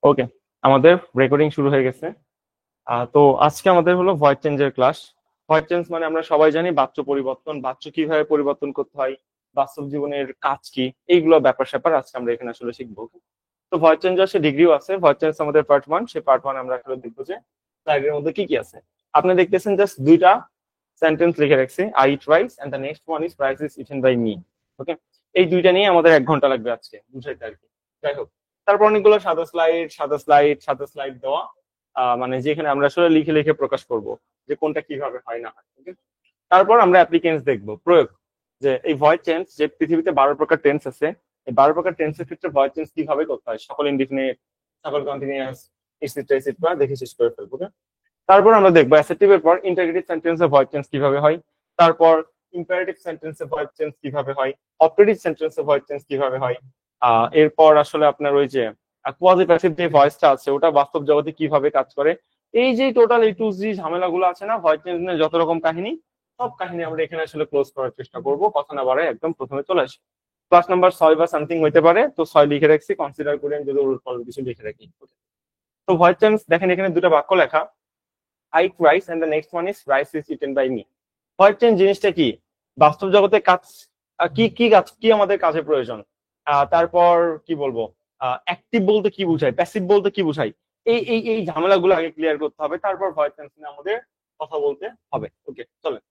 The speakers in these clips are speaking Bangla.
ওকে, আমাদের রেকর্ডিং শুরু হয়ে গেছে। তো আজকে আমাদের হলো ভয়েস চেঞ্জের ক্লাস। ভয়েস চেঞ্জ মানে আমরা সবাই জানি বাচ্য পরিবর্তন, বাচ্য কিভাবে পরিবর্তন করতে হয়, বাস্তব জীবনের কাজ কি, এইগুলো ব্যাপার স্যাপার আজকে আমরা এখানে আসলে শিখবো। তো ভয়েস চেঞ্জ আছে, ডিগ্রিও আছে। ভয়েস চেঞ্জ আমাদের পার্ট 1, সেই পার্ট 1 আমরা আসলে দেখবো যে স্লাইডের মধ্যে কি কি আছে। আপনি দেখতেছেন জাস্ট দুইটা সেন্টেন্স লিখে রাখছি, I eat rice and the next one is rice is eaten by me. Okay, এই দুইটা নিয়ে আমাদের 1 ঘন্টা লাগবে আজকে বুঝাইতে আর কি। যাই হোক, তারপর অনেকগুলো সাদা স্লাইড সাদা স্লাইড সাদা স্লাইড দেওয়া, মানে যেখানে আমরা আসলে লিখে লিখে প্রকাশ করব যে কোনটা কিভাবে হয় না হয়। ওকে, তারপর আমরা অ্যাপ্লিকেন্স দেখবো, প্রয়োগ। যে এই ভয়েস চেঞ্জ, যে পৃথিবীতে 12 প্রকার টেন্স আছে, এই 12 প্রকার টেন্সের ক্ষেত্রে ভয়েস চেঞ্জ কিভাবে করতে হয়, সকল ইনডিফিনিট, সকল কন্টিনিউয়াস, এটসেট্রা এটসেট্রা দেখে শেষ করে ফেলবো। okay? তারপর আমরা দেখবো অ্যাসেটিভের পর ইন্টারগেটিভ সেন্টেন্সে ভয়েস চেঞ্জ কিভাবে হয়, তারপর ইম্পারেটিভ সেন্টেন্সে ভয়েস চেঞ্জ কিভাবে হয়, অপারেটিভ সেন্টেন্সে ভয়েস চেঞ্জ কিভাবে হয়। এরপর আসলে আপনার ওই যে কোয়াজি প্যাসিভ যে ভয়েসটা আছে ওটা বাস্তব জগতে কিভাবে কাজ করে। এই যে টোটাল এই টু জি ঝামেলাগুলো আছে না ভয়েস চেঞ্জ নিয়ে, যত রকম কাহিনী, সব কাহিনী আমরা এখানে আসলে ক্লোজ করার চেষ্টা করব। কথা না বাড়ায় একদম প্রথমে চলে আসি। ক্লাস নাম্বার 6 বা সামথিং হইতে পারে, তো 6 লিখে রাখছি, কনসিডার করেন যদি ওর ফল কিছু লিখে রাখি। তো ভয়েস চেঞ্জ দেখেন এখানে দুটো বাক্য লেখা, I eat rice and the next one is rice is eaten by me. Voice change জিনিসটা কি, বাস্তব জগতে কাজ, কি কি কাজ, কি আমাদের কাজে প্রয়োজন, তারপর কি বলবো, অ্যাক্টিভ বলতে কি বুঝায়, প্যাসিভ বলতে কি বুঝায়, এই ঝামেলাগুলো আগে ক্লিয়ার করতে হবে, তারপর ভয়েস চেঞ্জ নিয়ে আমাদের কথা বলতে হবে। ওকে, চলেন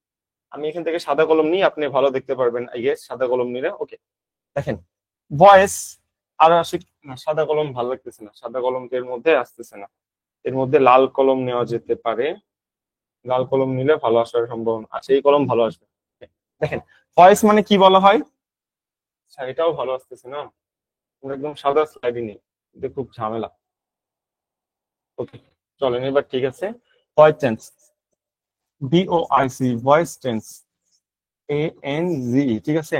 আমি এখান থেকে সাদা কলম নিই, আপনি ভালো দেখতে পারবেন আই গেস সাদা কলম নিলে। ওকে, দেখেন ভয়েস, আর আসে না, সাদা কলম ভালো লাগতেছে না, সাদা কলম এর মধ্যে আসতেছে না, এর মধ্যে লাল কলম নেওয়া যেতে পারে, লাল কলম নিলে ভালো আসার সম্ভাবনা আছে, এই কলম ভালো আসবে। দেখেন ভয়েস মানে কি বলা হয়, আচ্ছা এটাও ভালো আসতেছে না, আমরা একদম সাদা স্লাইডই নেই, এটা খুব ঝামেলা। ওকে, চলেন এবার ঠিক আছে। Voice change, VOIC, voice change, ANZE, ঠিক আছে।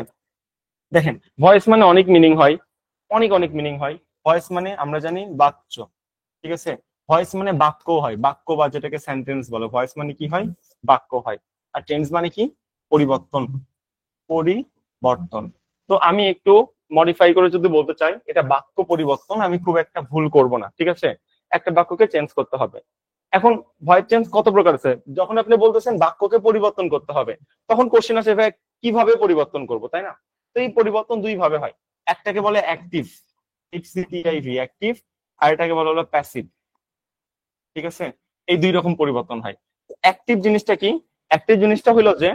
দেখেন ভয়েস মানে অনেক মিনিং হয়, অনেক অনেক মিনিং হয়। ভয়েস মানে আমরা জানি বাচ্য, ঠিক আছে। ভয়েস মানে বাক্য হয়, বাক্য বা যেটাকে সেন্টেন্স বলে, ভয়েস মানে কি হয়, বাক্য হয়। আর চেঞ্জ মানে কি, পরিবর্তন, পরিবর্তন। তো আমি একটু মডিফাই করে যদি বলতে চাই এটা বাক্য পরিবর্তন, আমি খুব একটা ভুল করব না, ঠিক আছে। একটা বাক্যকে চেঞ্জ করতে হবে। এখন ভয়েস চেঞ্জ কত প্রকার আছে, যখন আপনি বলতেছেন বাক্যকে পরিবর্তন করতে হবে, তখন কোশ্চেন আসে ভাই কিভাবে পরিবর্তন করব, তাই না। তো এই পরিবর্তন দুই ভাবে হয়, একটাকে বলে অ্যাক্টিভ, অ্যাক্টিভ, আর এটাকে বলা হলো প্যাসিভ, ঠিক আছে। এই দুই রকম পরিবর্তন হয়। অ্যাক্টিভ জিনিসটা কি, অ্যাক্টিভ জিনিসটা হলো যে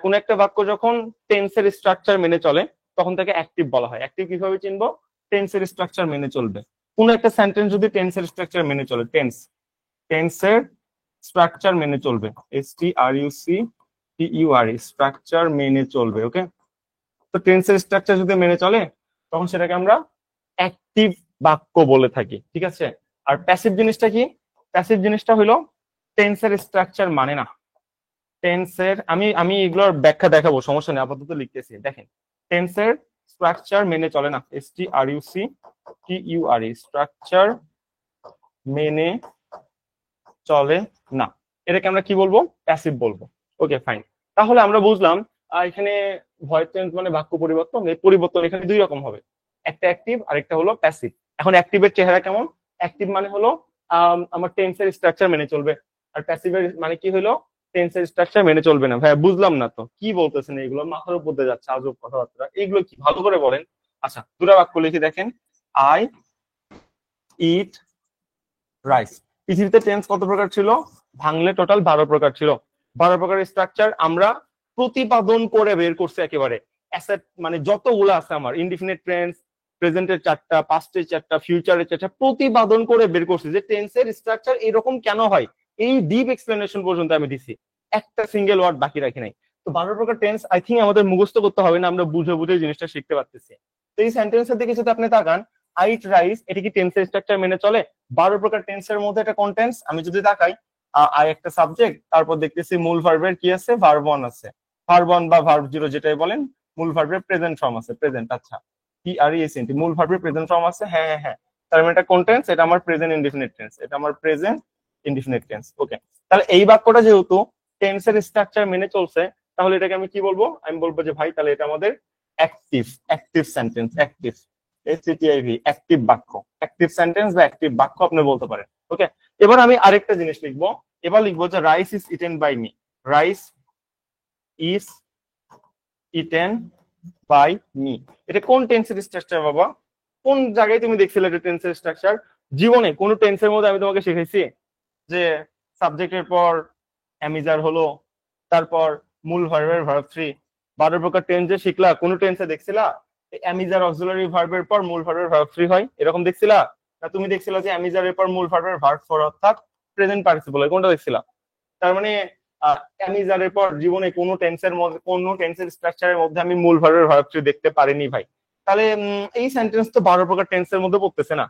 কোন একটা বাক্য যখন টেন্সের স্ট্রাকচার মেনে চলে তখন তাকে অ্যাক্টিভ বলা হয়। অ্যাক্টিভ কিভাবে চিনবো, টেন্সের স্ট্রাকচার মেনে চলবে। কোন একটা সেন্টেন্স যদি টেন্সের স্ট্রাকচার মেনে চলে, টেন্সের স্ট্রাকচার মেনে চলবে, STRUCTURE, স্ট্রাকচার মেনে চলবে। ওকে, তো টেন্সের স্ট্রাকচার যদি মেনে চলে তখন সেটাকে আমরা অ্যাক্টিভ বাক্য বলে থাকি, ঠিক আছে। আর প্যাসিভ জিনিসটা কি, প্যাসিভ জিনিসটা হলো টেন্সের স্ট্রাকচার মানে না। টেন্সের আমি আমি এগুলোর ব্যাখ্যা দেখাবো, সমস্যা নেই, আপাতত লিখতেছি। দেখেন টেন্সের স্ট্রাকচার মেনে চলে না, STRUCTURE, স্ট্রাকচার মেনে চলে না, এটাকে আমরা কি বলবো, প্যাসিভ বলবো। ওকে ফাইন, তাহলে আমরা বুঝলাম এখানে ভয়েস চেঞ্জ মানে বাক্য পরিবর্তন। এই পরিবর্তন এখানে দুই রকম হবে, একটা অ্যাক্টিভ আর একটা হলো প্যাসিভ। এখন অ্যাক্টিভের চেহারা কেমন, অ্যাক্টিভ মানে হলো আমার টেন্সের স্ট্রাকচার মেনে চলবে, আর প্যাসিভের মানে কি হলো টেন্সের স্ট্রাকচার মেনে চলবে না। ভাই বুঝলাম না তো কি বলতেছেন, এগুলো মাথার উপর দিয়ে যাচ্ছে আজব কথাবার্তা, এগুলো কি ভালো করে বলেন। আচ্ছা দুটা বাক্য লিখে দেখেন, আই ইট রাইস। পৃথিবীতে টেন্স কত প্রকার ছিল, ভাঙলে টোটাল 12 প্রকার ছিল। 12 প্রকারের স্ট্রাকচার আমরা প্রতিপাদন করে বের করছি একেবারে। অ্যাসেট মানে যতগুলো আছে আমার, ইনডিফিনিট টেন্স, প্রেজেন্টের 4টা, পাস্টের 4টা, ফিউচারের 4টা, প্রতিপাদন করে বের করছি যে টেন্সের স্ট্রাকচার এরকম কেন হয়। এই ডিপ এক্সপ্লেনেশন পর্যন্ত আমি দিছি, একটা সিঙ্গেল ওয়ার্ড বাকি রাখি নাই। তো 12 প্রকার টেন্স আই থিঙ্ক আমাদের মুখস্থ করতে হবে না, আমরা বুঝে বুঝে জিনিসটা শিখতে পারতেছি। তো এই সেন্টেন্সের দিকে যদি আপনি তাকান, আইট রাইস, এটা কি টেন্সের স্ট্রাকচার মেনে চলে। 12 প্রকার টেন্সের মধ্যে একটা কোন টেন্স, আমি যদি তাকাই, আই একটা সাবজেক্ট, তারপর দেখতেছি মূল ভার্বের কি আছে, ভার্ব 1 আছে, ভার্ব 1 বা ভার্ব 0 যেটাই বলেন, মূল ভার্বের প্রেজেন্ট ফর্ম আছে, প্রেজেন্ট। আচ্ছা PRESENT, মূল ভার্বের প্রেজেন্ট ফর্ম আছে, হ্যাঁ হ্যাঁ হ্যাঁ, তার মানে এটা কোন টেন্স, এটা আমার প্রেজেন্ট ইনডিফিনিট টেন্স, এটা আমার প্রেজেন্ট ইনডিফিনিট টেন্স। ওকে, তাহলে এই বাক্যটা যেহেতু টেন্সের স্ট্রাকচার মেনে চলছে, তাহলে এটাকে আমি কি বলবো, আমি বলবো যে ভাই তাহলে এটা আমাদের অ্যাক্টিভ, অ্যাক্টিভ সেন্টেন্স, অ্যাক্টিভ। এসটিআইভি অ্যাক্টিভ বাক্য, অ্যাক্টিভ সেন্টেন্স বা অ্যাক্টিভ বাক্য আপনি বলতে পারেন। ওকে, এবার আমি আরেকটা জিনিস লিখবো। এবার লিখবো যে rice is eaten by me. Rice is eaten by me. এটা কোন টেন্সের স্ট্রাকচার বাবা? কোন জায়গায় তুমি দেখছিলে এটা টেন্সের স্ট্রাকচার? জীবনে কোন টেন্সের মধ্যে আমি তোমাকে শিখাইছি যে সাবজেক্টের পর অ্যামিজার হলো, তারপর মূল ভার্বের ভার্ব 3, 12 প্রকার টেন্স যে শিখলা, কোন টেন্সে দেখছিলা অ্যামিজার অক্সিলারি ভার্বের পর মূল ভার্বের ভার্ব 3 হয়? এরকম দেখছিলা? না তুমি দেখছিলা যে অ্যামিজারের পর মূল ভার্বের ভার্ব 4 অর্থাৎ প্রেজেন্ট পার্টিসিপল হয়? কোনটা দেখছিলা? তার মানে অ্যামিজারের পর জীবনে কোনো টেন্সের মধ্যে, কোনো টেন্সের স্ট্রাকচারের মধ্যে আমি মূল ভার্বের ভার্ব 3 দেখতে পারিনি ভাই। তাহলে এই সেন্টেন্স তো 12 প্রকার টেন্সের মধ্যে পড়তেছে না।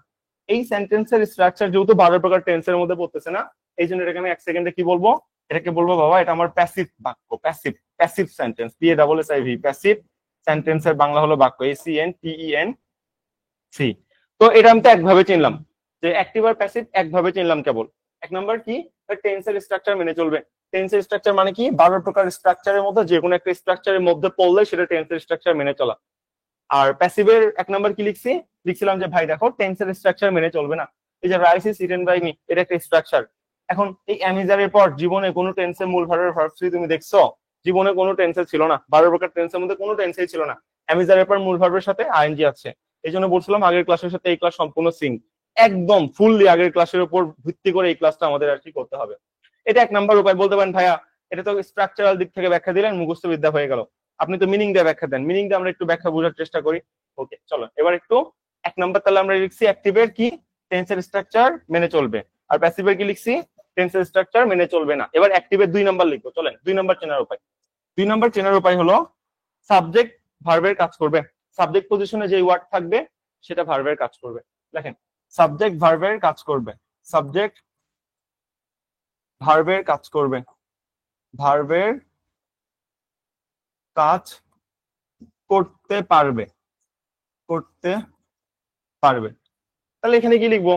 এই সেন্টেন্সের স্ট্রাকচার যেহেতু 12 প্রকার টেন্সের মধ্যে পড়তেছে না, এই জন্য এটাকে আমি এক সেকেন্ডে কি বলবো? এটাকে বলবো বাবা এটা আমার প্যাসিভ বাক্য, passive, passive sentence, PASSIV, passive সেন্টেন্সের বাংলা হলো বাক্য, ACNTENC। তো এটা আমি তো একভাবে চিনলাম যে অ্যাক্টিভ আর প্যাসিভ, একভাবে চিনলাম কেবল। এক নাম্বার কি, টেন্সের স্ট্রাকচার মেনে চলবে। টেন্সের স্ট্রাকচার মানে কি? 12 প্রকার স্ট্রাকচারের মধ্যে যে কোনো একটা স্ট্রাকচারের মধ্যে পড়লে সেটা টেন্সের স্ট্রাকচার মেনে চলা। আর প্যাসিভের এক নাম্বার কি লিখছিলাম যে ভাই দেখো টেন্সের স্ট্রাকচার মেনে চলবে না। এই যে rice is eaten by me, এটা একটা স্ট্রাকচার। এখন এই অ্যামিজারের পর জীবনে কোনো টেন্সে মূল ভার্বের ভার্ব 3 তুমি দেখছো? জীবনে কোনো টেন্সে ছিল না, 12 প্রকার টেন্সের মধ্যে কোনো টেন্সেই ছিল না। অ্যামিজারের পর মূল ভার্বের সাথে আইএনজি আছে। এই জন্য বলছিলাম আগের ক্লাসের সাথে এই ক্লাস সম্পূর্ণ সিঙ্ক, একদম ফুললি আগের ক্লাসের উপর ভিত্তি করে এই ক্লাসটা আমাদের আর কি করতে হবে। এটা এক নাম্বার উপায়। বলতে পারেন ভাইয়া এটা তো স্ট্রাকচারাল দিক থেকে ব্যাখ্যা দিলেন, মুখস্থ বিদ্যা হয়ে গেল, আপনি তো মিনিং দিয়ে ব্যাখ্যা দেন। মিনিং দিয়ে আমরা একটু ব্যাখ্যা বোঝার চেষ্টা করি। ওকে চলো এবার একটু এক নাম্বার তাহলে আমরা লিখছি অ্যাক্টিভের কি টেন্সের স্ট্রাকচার মেনে চলবে, আর প্যাসিভের কি লিখছি টেন্সের স্ট্রাকচার মেনে চলবে না। এবার অ্যাক্টিভের 2 নাম্বার লিখবো, চলেন 2 নাম্বার চেনার উপায়। 2 নাম্বার চেনার উপায় হলো সাবজেক্ট ভার্বের কাজ করবে। সাবজেক্ট পজিশনে যে ওয়ার্ড থাকবে সেটা ভার্বের কাজ করবে। দেখেন সাবজেক্ট ভার্বের কাজ করবে, সাবজেক্ট ভার্বের কাজ করবে, ভার্বের কাজ করতে পারবে, করতে পারবে। তাহলে এখানে কি লিখবো?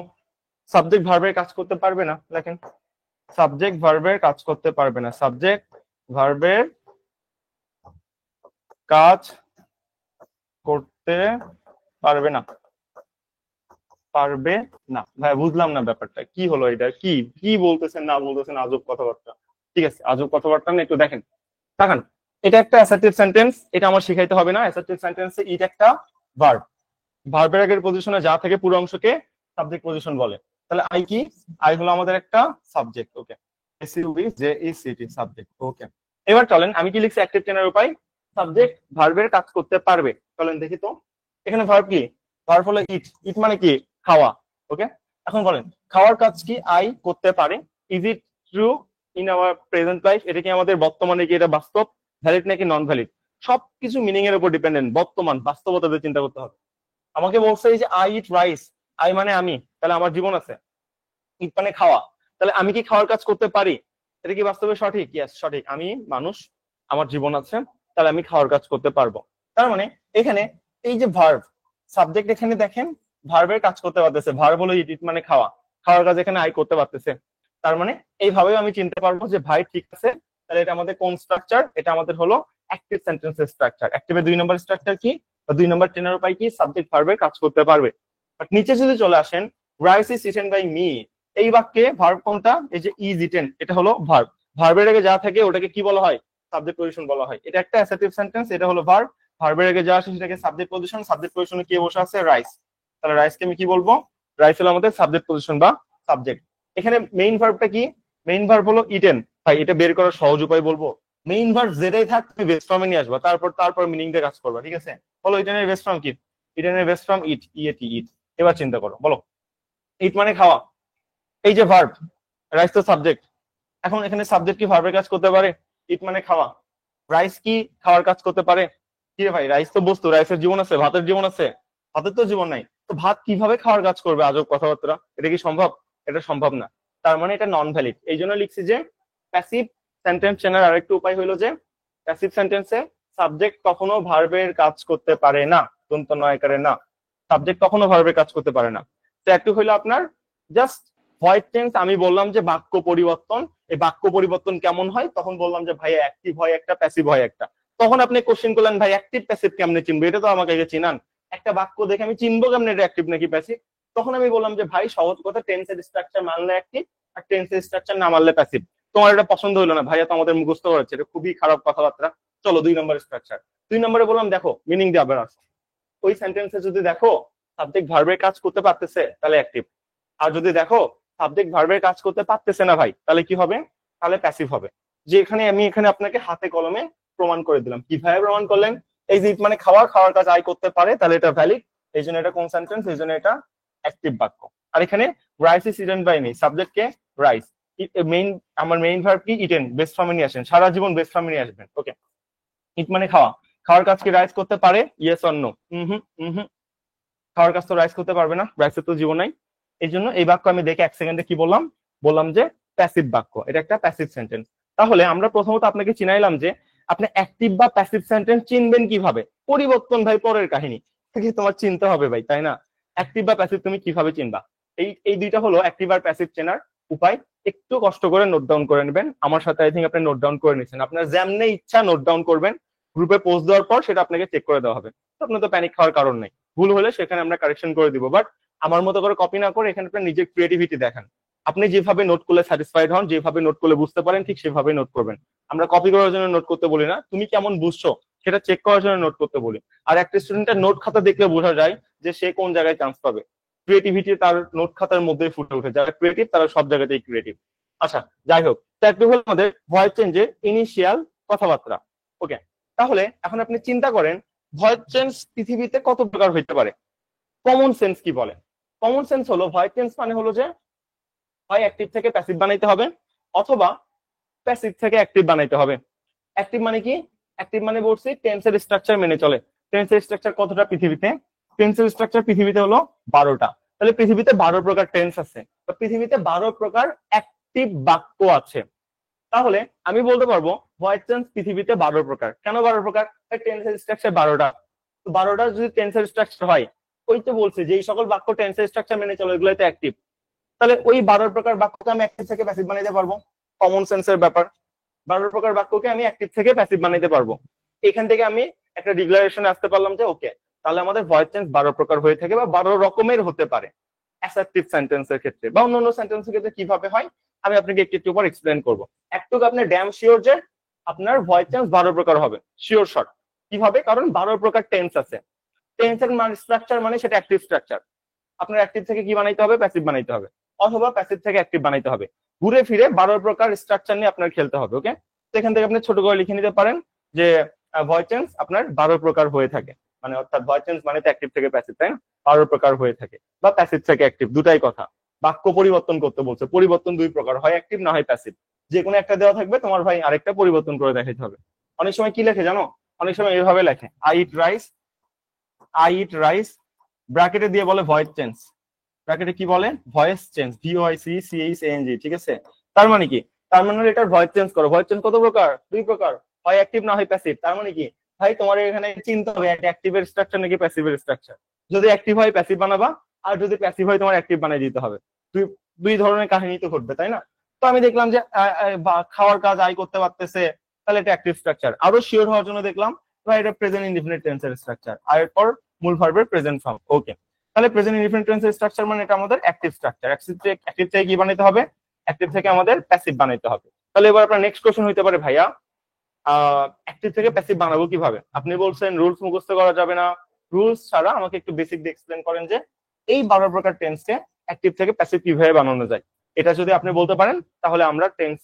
সাবজেক্ট ভার্বের কাজ করতে পারবে না। দেখেন সাবজেক্ট ভার্বের কাজ করতে পারবে না, সাবজেক্ট ভার্বের কাজ করতে পারবে না, পারবে না। ভাই বুঝলাম না ব্যাপারটা কি হলো, এটা কি কি বলতেছেন না বলতেছেন, আজব কথাবার্তা। ঠিক আছে আজব কথাবার্তা না, একটু দেখেন তাকান। এটা একটা অ্যাসার্টিভ সেন্টেন্স, এটা আমার শিখাইতে হবে না। অ্যাসার্টিভ সেন্টেন্সে ইট একটা ভার্ব, ভার্বের আগের পজিশনে যা থেকে পুরো অংশকে সাবজেক্ট পজিশন বলে। তাহলে আই কি? আই হলো আমাদের একটা সাবজেক্ট। ওকে, সাবজেক্ট। ওকে, এবার চলেন আমি কি লিখছি অ্যাক্টিভ টেনার উপায়, সাবজেক্ট ভার্বের কাজ করতে পারবে। চলেন দেখি তো এখানে ভার্ব কি? ভার্ব হলো ইট, ইট মানে কি? খাওয়া। ওকে, এখন বলেন খাওয়ার কাজ কি আই করতে পারে। Is it true in our present life? এটা কি আমাদের বর্তমানে কি এটা বাস্তব, ভ্যালিড নাকি নন ভ্যালিড? সবকিছু মিনিং এর উপর ডিপেন্ডেন্ট, বর্তমান বাস্তবতা চিন্তা করতে হবে। আমাকে বলছে যে আই ইট রাইস, আই মানে আমি, তাহলে আমার জীবন আছে, ইট মানে খাওয়া, তাহলে আমি কি খাওয়ার কাজ করতে পারি? এটা কি বাস্তবে সঠিক? ইয়েস সঠিক, আমি মানুষ, আমার জীবন আছে, তাহলে আমি খাওয়ার কাজ করতে পারবো। তার মানে এখানে এই যে ভার্ব, সাবজেক্ট এখানে দেখেন ভার্বের কাজ করতে পারতেছে, ভার্ব হলো ইট, ইট মানে খাওয়া, খাওয়ার কাজ এখানে আই করতে পারতেছে। তার মানে এইভাবে আমি চিনতে পারবো যে ভাই ঠিক আছে, তাহলে এটা আমাদের কোন স্ট্রাকচার? এটা আমাদের হলো অ্যাক্টিভ সেন্টেন্সের স্ট্রাকচার। অ্যাক্টিভের 2 নম্বর স্ট্রাকচার কি বা 2 নম্বর চেনার উপায় কি? সাবজেক্ট ভার্বের কাজ করতে পারবে। বাট নিচে যদি চলে আসেন, rice is eaten by me, এই বাক্যে ভার্ব কোনটা? এই যে ইজ ইটেন, এটা হলো ভার্ব। ভার্বের আগে যা থাকে ওটাকে কি বলা হয়? সাবজেক্ট পজিশন বলা হয়। এটা একটা অ্যাসার্টিভ সেন্টেন্স, এটা হলো ভার্ব, ভার্বের আগে যা আসে সেটাকে সাবজেক্ট পজিশন, সাবজেক্ট পজিশনে কে বসে আছে? রাইস। তাহলে রাইসকে আমি কি বলবো? রাইস হলো আমাদের সাবজেক্ট পজিশন বা সাবজেক্ট। এখানে মেইন ভার্বটা কি? মেইন ভার্ব হলো ইটেন। ভাই এটা বের করার সহজ উপায় বলবো, মেইন ভার্ব যেটাই থাক তুমি বেস্ট ফর্মে নিয়ে আসবা, তারপর মিনিং দিয়ে কাজ করবা। ঠিক আছে, বলো ইটেনের বেস্ট ফর্ম কি? ইটেনের বেস্ট ফর্ম ইট, ইএটি, ইট। এবার চিন্তা করো, বলো ইট মানে খাওয়া, এই যে ভার্ব, রাইস তো সাবজেক্ট। এখন এখানে সাবজেক্ট কি ভার্বের কাজ করতে পারে? ইট মানে খাওয়া, রাইস কি খাওয়ার কাজ করতে পারে? কি রে ভাই, রাইস তো বস্তু, রাইসের জীবন আছে, ভাতের জীবন আছে? ভাতের তো জীবন নাই, তো ভাত কিভাবে খাওয়ার কাজ করবে? আজব কথাবার্তা, এটা কি সম্ভব? এটা সম্ভব না। তার মানে এটা নন ভ্যালিড। এই জন্য লিখছি যে প্যাসিভ সেন্টেন্স চেনার আরেকটু উপায় হলো যে প্যাসিভ সেন্টেন্সে সাবজেক্ট কখনো ভার্বের কাজ করতে পারে না, দন্ত নয়কারে না, সাবজেক্ট কখনো ভার্বের কাজ করতে পারে না। তো একটু হইলো আপনার জাস্ট ভয়েড টেন্স। আমি বললাম যে বাক্য পরিবর্তন, এই বাক্য পরিবর্তন কেমন হয়? তখন বললাম যে ভাই অ্যাক্টিভ হয় একটা, প্যাসিভ হয় একটা। তখন আপনি কোশ্চেন করলেন ভাই অ্যাক্টিভ প্যাসিভ কেমনে চিনবো? এটা তো আমাকে আগে চিনান। একটা বাক্য দেখে আমি চিনবো কেমন এটা অ্যাক্টিভ নাকি প্যাসিভ? তখন আমি বললাম যে ভাই সহজ কথা, টেন্সের স্ট্রাকচার মানলে অ্যাক্টিভ আর টেন্সের স্ট্রাকচার না মানলে প্যাসিভ। তোমার এটা পছন্দ হলো না, ভাইয়া তো আমাদের মুখস্থ করাচ্ছে, এটা খুবই খারাপ কথাবার্তা। চলো 2 নম্বর স্ট্রাকচার। 2 নম্বরে বললাম দেখো মিনিং দিয়ে আবার আসো। ওই সেন্টেন্সে যদি দেখো সাবজেক্ট ভার্বের কাজ করতে পারতেছে তাহলে অ্যাক্টিভ, আর যদি দেখো সাবজেক্ট ভার্বের কাজ করতে পারতেছে না ভাই, তাহলে কি হবে? তাহলে প্যাসিভ হবে। যে এখানে আপনাকে হাতে কলমে প্রমাণ করে দিলাম। কিভাবে প্রমাণ করলেন? এই যে মানে খাওয়ার কাজ আই করতে পারে, তাহলে এটা ভ্যালিড, এই জন্য এটা কোন সেন্টেন্স, এই জন্য এটা অ্যাক্টিভ বাক্য। আর এখানে rice is eaten by me, subject কে রাইস, মেইন আমার মেইন ভার্ব কি ইটেন, বেস্ট ফর্মে নিয়ে আসেন, সারা জীবন বেস্ট ফর্মে নিয়ে আসবেন। ওকে, ইট মানে খাওয়া, খাওয়ার কাজ কি রাইস করতে পারে? Yes or no? হুম, খাওয়ার কাজ তো রাইস করতে পারবে না, রাইসের তো জীবন নাই। এই জন্য এই বাক্য আমি দেখে 1 সেকেন্ডে কি বললাম, বললাম যে প্যাসিভ বাক্য, এটা একটা প্যাসিভ সেন্টেন্স। তাহলে আমরা প্রথমত আপনাকে চিনাইলাম যে আপনি অ্যাক্টিভ বা প্যাসিভ সেন্টেন্স চিনবেন কিভাবে। পরিবর্তন ভাই পরের কাহিনী, থেকে তোমার চিনতে হবে ভাই, তাই না? অ্যাক্টিভ বা প্যাসিভ তুমি কিভাবে চিনবা? এই দুইটা হলো অ্যাক্টিভ আর প্যাসিভ চেনার উপায়। একটু কষ্ট করে নোট ডাউন করে নেবেন। আমার সাথে আই থিঙ্ক আপনি নোট ডাউন করে নিচ্ছেন, আপনার যেমনি ইচ্ছা নোট ডাউন করবেন, গ্রুপে পোস্ট দেওয়ার পর সেটা আপনাকে চেক করে দেওয়া হবে। আপনার তো প্যানিক খাওয়ার কারণ নেই, ভুল হলে সেখানে আমরা কারেকশন করে দিব। বাট আমার মতো করে কপি না করে এখানে আপনার নিজের ক্রিয়েটিভিটি দেখান। আপনি যেভাবে নোট করলে স্যাটিসফাইড হন, যেভাবে নোট করলে বুঝতে পারেন, ঠিক সেভাবে নোট করবেন। আমরা কপি করার জন্য নোট করতে বলি না, তুমি কেমন বুঝছো সেটা চেক করার জন্য নোট করতে বলি। আর একটা স্টুডেন্টের নোট খাতা দেখলে বোঝা যায় যে সে কোন জায়গায় চান্স পাবে। ক্রিয়েটিভিটি তার নোট খাতার মধ্যে ফুটে ওঠে, যারা ক্রিয়েটিভ তারা সব জায়গাতেই ক্রিয়েটিভ। আচ্ছা, যাই হোক, একটু হলো আমাদের ভয়েস চেঞ্জের ইনিশিয়াল কথাবার্তা। ওকে, তাহলে এখন আপনি চিন্তা করেন ভয়েস চেঞ্জ পৃথিবীতে কত প্রকার হইতে পারে। কমন সেন্স কি বলে? কমন সেন্স হলো ভয়েস চেঞ্জ মানে হলো যে হয় অ্যাক্টিভ থেকে প্যাসিভ বানাইতে হবে, অথবা প্যাসিভ থেকে অ্যাক্টিভ বানাইতে হবে। অ্যাক্টিভ মানে কি? অ্যাক্টিভ মানে বলছি টেন্সের স্ট্রাকচার মেনে চলে। টেন্সের স্ট্রাকচার কতটা পৃথিবীতে? টেন্সের স্ট্রাকচার পৃথিবীতে হলো 12টা। তাহলে পৃথিবীতে 12 প্রকার টেন্স আছে, পৃথিবীতে 12 প্রকার অ্যাক্টিভ বাক্য আছে। তাহলে আমি বলতে পারবো ভয়েস চেঞ্জ পৃথিবীতে 12 প্রকার। কেন 12 প্রকার? টেন্সের স্ট্রাকচার 12টা, 12টা যদি টেন্সের স্ট্রাকচার হয়, ওই তো বলছে যে এই সকল বাক্য টেন্সের স্ট্রাকচার মেনে চলে এগুলোতে অ্যাক্টিভ। তাহলে ওই 12 প্রকার বাক্যকে আমি অ্যাক্টিভ থেকে প্যাসিভ বানাইতে পারবো। কমন সেন্সের ব্যাপার, 12 প্রকার বাক্যকে আমি অ্যাক্টিভ থেকে প্যাসিভ বানাইতে পারবো। এখান থেকে আমি একটা ডিক্লারেশনে আসতে পারলাম যে ওকে, তাহলে আমাদের ভয়েস চেঞ্জ 12 প্রকার হয়ে থাকে বা 12 রকমের হতে পারে। অ্যাসার্টিভ সেন্টেন্সের ক্ষেত্রে বা অন্যান্য সেন্টেন্সের ক্ষেত্রে কিভাবে হয় আমি আপনাকে একটু একটু পর এক্সপ্লেন করবো। একটু আপনি ড্যাম শিওর যে আপনার ভয়েস চেঞ্জ 12 প্রকার হবে, শিওর শর্ট। কিভাবে? কারণ 12 প্রকার টেন্স আছে। টেন্সের স্ট্রাকচার মানে সেটা অ্যাক্টিভ স্ট্রাকচার। আপনার অ্যাক্টিভ থেকে কি বানাইতে হবে? প্যাসিভ বানাইতে হবে, অথবা প্যাসিভ থেকে অ্যাক্টিভ বানাইতে হবে। ঘুরে ফিরে 12 প্রকার স্ট্রাকচার নিয়ে আপনার খেলতে হবে। ওকে, তো এখান থেকে আপনি ছোট করে লিখে নিতে পারেন যে ভয়েস চেঞ্জ আপনার 12 প্রকার হয়ে থাকে, মানে অর্থাৎ ভয়েস চেঞ্জ মানে তো অ্যাক্টিভ থেকে প্যাসিভ, তাই না? 12 প্রকার হয়ে থাকে, বা প্যাসিভ থেকে অ্যাক্টিভ, দুটাই কথা। বাক্য পরিবর্তন করতে বলছে, পরিবর্তন 2 প্রকার, হয় অ্যাক্টিভ না হয় প্যাসিভ। যে কোনো একটা দেওয়া থাকবে, তোমার ভাই আরেকটা পরিবর্তন করে দেখাইতে হবে। অনেক সময় কি লেখে জানো? অনেক সময় এইভাবে লেখে আই ইট রাইস, ব্র্যাকেটে দিয়ে বলে ভয়েস চেঞ্জ। ব্র্যাকেটে কি বলে? ভয়েস চেঞ্জ, VOICE ঠিক আছে? তার মানে কি? তার মানে হলো এটার ভয়েস চেঞ্জ করো। ভয়েস চেঞ্জ কত প্রকার? 2 প্রকার, হয় অ্যাক্টিভ না হয় প্যাসিভ। তার মানে কি ভাই তোমার এখানে চিন্তা হবে অ্যাক্টিভের স্ট্রাকচার নাকি প্যাসিভের স্ট্রাকচার। যদি অ্যাক্টিভ হয় প্যাসিভ বানাবা, আর যদি প্যাসিভ হয় তোমার অ্যাক্টিভ বানিয়ে দিতে হবে। দুই দুই ধরনের কাহিনী তো ঘটবে, তাই না? তো আমি দেখলাম যে খাওয়ার কাজ আই করতে পারতেছে, তাহলে এটা অ্যাক্টিভ স্ট্রাকচার। আরো শিওর হওয়ার জন্য দেখলাম ভাই এটা প্রেজেন্ট ইনডিফিনিট টেন্সের স্ট্রাকচার, আর এরপর মূল ভার্বের প্রেজেন্ট ফর্ম। ওকে, তাহলে প্রেজেন্ট ইনডিফিনিট টেন্সের স্ট্রাকচার মানে এটা আমাদের অ্যাক্টিভ স্ট্রাকচার। অ্যাক্টিভ থেকে কি বানাইতে হবে? অ্যাক্টিভ থেকে আমাদের প্যাসিভ বানাইতে হবে। তাহলে এবার আপনার নেক্সট কোশ্চেন হইতে পারে ভাইয়া অ্যাক্টিভ থেকে প্যাসিভ বানাবো কিভাবে? আপনি বলছেন রুলস মুখস্থ করা যাবে না, রুলস ছাড়া আমাকে একটু বেসিক দিয়ে এক্সপ্লেন করেন যে এই 12 প্রকার টেন্সকে অ্যাক্টিভ থেকে প্যাসিভ কিভাবে বানানো যায়। এটা যদি আপনি বলতে পারেন তাহলে আমরা টেন্স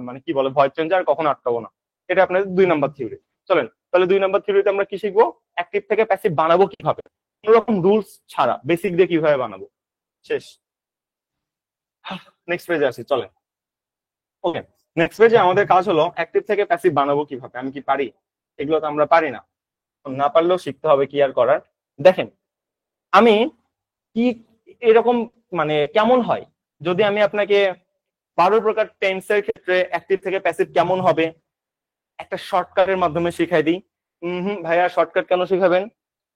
মানে কি বলে ভয়েস চেঞ্জ আর কখনো আটকাবো না। এটা আপনাদের 2 নম্বর থিওরি। চলেন তাহলে 2 নম্বর থিওরিতে আমরা কি শিখবো? অ্যাক্টিভ থেকে প্যাসিভ বানাবো কিভাবে, কোন রকম রুলস ছাড়া বেসিক দিয়ে কিভাবে বানাবো। শেষ। নেক্সট পেজে আসি, চলেন। ওকে, নেক্সট পেজে আমাদের কাজ হলো অ্যাক্টিভ থেকে প্যাসিভ বানাবো কিভাবে। আমি কি পারি? এগুলো তো আমরা পারি না, না পারলেও শিখতে হবে, কি আর করার। দেখেন আমি কি এরকম মানে কেমন হয় যদি আমি আপনাকে 12 প্রকার টেন্সের ক্ষেত্রে অ্যাক্টিভ থেকে প্যাসিভ কেমন হবে একটা শর্টকাটের মাধ্যমে শিখাই দিই। ভাইয়া শর্টকাট কেন শিখাবেন?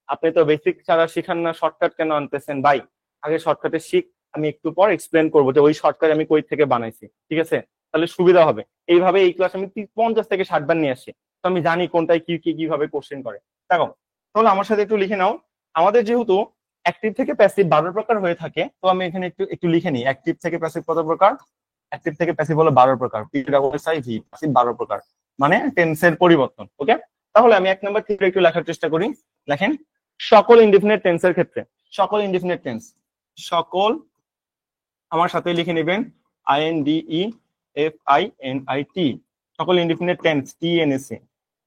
আপনি তো বেসিক ছাড়া শিখান না, শর্টকাট কেন আনতেছেন ভাই? আগে শর্টকাটে শিখ, আমি একটু পর এক্সপ্লেন করবো যে ওই শর্টকাট আমি কই থেকে বানাইছি, ঠিক আছে? তাহলে সুবিধা হবে। এইভাবে এই ক্লাস আমি 50 থেকে 60 বার নিয়ে আসি, তো আমি জানি কোনটায় কি কি কিভাবে কোশ্চেন করে। দেখো তাহলে আমার সাথে একটু লিখে নাও আমাদের যেহেতু অ্যাক্টিভ থেকে প্যাসিভ 12 প্রকার হয়ে থাকে, তো আমি এখানে একটু একটু লিখে নিই অ্যাক্টিভ থেকে প্যাসিভ কত প্রকার। অ্যাক্টিভ থেকে প্যাসিভ হলো 12 প্রকার, PWSIV প্যাসিভ 12 প্রকার, মানে টেন্সের পরিবর্তন। ওকে, তাহলে আমি 1 নাম্বার থেকে একটু লেখার চেষ্টা করি। লেখেন সকল ইনডিফিনিট টেন্সের ক্ষেত্রে, সকল ইনডিফিনিট টেন্স, সকল আমার সাথে লিখে নেবেন INDEFINIT, সকল ইনডিফিনিট টেন্স TNS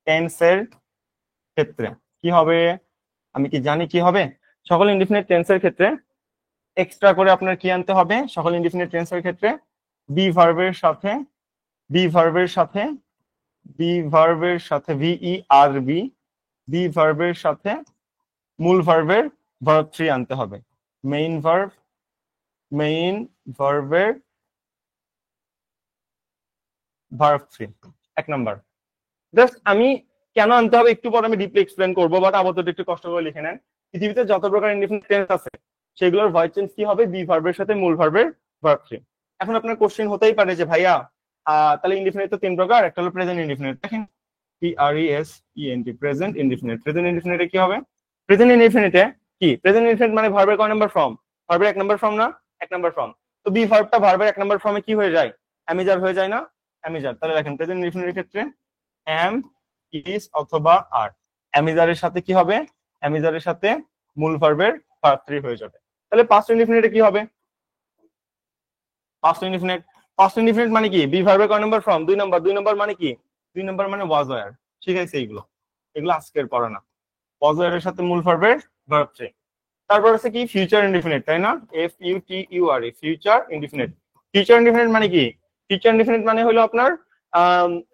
টেন্সের ক্ষেত্রে কি হবে, আমি কি জানি কি হবে? সকল ইনডিফিনিট টেন্সের ক্ষেত্রে এক্সট্রা করে আপনার কি আনতে হবে? সকল ইনডিফিনিট টেন্সের ক্ষেত্রে বি ভার্বের সাথে, বি ভার্বের সাথে, বি ভার্বের সাথে VERB, বি ভার্বের সাথে মূল ভার্বের ভার্ব 3 আনতে হবে। মেইন ভার্ব, মেইন ভার্বের ভার্ব 3 1 নাম্বার। জাস্ট আমি কেন আনতে হবে একটু পর আমি ডিপলি এক্সপ্লেন করবো, বাট আপাতত একটু কষ্ট করে লিখে নেন। পৃথিবীতে যত প্রকার ইনডিফিনিট টেন্স আছে সেগুলোর ভয়েস চেঞ্জ কি হবে? বি ভার্বের সাথে মূল ভার্বের ভার্ব 3। এখন আপনার কোশ্চেন হতেই পারে যে ভাইয়া তাহলে ইনডিফিনিট তো 3 প্রকার, একটা হলো প্রেজেন্ট ইনডিফিনিট। দেখেন PRESENT প্রেজেন্ট ইনডিফিনিট, প্রেজেন্ট ইনডিফিনিটে কি হবে? প্রেজেন্ট ইনডিফিনিটে কি? প্রেজেন্ট ইনডিফিনিট মানে ভার্বের কয় নাম্বার ফর্ম? ভার্বের 1 নাম্বার ফর্ম না? 1 নাম্বার ফর্ম। তো বি ভার্বটা ভার্বের 1 নাম্বার ফর্মে কি হয়ে যায়? অ্যামিজার হয়ে যায় না? অ্যামিজার। তাহলে দেখেন প্রেজেন্ট ইনডিফিনিটের ক্ষেত্রে am, is অথবা are, অ্যামিজারের সাথে কি হবে? অ্যামিজারের সাথে মূল ভার্বের ভার্ব 3 হয়ে যাবে। তাহলে পাস্ট ইনডিফিনিটে কি হবে? পাস্ট ইনডিফিনিট, পাস্ট ইনডিফিনিট মানে কি? বি ভার্বের কয় নাম্বার ফর্ম? 2 নাম্বার। 2 নাম্বার মানে কি? 2 নাম্বার মানে was were। ঠিক আছে, এগুলো এগুলো আজকের পড়া না। was were এর সাথে মূল ভার্বের ভার্ব 3। তারপর আছে কি? ফিউচার ইনডিফিনিট, তাই না? FUTURE, future indefinite. Future indefinite মানে কি? ফিউচার ইনডিফিনিট মানে হলো আপনার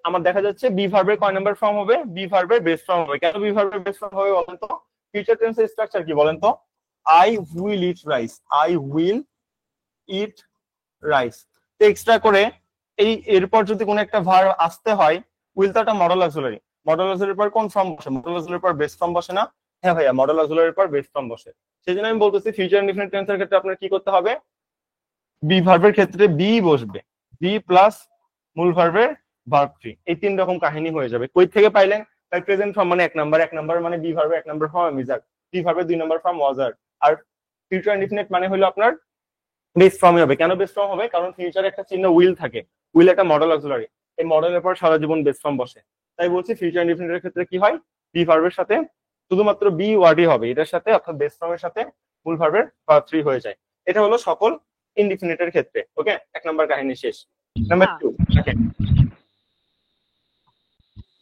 আমার দেখা যাচ্ছে বি ভার্বের কয় নাম্বার ফর্ম হবে? বি ভার্বের বেস ফর্ম হবে। কেন বি ভার্বের বেস ফর্ম হবে বলেন তো? ফিউচার টেন্সের স্ট্রাকচার কি বলেন তো? I will eat rice, I will eat rice. তো এক্সট্রা করে এই এরপর যদি কোনো একটা ভার্ব আসতে হয়, উইল তো একটা মডেল অক্সিলারি, মডেল অক্সিলারির পর কোন ফর্ম বসে? মডেল অক্সিলারির পর বেস ফর্ম বসে না? হ্যাঁ ভাইয়া, মডেল অক্সিলারির পর বেস ফর্ম বসে। সেই জন্য আমি বলতেছি ফিউচার ইনডিফিনিট টেন্সের ক্ষেত্রে আপনার কি করতে হবে? বি ভার্বের ক্ষেত্রে বি বসবে, বি প্লাস মূল ভার্বের ভার্ব 3। এই 3 রকম কাহিনী হয়ে যাবে। কই থেকে পাইলেন? তাই প্রেজেন্ট ফর্ম মানে 1 নাম্বার, 1 নাম্বার মানে বি ভার্বের 1 নাম্বার ফর্ম অ্যামিজার, বি ভার্বের 2 নাম্বার ফর্ম was are। আর ফিউচার ইনডিফিনিট মানে হলো আপনার বেস ফর্মই হবে। কেন বেস ফর্ম হবে? কারণ ফিউচারে একটা চিহ্ন উইল থাকে, উইল একটা মডেল অক্সিলারি, এই মডেলের পর সারা জীবন বেস ফর্ম বসে। তাই বলছি ফিউচার ইনডিফিনিটের ক্ষেত্রে কি হয়? বি ভার্বের সাথে শুধুমাত্র বি ওয়ার্ডই হবে এটার সাথে, অর্থাৎ বেস ফর্মের সাথে মূল ভার্বের ভার্ব 3 হয়ে যায়। এটা হলো সকল ইনডিফিনিটের ক্ষেত্রে। ওকে, 1 নাম্বার কাহিনী শেষ। নাম্বার 2 দেখেন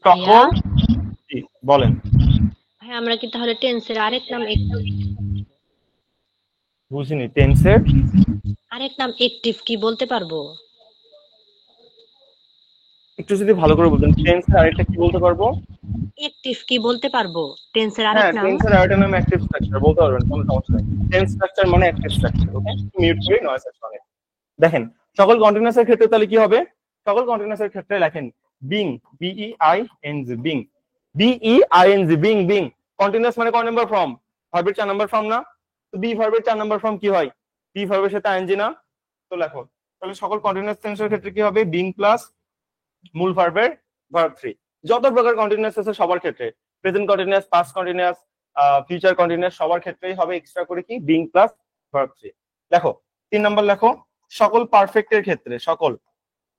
ভাইয়া, সকল, জি বলেন। ভাই আমরা কি তাহলে টেন্সের বুঝিনি, টেন্সের আরেক নাম একটিভ কি বলতে পারবো? একটু যদি ভালো করে বলতেন, টেন্সের আরেকটা কি বলতে পারবো? একটিভ কি বলতে পারবো? টেন্সের আরেক হ্যাঁ, নাম? টেন্সের আরেকটা নাম অ্যাক্টিভ স্ট্রাকচার, বলতে পারবেন, কোনো সমস্যা নেই। টেন্স স্ট্রাকচার মানে অ্যাক্টিভ স্ট্রাকচার। ওকে, মিউট করি, নয়েজ আসছে অনেক। দেখেন সকল কন্টিনিউয়াস এর ক্ষেত্রে তাহলে কি হবে? সকল কন্টিনিউয়াস এর ক্ষেত্রে লেখেন being, BEING, being, BEING, being, being. Continuous মানে কয় নাম্বার ফর্ম? ভার্বের 4 নাম্বার ফর্ম না? তো বি ভার্বের 4 নাম্বার ফর্ম কি হয়? বি ভার্বের সাথে আইএনজি না? তো লেখো তাহলে সকল কন্টিনিউয়াস টেন্সের ক্ষেত্রে কি হবে? বিং প্লাস মূল ভার্বের ভার্ব 3। যত প্রকার কন্টিনিউয়াস আছে সবার ক্ষেত্রে, present continuous, past continuous, future continuous, সবার ক্ষেত্রেই হবে এক্সট্রা করে কি? Being plus verb 3। দেখো 3 নাম্বার লেখো সকল পারফেক্টের ক্ষেত্রে, সকল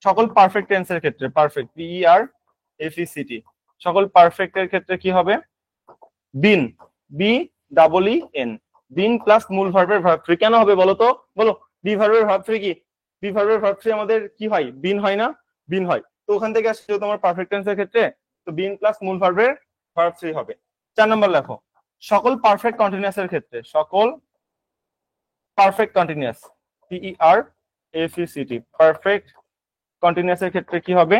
সকল পারফেক্ট টেন্সের ক্ষেত্রে, পারফেক্ট PERFECT, সকল পারফেক্টের ক্ষেত্রে কি হবে? বিন, BEEN, বিন প্লাস মূল ভার্বের ভার্ব 3। কেন হবে বলো তো? বলো, বি ভার্বের ভার্ব 3 কি? বি ভার্বের ভার্ব 3 আমাদের কি হয়? বিন হয় না? বিন হয়। তো ওখান থেকে আসছে তোমার পারফেক্ট টেন্সের ক্ষেত্রে, তো বিন প্লাস মূল ভার্বের ভার্ব 3 হবে। 4 নাম্বার লেখো সকল পারফেক্ট কন্টিনিউয়াস এর ক্ষেত্রে, সকল perfect continuous, PERFECT, perfect continuous এর ক্ষেত্রে কি হবে?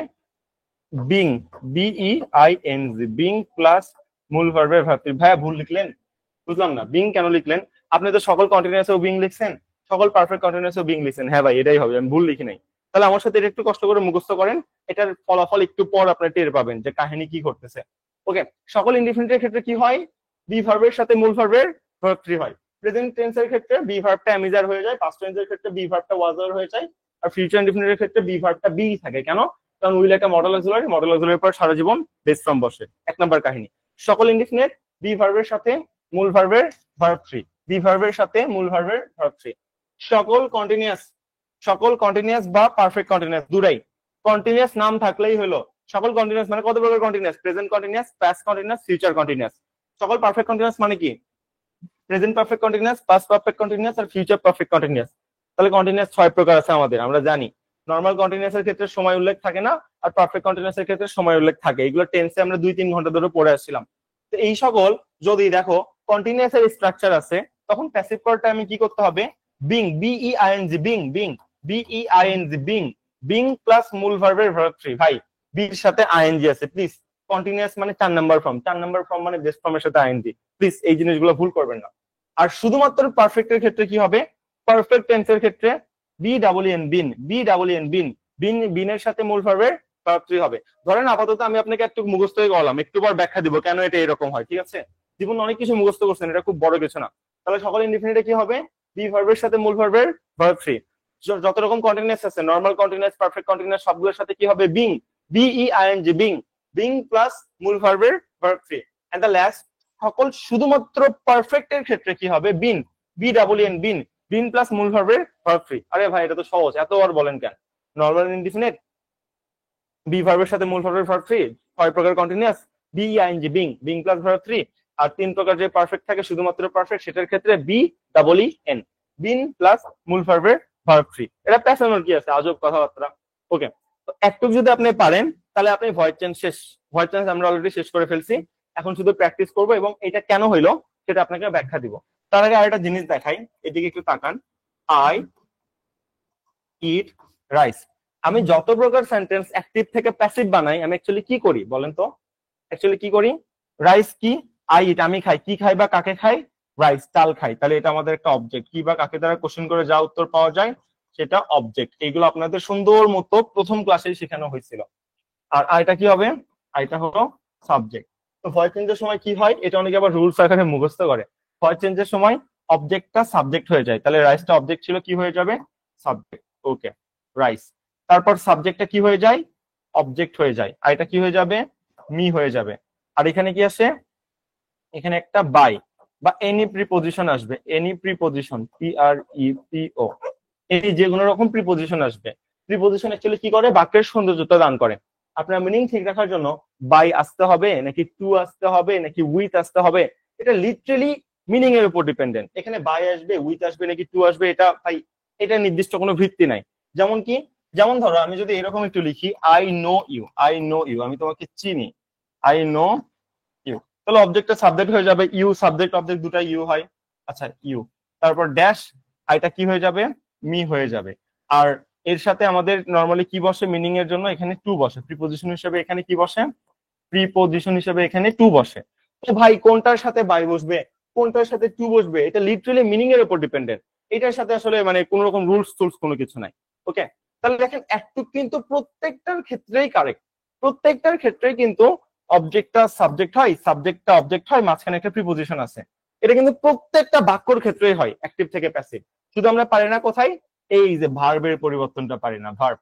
বিং, BEING, বিং প্লাস মূল ভার্বের ভার্ব 3। ভাইয়া ভুল লিখলেন, বুঝলাম না, বিং কেন লিখলেন? আপনি তো সকল কন্টিনিউয়াসেও বিং লিখছেন, সকল পারফেক্ট কন্টিনিউয়াসেও বিং লিখছেন। হ্যাঁ ভাই, এটাই হবে, আমি ভুল লিখি নাই। তাহলে আমার সাথে এটা একটু কষ্ট করে মুখস্থ করেন, এটার ফলাফল একটু পর আপনি টের পাবেন যে কাহিনী কি ঘটতেছে। ওকে, সকল ইনডিফিনিটের ক্ষেত্রে কি হয়? বি ভার্বের সাথে মূল ভার্বের ভার্ব 3 হয়। প্রেজেন্ট টেন্সের ক্ষেত্রে বি ভার্বটা অ্যামিজার হয়ে যায়, পাস্ট টেন্সের ক্ষেত্রে বি ভার্বটা ওয়াজার হয়ে যায়, আর ফিউচার ইনডিফিনিটের ক্ষেত্রে বি ভার্বটা বি থাকে। কেন? কারণ উইল একটা মডেল অক্সিলারি, মডেল অক্সিলারির পর সারা জীবন বেস ফর্ম বসে। 1 নাম্বার কাহিনী। সকল ইনডিফিনিট বি ভার্বের সাথে মূল ভার্বের ভার্ব থ্রি, বি ভার্বের সাথে মূল ভার্বের ভার্ব থ্রি। সকল কন্টিনিউয়াস বা পারফেক্ট কন্টিনিউয়াস দুটাই, কন্টিনিউয়াস নাম থাকলেই হলো। সকল কন্টিনিউয়াস মানে কত প্রকার continuous? Present continuous, past continuous, future continuous. সকল পারফেক্ট কন্টিনিউয়াস মানে কি? Present perfect continuous, past perfect continuous আর ফিউচার পারফেক্ট কন্টিনিউয়াস। তাহলে কন্টিনিউয়াস 6 প্রকার আছে আমাদের, আমরা জানি। নর্মাল কন্টিনিউয়াস এর ক্ষেত্রে সময় উল্লেখ থাকে না, আর পারফেক্ট কন্টিনিউয়াস এর ক্ষেত্রে সময় উল্লেখ থাকে। এগুলো টেন্সে আমরা 2-3 ঘন্টা ধরে পড়ে আসছিলাম। তো এই সকল যদি দেখো কন্টিনিউয়াস এর স্ট্রাকচার আছে, তখন প্যাসিভ পার্টটা আমি কি করতে হবে? Being, B E I N G, being, being, B E I N G, being, being plus মূল ভার্বের ভার্ব থ্রি। ভাই বির সাথে আইএনজি আছে, প্লিজ। কন্টিনিউয়াস মানে 4 নাম্বার ফর্ম, 4 নাম্বার ফর্ম মানে বেস্ট ফর্মের সাথে আইএনজি, প্লিজ এই জিনিসগুলো ভুল করবেন না। আর শুধুমাত্র পারফেক্টের ক্ষেত্রে কি হবে? পারফেক্ট টেন্সের ক্ষেত্রে B double N, bin, B double N, been, বিন, বিনের সাথে মূল ভার্বের ভার্ব থ্রি হবে। ধরেন আপাতত আমি আপনাকে একটু মুখস্থ করলাম, একটু পর ব্যাখ্যা দিব কেন এটা এরকম হয়, ঠিক আছে? জীবন অনেক কিছু মুখস্থ করছেন, এটা খুব বড় কিছু না। তাহলে সকল ইনডিফিনিটে কি হবে? বি ভার্বের সাথে মূল ভার্বের ভার্ব থ্রি। যত রকম কন্টিনিউয়াস আছে, নর্মাল কন্টিনিউয়াস, পারফেক্ট কন্টিনিউয়াস, সবগুলোর সাথে কি হবে? Being, B E I N G, being, being plus মূল ভার্বের verb three. And the last, সকল শুধুমাত্র পারফেক্ট এর ক্ষেত্রে কি হবে? Been, B double N, been, been plus মূল ভার্বের ভার্ব থ্রি। আরে ভাই এটা তো সহজ, এত আর বলেন কেন? নর্মাল ইনডিফিনিট, বি ভার্বের সাথে মূল ভার্বের ভার্ব থ্রি, 6 প্রকার continuous, B E I N G, being, being plus verb three. আর 3 প্রকার যে পারফেক্ট থাকে শুধুমাত্র পারফেক্ট, সেটার ক্ষেত্রে B double E N, been plus মূল ভার্বের ভার্ব থ্রি। এটা প্যাশনের কি আছে? আজব কথাবার্তা। ওকে, তো একটু যদি আপনি পারেন তাহলে আপনি ভয়েড চেঞ্জ শেষ। ভয়েড চেঞ্জ আমরা অলরেডি শেষ করে ফেলছি, এখন শুধু প্র্যাকটিস করবো এবং এটা কেন হইলো সেটা আপনাকে ব্যাখ্যা দিব। তার আগে আরেকটা জিনিস দেখাই, এদিকে একটু তাকান। I eat rice. আমি যত প্রকার সেন্টেন্স অ্যাক্টিভ থেকে প্যাসিভ বানাই, আমি অ্যাকচুয়ালি কি করি বলেন তো? অ্যাকচুয়ালি কি করি? রাইস কি? আই ইট, আমি খাই। কি খাই বা কাকে খাই? রাইস, চাল খাই। তাহলে এটা আমাদের একটা অবজেক্ট। কি বা কাকে দ্বারা কোশ্চেন করে যা উত্তর পাওয়া যায় সেটা অবজেক্ট। এগুলো আপনাদের সুন্দর মতো প্রথম ক্লাসেই শেখানো হয়েছিল। আর আইটা কি হবে? আইটা হলো সাবজেক্ট। তো ভয়েস চেঞ্জের সময় কি হয়, এটা অনেকে আবার রুলস আকারে মুখস্থ করে। ভয়েস চেঞ্জের সময় অবজেক্টটা সাবজেক্ট হয়ে যায়। তাহলে রাইসটা অবজেক্ট ছিল, কি হয়ে যাবে? সাবজেক্ট। ওকে, রাইস। তারপর সাবজেক্টটা কি হয়ে যায়? অবজেক্ট হয়ে যায়। আর এটা কি হয়ে যাবে? মি হয়ে যাবে। আর এখানে কি আসে? এখানে একটা বাই বা এনি প্রিপজিশন আসবে। Any preposition, P R E P ও, এনি যে কোনো রকম প্রিপজিশন আসবে। প্রিপজিশন অ্যাকচুয়ালি কি করে? বাক্যের সৌন্দর্যতা দান করে। আপনার মিনিং ঠিক রাখার জন্য বাই আসতে হবে নাকি টু আসতে হবে নাকি উইথ আসতে হবে, এটা লিটারেলি মিনিং এর উপর ডিপেন্ডেন্ট। এখানে বাই আসবে, উইথ আসবে নাকি টু আসবে, এটা ভাই এটা নির্দিষ্ট কোনো ভিত্তি নাই। যেমন কি, যেমন ধরো আমি যদি এরকম একটু লিখি, I know you, I know you, আমি তোমাকে চিনি, আই নো ইউ, তাহলে অবজেক্টটা সাবজেক্ট হয়ে যাবে। ইউ, সাবজেক্ট অবজেক্ট দুটা ইউ হয়। আচ্ছা ইউ, তারপর ড্যাশ, আইটা কি হয়ে যাবে? মি হয়ে যাবে। আর এর সাথে আমাদের নর্মালি কি বসে মিনিং এর জন্য? এখানে টু বসে। প্রিপোজিশন হিসেবে এখানে কি বসে? প্রিপোজিশন হিসেবে এখানে টু বসে। তো ভাই কোনটার সাথে বাই বসবে, কোনটার সাথে টু বসবে, এটা লিটারালি মিনিং এর উপর ডিপেন্ডেন্ট। এটার সাথে আসলে মানে কোন রকম রুলস টুলস কোনো কিছু নাই। ওকে, তাহলে দেখেন একটু কিন্তু প্রত্যেকটার ক্ষেত্রেই কারেক্ট। প্রত্যেকটার ক্ষেত্রেই কিন্তু অবজেক্টটা সাবজেক্ট হয়, সাবজেক্টটা অবজেক্ট হয়, মাঝখানে একটা প্রিপোজিশন আছে। এটা কিন্তু প্রত্যেকটা বাক্যর ক্ষেত্রেই হয়, অ্যাক্টিভ থেকে প্যাসিভ। শুধু আমরা পারি না কোথায়? এই যে ভার্বের পরিবর্তনটা পারি না। ভার্ব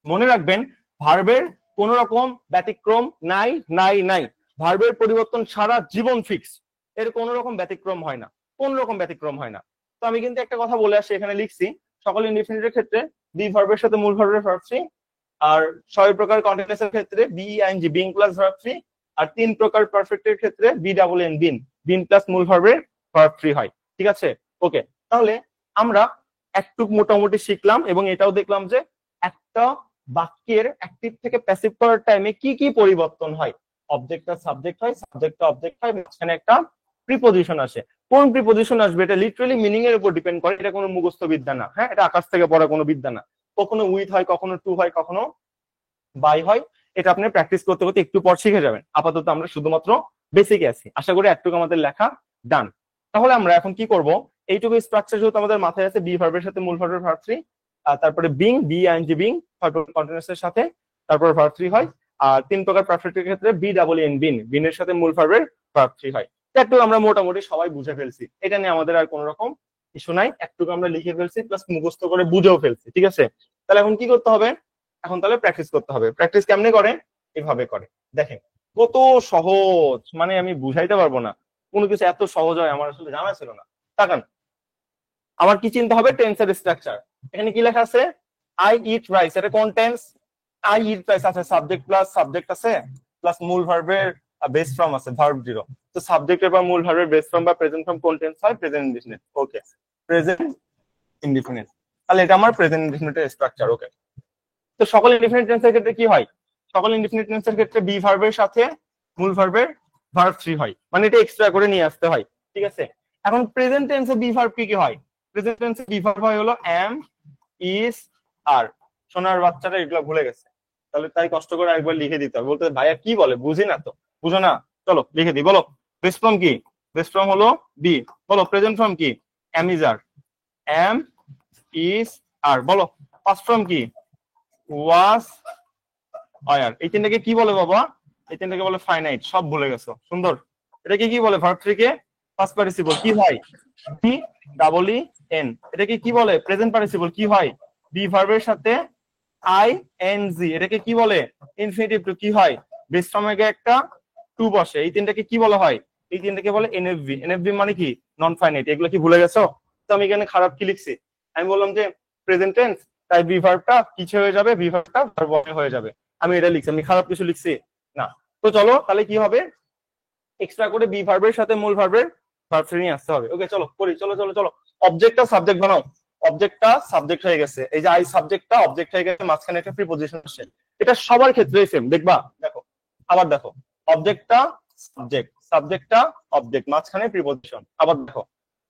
মনে রাখবেন, ভার্বের কোন রকম ব্যতিক্রম নাই, নাই, নাই। ভার্বের পরিবর্তন সারা জীবন ফিক্স, এর কোন রকম ব্যতিক্রম হয় না, কোন রকম ব্যতিক্রম হয় না। তো আমি কিন্তু একটা কথা বলে আসছি, এখানে লিখছি সকল ইনডিফিনিটের ক্ষেত্রে বি ভার্বের সাথে মূল ভার্বের ভার্ব থ্রি। আর 6 প্রকার কন্টিনিউয়াস এর ক্ষেত্রে B E I N G, being plus verb three. আর 3 প্রকার পারফেক্টের ক্ষেত্রে B double N, been, been plus মূল ভার্বের ভার্ব থ্রি হয়। ঠিক আছে? ওকে, তাহলে আমরা একটু মোটামুটি শিখলাম এবং এটাও দেখলাম যে একটা বাক্যের অ্যাক্টিভ থেকে প্যাসিভ করার টাইমে কি কি পরিবর্তন হয়। অবজেক্টটা সাবজেক্ট হয়, সাবজেক্টটা অবজেক্ট হয়, মাঝখানে একটা প্রিপোজিশন আসে। কোন প্রিপোজিশন আসবে এটা লিটারালি মিনিং এর উপর ডিপেন্ড করে। এটা কোনো মুখস্থ বিদ্যা না, হ্যাঁ, এটা আকাশ থেকে পড়া কোনো বিদ্যা না। কখনো উইথ হয়, কখনো টু হয়, কখনো বাই হয়। এটা আপনি প্র্যাকটিস করতে করতে একটু পর শিখে যাবেন। আপাতত আমরা শুধুমাত্র বেসিকে আছি। আশা করি একটুকু আমাদের লেখা ডান। তাহলে আমরা এখন কি করব? এইটুকু স্ট্রাকচার যেহেতু আমাদের মাথায় আছে, বি ভার্বের সাথে মূল ভার্বের ভার্ব থ্রি, তারপরে বিং, বিআইএনজি, বিং কন্টিনিউয়াস এর সাথে তারপর ভার্ব থ্রি হয়। আর 3 প্রকার পারফেক্টের ক্ষেত্রে বি ডাবল এন, বিন, বিনের সাথে মূল ভার্বের ভার্ব থ্রি হয়। একটু আমরা মোটামুটি সবাই বুঝে ফেলছি, এটা নিয়ে আমাদের আর কোন রকম ইস্যু নাই। একটু আমরা লিখে ফেলছি প্লাস মুখস্থ করে বুঝেও ফেলছি। ঠিক আছে, তাহলে এখন কি করতে হবে? এখন তাহলে প্র্যাকটিস করতে হবে। প্র্যাকটিস কেমনে করে? এভাবে করে, দেখেন কত সহজ, মানে আমি বুঝাইতে পারবো না। কোনো কিছু এত সহজ হয় আমার আসলে জানা ছিল না। তাকান, আমার কি চিন্তা হবে? টেন্সের স্ট্রাকচার। এখানে কি লেখা আছে? আই ইট রাইস, এটা কোন টেন্স? আই ইট রাইস আছে, সাবজেক্ট প্লাস সাবজেক্ট আছে, প্লাস মূল ভার্বের বেস ফর্ম আছে, ভার্ব জিরো। তো সাবজেক্টের বা মূল ভার্বের বেস ফর্ম বা প্রেজেন্ট ফর্ম কোন টেন্স হয়? Present indefinite. Okay, present indefinite. তাহলে এটা আমার প্রেজেন্ট ইনডিফিনিটের স্ট্রাকচার। ওকে, তো সকল ইনডিফিনিট টেন্সের ক্ষেত্রে কি হয়? সকল ইনডিফিনিট টেন্সের ক্ষেত্রে বি ভার্বের সাথে মূল ভার্বের ভার্ব থ্রি হয়, মানে এটা এক্সট্রা করে নিয়ে আসতে হয়। ঠিক আছে, এখন প্রেজেন্ট টেন্সে বি ভার্ব কি কি হয়? প্রেজেন্ট টেন্সে বি ভার্ব হয় হলো এম, ইজ, আর। সোনার বাচ্চারা এগুলো ভুলে গেছে, তাহলে তাই কষ্ট করে একবার লিখে দিতে হবে। বলতে ভাইয়া কি বলে, বুঝি না তো। বুঝো না? চলো লিখে দিই, বলো। বেস ফর্ম কি? বেস ফর্ম হলো বি। বলো প্রেজেন্ট ফর্ম কি? Am is are, am is are. বলো পাস্ট ফর্ম কি? ওয়াজ আর। এই তিনটাকে কি বলে বাবা? এই তিনটাকে বলে ফাইনাইট। সব ভুলে গেছো, সুন্দর। এটাকে কি বলে? ভার্ব থ্রি কে পাস্ট পার্টিসিপল কি হয়? B double E N. এটাকে কি বলে? প্রেজেন্ট পার্টিসিপল কি হয়? বি ভার্বের সাথে আই এন জি। এটাকে কি বলে? ইনফিনিটিভ টু কি হয়? বেস ফর্ম আগে একটা টু বসে। এই তিনটাকে কি বলা হয়? এই তিনটাকে বলে এনএফভি। এনএফভি মানে কি? Non finite. এগুলো কি ভুলে গেছো? তো আমি এখানে খারাপ কি লিখছি? আমি বললাম যে প্রেজেন্ট টেন্স, তাই বি ভার্বটা কিছু হয়ে যাবে, বি ভার্বটা ভার্ব হয়ে যাবে। আমি এটা লিখছি, আমি খারাপ কিছু লিখছি না। তো চলো তাহলে কি হবে? এক্সট্রা করে বি ভার্বের সাথে মূল ভার্বের ভার্ব থ্রি নিয়ে আসতে হবে। ওকে চলো করি, চলো চলো চলো। অবজেক্টটা সাবজেক্ট বানাও। অবজেক্টটা সাবজেক্ট হয়ে গেছে, এই যে আই সাবজেক্টটা অবজেক্ট হয়ে গেছে, মাঝখানে একটা প্রিপজিশন আসছে। এটা সবার ক্ষেত্রেই সেম, দেখবা। দেখো, আবার দেখো, অবজেক্টটা সাবজেক্ট, সাবজেক্টটা অবজেক্ট, মাঝখানে প্রিপজিশন। আবার দেখো,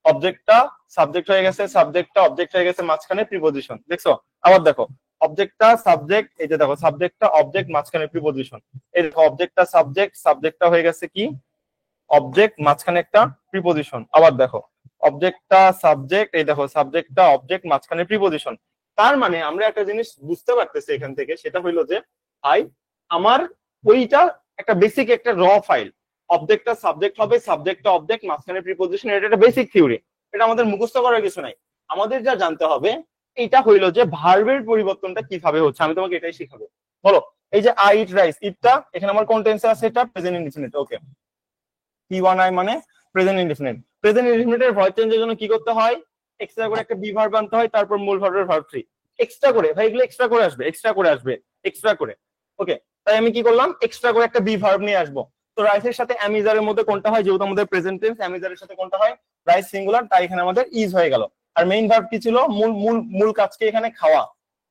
অবজেক্টটা সাবজেক্ট হয়ে গেছে, সাবজেক্টটা অবজেক্ট হয়ে গেছে, মাঝখানে প্রিপজিশন। দেখছো? আবার দেখো, অবজেক্টটা সাবজেক্ট, এই যে দেখো সাবজেক্টটা অবজেক্ট, মাঝখানে প্রিপজিশন। এই দেখো, অবজেক্টটা সাবজেক্ট, সাবজেক্টটা হয়ে গেছে কি? অবজেক্ট, মাঝখানে একটা প্রিপজিশন। আবার দেখো, অবজেক্টটা সাবজেক্ট, এই দেখো সাবজেক্টটা অবজেক্ট, মাঝখানে প্রিপজিশন। তার মানে আমরা একটা জিনিস বুঝতে পারতেছি এখান থেকে, সেটা হইলো যে ভাই আমার ওইটা একটা বেসিক একটা র ফাইল। অবজেক্টটা সাবজেক্ট হবে, সাবজেক্টটা অবজেক্ট, মাঝখানে প্রিপজিশন। এটা একটা বেসিক থিওরি, এটা আমাদের মুখস্থ করার কিছু নাই। আমাদের যা জানতে হবে এটা হইলো যে ভার্বের পরিবর্তনটা কিভাবে হচ্ছে। আমি তোমাকে এটাই শিখাবো। বলো, এই যে আই ইট রাইস, ইটটা এখানে আমার কোন টেন্সে আছে? এটা প্রেজেন্ট ইনডিফিনিট। ওকে, P1I মানে প্রেজেন্ট ইনডিফিনিট। প্রেজেন্ট ইনডিফিনিটের ভয়েস চেঞ্জের জন্য কি করতে হয়? এক্সট্রা করে একটা বি ভার্ব আনতে হয়, তারপর মূল ভার্বের ভার্ব থ্রি। এক্সট্রা করে ভাই, এগুলো এক্সট্রা করে আসবে, এক্সট্রা করে আসবে, এক্সট্রা করে। ওকে, তাই আমি কি করলাম? এক্সট্রা করে একটা বি ভার্ব নিয়ে আসবো। তো রাইসের সাথে অ্যামিজারের মধ্যে কোনটা হয়? যেহেতু আমাদের প্রেজেন্ট টেন্স, অ্যামিজারের সাথে কোনটা হয়? রাইস সিঙ্গুলার, তাই এখানে আমাদের ইজ হয়ে গেল। আর মেইন ভার্ব কি ছিল? মূল মূল মূল কাজকে এখানে খাওয়া।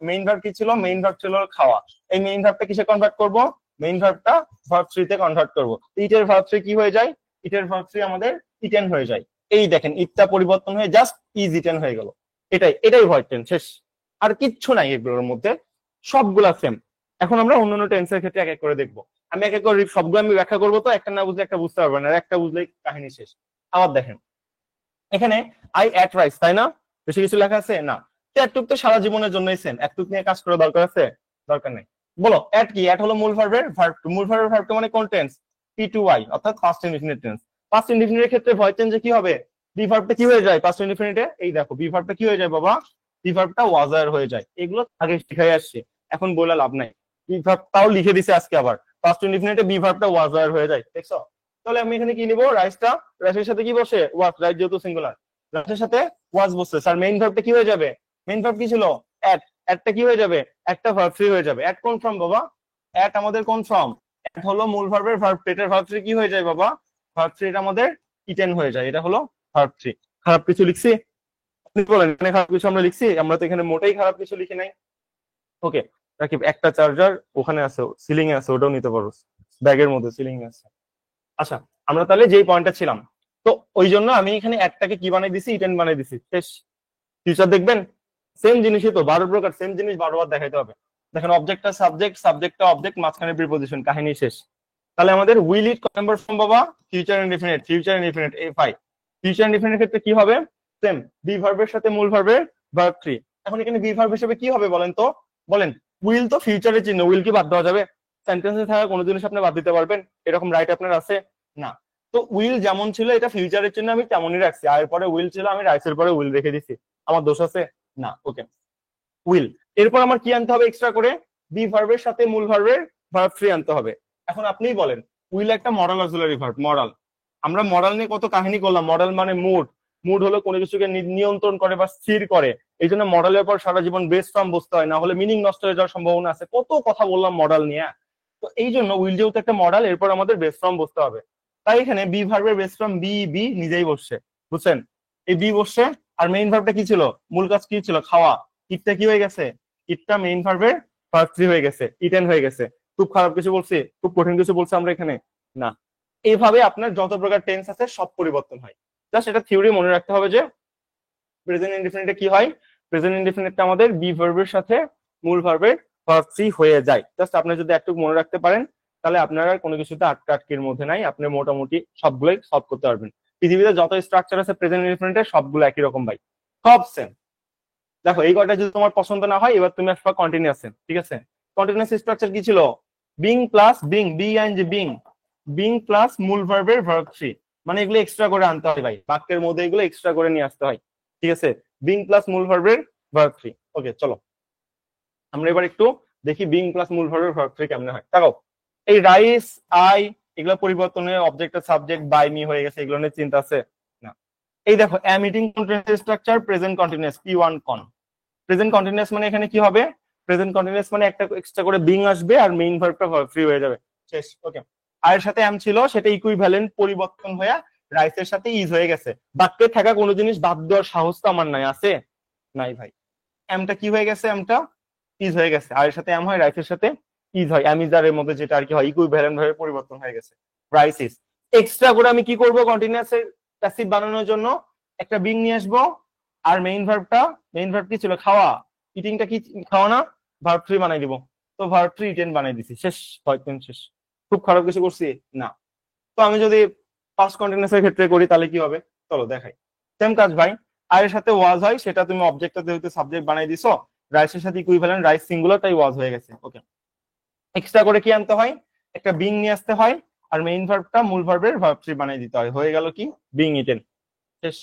মেইন ভার্ব কি ছিল? মেইন ভার্ব ছিল খাওয়া। এই মেইন ভার্বটা কিসে কনভার্ট করব? মেইন ভার্বটা ভার্ব থ্রিতে কনভার্ট করব। ইটের ভার্ব থ্রি কি হয়ে যায়? ইটের ভার্ব থ্রি আমাদের ইটেন হয়ে যায়। এই দেখেন, ইটটা পরিবর্তন হয়ে জাস্ট ইজ ইটেন হয়ে গেল। এটাই এটাই ভয়েড টেন্স, শেষ। আর কিচ্ছু নাই এগুলোর মধ্যে, সবগুলা সেম। এখন আমরা অন্যান্য টেন্সের ক্ষেত্রে এক এক করে দেখবো। আমি এক এক করে সবগুলো আমি ব্যাখ্যা করবো, তো একটা না বুঝলে একটা বুঝতে পারবেন, আর একটা বুঝলেই কাহিনী শেষ। আবার দেখেন, এখানে আই অ্যাট রাইস, তাই না? বেশি কিছু লেখা আছে না? অ্যাটটুক তো সারা জীবনের জন্যই সেম, অ্যাটটুক নিয়ে কাজ করার দরকার আছে? দরকার নেই। বলো অ্যাট কি? অ্যাট হলো মূল ভার্বের ভার্ব টু। মূল ভার্বের ভার্ব টু মানে কোন টেন্স? P2I, অর্থাৎ পাস্ট ইনডিফিনিট টেন্স। পাস্ট ইনডিফিনিটের ক্ষেত্রে ভয়েড চেঞ্জে কি হবে? বি ভার্বটা কি হয়ে যায় পাস্ট ইনডিফিনিটে? এই দেখো, বি ভার্বটা কি হয়ে যায় বাবা? বি ভার্বটা ওয়াজার হয়ে যায়। এগুলো আগে শিখাই আসছে, এখন বলে লাভ নাই। বি ভার্বটাও লিখে দিছে আজকে আবার। পাস্ট ইনডিফিনিটে বি ভার্বটা ওয়াজার হয়ে যায়, দেখছো? তাহলে আমি এখানে কি নিবো? রাইসটা, রাইসের সাথে কি বসে? ওয়াজ, রাইস যেহেতু সিঙ্গুলার, রাইসের সাথে ওয়াজ বসছে। স্যার মেইন ভার্বটা কি হয়ে যাবে? মেইন ভার্ব কি ছিল? অ্যাট। অ্যাটটা কি হয়ে যাবে? একটা ভার্ব থ্রি হয়ে যাবে। অ্যাট কোন ফর্ম বাবা? অ্যাট আমাদের কোন ফর্ম? অ্যাট হলো মূল ভার্বের ভার্ব টু। এটার ভার্ব থ্রি কি হয়ে যায় বাবা? ভার্ব থ্রি এটা আমাদের ইটেন হয়ে যায়। এটা হলো ভার্ব থ্রি। খারাপ কিছু লিখছি? আপনি বলেন, এখানে খারাপ কিছু আমরা লিখছি? আমরা তো এখানে মোটেই খারাপ কিছু লিখি নাই। ওকে, রাকিব একটা চার্জার ওখানে আছে, সিলিং এ আছে, ওটাও নিতে পারো, ব্যাগের মধ্যে সিলিং এ আছে। আচ্ছা, আমরা তাহলে যেই পয়েন্টটা ছিলাম, তো ওই জন্য আমি এখানে একটাকে কি বানাই দিছি? ইটেন বানাই দিছি, শেষ। ফিউচার দেখবেন সেম জিনিসই তো, 12 প্রকার সেম জিনিস 12 বার দেখাইতে হবে। দেখেন, অবজেক্টটা সাবজেক্ট, সাবজেক্টটা অবজেক্ট, মাঝখানে প্রিপজিশন, কাহিনী শেষ। তাহলে আমাদের উইল ইট কত নাম্বার ফর্ম বাবা? Future indefinite. Future indefinite F5। Future indefinite ক্ষেত্রে কি হবে? সেম, বি ভার্বের সাথে মূল ভার্বের ভার্ব থ্রি। এখন এখানে বি ভার্ব হিসেবে কি হবে বলেন তো? বলেন, উইল তো ফিউচারের চিহ্ন, উইল কি বাদ দেওয়া যাবে? সেন্টেন্সে থাকা কোনো জিনিস আপনি বাদ দিতে পারবেন? এরকম রাইট আপনার আছে? না। তো উইল যেমন ছিল এটা ফিউচারের চিহ্ন, আমি তেমনই রাখছি। আর পরে উইল ছিল, আমি রাইসের পরে উইল রেখে দিছি। আমার দোষ আছে? না। ওকে, উইল। এরপর আমার কি আনতে হবে এক্সট্রা করে? বি ভার্বের সাথে মূল ভার্বের ভার্ব থ্রি আনতে হবে। এখন আপনিই বলেন, উইল একটা মডাল অক্সিলারি ভার্ব, মডাল। আমরা মডেল নিয়ে কত কাহিনী করলাম। মডেল মানে মুড, মুড হলো কোনো কিছুকে নিয়ন্ত্রণ করে বা স্থির করে। এই জন্য মডেলের পর সারা জীবন বেস ফর্ম বুঝতে হয়, না হলে মিনিং নষ্ট হয়ে যাওয়ার সম্ভাবনা আছে। কত কথা বললাম মডেল নিয়ে। তো এই জন্য উইল যেহেতু একটা মডেল, এরপর আমাদের বেস ফর্ম বুঝতে হবে। তাই এখানে বি ভার্বের বেস ফর্ম বি, বি নিজেই বসছে, বুঝছেন? এই বি বসছে। আর মেইন ভার্বটা কি ছিল? মূল কাজ কি ছিল? খাওয়া। ইটটা কি হয়ে গেছে? ইটটা মেইন ভার্বের ভার্ব থ্রি হয়ে গেছে, ইটেন হয়ে গেছে। খুব খারাপ কিছু বলছি? খুব কঠিন কিছু বলছি আমরা এখানে? না। এইভাবে আপনার যত প্রকার টেন্স আছে সব পরিবর্তন হয়। জাস্ট এটা থিওরি মনে রাখতে হবে যে প্রেজেন্ট ইনডিফিনিটে কি হয়। প্রেজেন্ট ইনডিফিনিটটা আমাদের বি ভার্বের সাথে মূল ভার্বের ভার্ব থ্রি হয়ে যায়। জাস্ট আপনি যদি একটু মনে রাখতে পারেন, তাহলে আপনারা কোনো কিছুতে আটকাটকির মধ্যে নাই, আপনি মোটামুটি সবগুলোই সলভ করতে পারবেন। পৃথিবীতে যত স্ট্রাকচার আছে প্রেজেন্ট ইনডিফিনিটের সবগুলো একই রকম ভাই, সব সেম। দেখো এই কয়টা যদি তোমার পছন্দ না হয়, এবার তুমি আসবা কন্টিনিউয়াস। ঠিক আছে, কন্টিনিউয়াস স্ট্রাকচার কি ছিল? Being plus being, B and being, being plus মূল ভার্বের ভার্ব থ্রি। মানে এগুলো এক্সট্রা করে আনতে হয় ভাই, বাক্যের মধ্যে এগুলো এক্সট্রা করে নিয়ে আসতে হয়। ঠিক আছে, বিং প্লাস মূল ভার্বের ভার্ব থ্রি। ওকে চলো আমরা এবার একটু দেখি বিং প্লাস মূল ভার্বের ভার্ব থ্রি কেমনে হয়। দেখো এই রাইস, আই, এগুলো পরিবর্তনে অবজেক্ট সাবজেক্ট বাই মি হয়ে গেছে, এগুলো নিয়ে চিন্তা আছে না। এই দেখো am eating continuous structure present continuous P one কন। প্রেজেন্ট কন্টিনিউয়াস মানে এখানে কি হবে? প্রেজেন্ট কন্টিনিউয়াস মানে একটা এক্সট্রা করে বিং আসবে আর মেইন ভার্বটা ভার্ব ফ্রি হয়ে যাবে, শেষ। ওকে, আর এর সাথে এম ছিল, সেটা ইকুইভ্যালেন্ট পরিবর্তন হয়ে রাইসের সাথে ইজ হয়ে গেছে। বাক্যে থাকা কোনো জিনিস বাদ দেওয়ার সাহস তো আমার নাই, আছে? নাই ভাই। এমটা কি হয়ে গেছে? এমটা ইজ হয়ে গেছে। আর এর সাথে এম হয়, রাইসের সাথে ইজ হয়। অ্যামিজারের মধ্যে যেটা আর কি হয়, ইকুইভ্যালেন্ট ভাবে পরিবর্তন হয়ে গেছে, রাইস ইজ। এক্সট্রা করে আমি কি করব? কন্টিনিউয়াস এর প্যাসিভ বানানোর জন্য একটা বিং নিয়ে আসবো। আর মেইন ভার্বটা, মেইন ভার্ব কি ছিল? খাওয়া। ইটিংটা কি? খাওয়া না? ভার্ব থ্রি বানাই দিব। তো ভার্ব থ্রি ইটেন বানাই দিছি, শেষ। শেষ। খুব খারাপ কিছু করছি না। তো আমি যদি পাস্ট কন্টিনিউয়াস এর ক্ষেত্রে করি তাহলে কি হবে? চলো দেখাই। সেম কাজ ভাই। আর এর সাথে ওয়াজ হয়, সেটা তুমি অবজেক্টটা যেহেতু সাবজেক্ট বানাই দিছো, রাইসের সাথে ইকুইভ্যালেন্ট, রাইস সিঙ্গুলার, তাই ওয়াজ হয়ে গেছে। ওকে, এক্সট্রা করে কি আনতে হয়? একটা বিং নিয়ে আসতে হয়। আর মেইন ভার্বটা মূল ভার্বের ভার্ব থ্রি বানাই দিতে হয়। হয়ে গেল কি? বিং ইটেন, শেষ।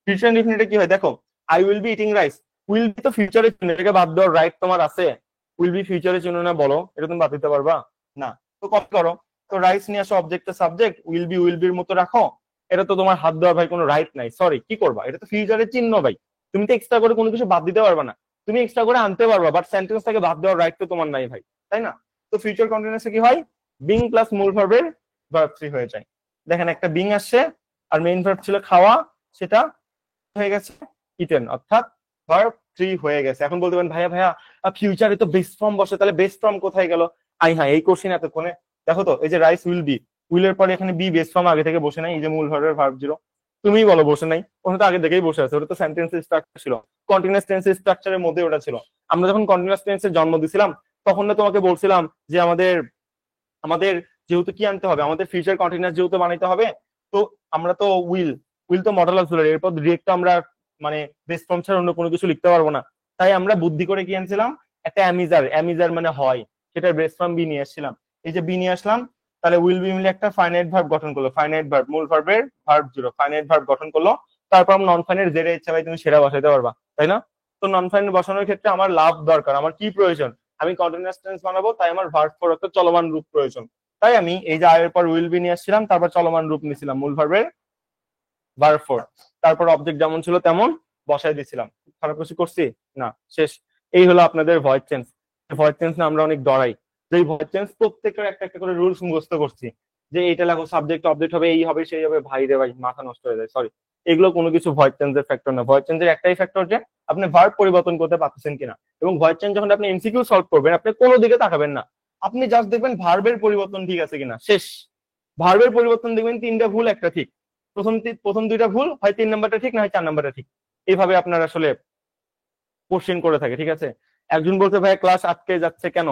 ফিউচার ইনডিফিনিটে কি হয় দেখো, I will be eating rice. Will B তো ফিউচারের চিহ্ন, এটাকে বাদ দেওয়ার রাইট তোমার আছে? উইল বি ফিউচারের চিহ্ন না, বলো? এটা তুমি বাদ দিতে পারবা না। তো কপি করো। তো রাইস নিয়ে আসো, অবজেক্টের সাবজেক্ট, উইল বির মতো রাখো। এটা তো তোমার হাত দেওয়ার ভাই কোনো রাইট নাই, সরি। কি করবা? এটা তো ফিউচারের চিহ্ন ভাই, তুমি তো এক্সট্রা করে কোনো কিছু বাদ দিতে পারবা না। তুমি এক্সট্রা করে আনতে পারবা, বাট সেন্টেন্সটাকে বাদ দেওয়ার রাইট তো তোমার নাই ভাই, তাই না? তো ফিউচার কন্টিনিউয়াসে কি হয়? বিং প্লাস মূল ভার্বের ভার্ব থ্রি হয়ে যায়। দেখেন একটা বিং আসছে, আর মেইন ভার্ব ছিল খাওয়া, সেটা হয়ে গেছে ইটেন, অর্থাৎ ভার্ব থ্রি হয়ে গেছে। এখন বলতে পারেন ভাইয়া ভাইয়া ফিউচারে তো বেস ফর্ম বসে, তাহলে বেস ফর্ম কোথায় গেল? হ্যাঁ, এই কোশ্চেন এতক্ষণে দেখো তো, এই যে রাইস উইল বি, উইলের পরে এখানে বি বেস ফর্ম আগে থেকে বসে নাই, এই যে মূল ভার্বের ভার্ব জিরো। তুমিই বলো বসে নাই? ওখানে তো আগে থেকেই বসে আছে, ওটা তো সেন্টেন্স স্ট্রাকচার ছিল, কন্টিনিউয়াস টেন্স স্ট্রাকচারের মধ্যে ওটা ছিল। আমরা যখন কন্টিনিউয়াস টেন্সের জন্ম দিছিলাম, তখন না তোমাকে বলছিলাম যে আমাদের আমাদের যেহেতু কি আনতে হবে, আমাদের ফিউচার কন্টিনিউয়াস যেহেতু বানাইতে হবে, তো আমরা তো উইল, উইল তো মডেল অক্সিলারি, এরপর ডিরেক্ট আমরা মানে বেস ফর্ম ছাড়া অন্য কোনো কিছু লিখতে পারবো না। তাই আমরা বুদ্ধি করে কি আনছিলাম? একটা অ্যামিজার, অ্যামিজার মানে হয়, সেটার বেস ফর্ম বি নিয়ে আসছিলাম। এই যে বি নিয়ে আসলাম, তাহলে উইল বি মিলে একটা ফাইনাইট ভার্ব গঠন করলো, ফাইনাইট ভার্ব, মূল ভার্বের ভার্ব জিরো, ফাইনাইট ভার্ব গঠন করলো। তারপর নন ফাইনাইট যেটা ইচ্ছা ভাই তুমি সেটা বসাইতে পারবা, তাই না? তো নন ফাইনাইট বসানোর ক্ষেত্রে আমার লাভ দরকার, আমার কি প্রয়োজন? আমি কন্টিনিউয়াস টেন্স বানাবো, তাই আমার ভার্ব ফোর একটা চলমান রূপ প্রয়োজন। তাই আমি এই যে আয়ের পর উইল বি নিয়ে আসছিলাম, তারপর চলমান রূপ নিয়েছিলাম মূল ভার্বের ভার্ব ফোর, তারপর অবজেক্ট যেমন ছিল তেমন বসাই দিছিলাম। খারাপ কিছু করছি না, শেষ। এই হলো আপনাদের ভয়েড চেঞ্জ। ভয়েড চেঞ্জ না আমরা অনেক ডরাই, যে ভয়েড চেঞ্জ প্রত্যেকের একটা একটা করে রুলস মুখস্থ করছি, যে এইটা লেখো সাবজেক্ট অবজেক্ট হবে, এই হবে সেই হবে, ভাই রে ভাই মাথা নষ্ট হয়ে যায়, সরি। এগুলো কোনো কিছু ভয়েড চেঞ্জের ফ্যাক্টর না। ভয়েড চেঞ্জের একটাই ফ্যাক্টর যে আপনি ভার্ব পরিবর্তন করতে পারতেছেন কিনা। এবং ভয়েড চেঞ্জ যখন আপনি এমসিকিউ সলভ করবেন, আপনি কোনো দিকে তাকাবেন না, আপনি জাস্ট দেখবেন ভার্বের পরিবর্তন ঠিক আছে কিনা, শেষ। ভার্বের পরিবর্তন দেখবেন তিনটা ভুল একটা ঠিক, প্রথম দুইটা ভুল, হয় তিন নাম্বারটা ঠিক, না হয় চার নাম্বারটা ঠিক। এইভাবে আপনার আসলে কোশ্চেন করে থাকে, ঠিক আছে? একজন বলতে ভাই ক্লাস আটকে যাচ্ছে কেন?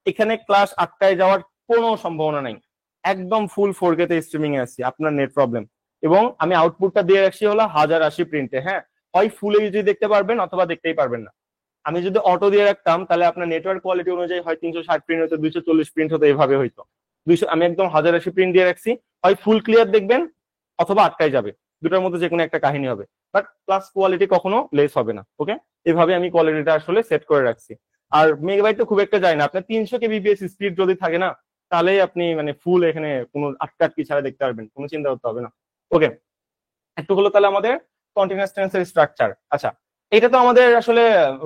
এখানে ক্লাস আটকায় যাওয়ার কোনো সম্ভাবনা নাই, একদম ফুল 4K তে স্ট্রিমিং এ আছি, আপনার নেট প্রবলেম। এবং আমি আউটপুটটা দিয়ে রাখছি হলো 1080 প্রিন্টে, হ্যাঁ। হয় ফুল এইচডি দেখতে পারবেন অথবা দেখতেই পারবেন না। আমি যদি অটো দিয়ে রাখতাম, তাহলে আপনার নেটওয়ার্ক কোয়ালিটি অনুযায়ী হয় 360 প্রিন্ট হতো, 240 প্রিন্ট হতো, এভাবে হইতো। আমি একদম 1080 প্রিন্ট দিয়ে রাখছি, হয় ফুল ক্লিয়ার দেখবেন অথবা আটকায় যাবে, দুটার মধ্যে যে কোনো একটা কাহিনী হবে। বাট ক্লাস কোয়ালিটি কখনো লেস হবে না, ওকে? এভাবে আমি কোয়ালিটিটা আসলে সেট করে রাখছি। আর মেগাবাইট তো খুব একটা যায় না, আপনার 300 কেবিপিএস স্পিড যদি থাকে না, তাহলেই আপনি মানে ফুল এখানে কোনো আটকাটকি ছাড়া দেখতে পারবেন, কোনো চিন্তা করতে হবে না। ওকে, একটু হলো তাহলে আমাদের কন্টিনিউয়াস টেন্সের স্ট্রাকচার। আচ্ছা, এটা তো আমাদের আসলে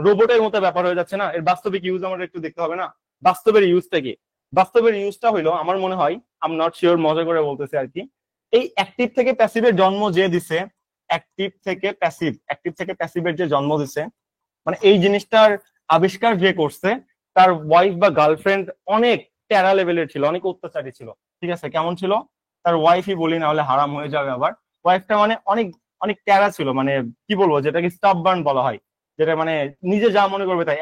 রোবটের মতো ব্যাপার হয়ে যাচ্ছে না, এর বাস্তবিক ইউজ আমাদের একটু দেখতে হবে না? বাস্তবের ইউজটা কি? বাস্তবের ইউজটা হইলো আমার মনে হয়, আই এম নট শিওর, মজা করে বলতেছি আর কি, এই অ্যাক্টিভ থেকে প্যাসিভের জন্ম যে দিছে, অ্যাক্টিভ থেকে প্যাসিভের যে জন্ম দিছে, মানে এই জিনিসটার আবিষ্কার যে করছে, তার ওয়াইফ বা গার্লফ্রেন্ড অনেক টেরা লেভেলের ছিল, অনেক অত্যাচারী ছিল। ঠিক আছে, কেমন ছিল? তার ওয়াইফই বলি, না হলে হারাম হয়ে যাবে আবার। ওয়াইফটা মানে অনেক অনেক টেরা ছিল, মানে কি বলবো, যেটাকে স্টাববার্ন বলা হয়, যেটা মানে নিজে যা মনে করবে তাই,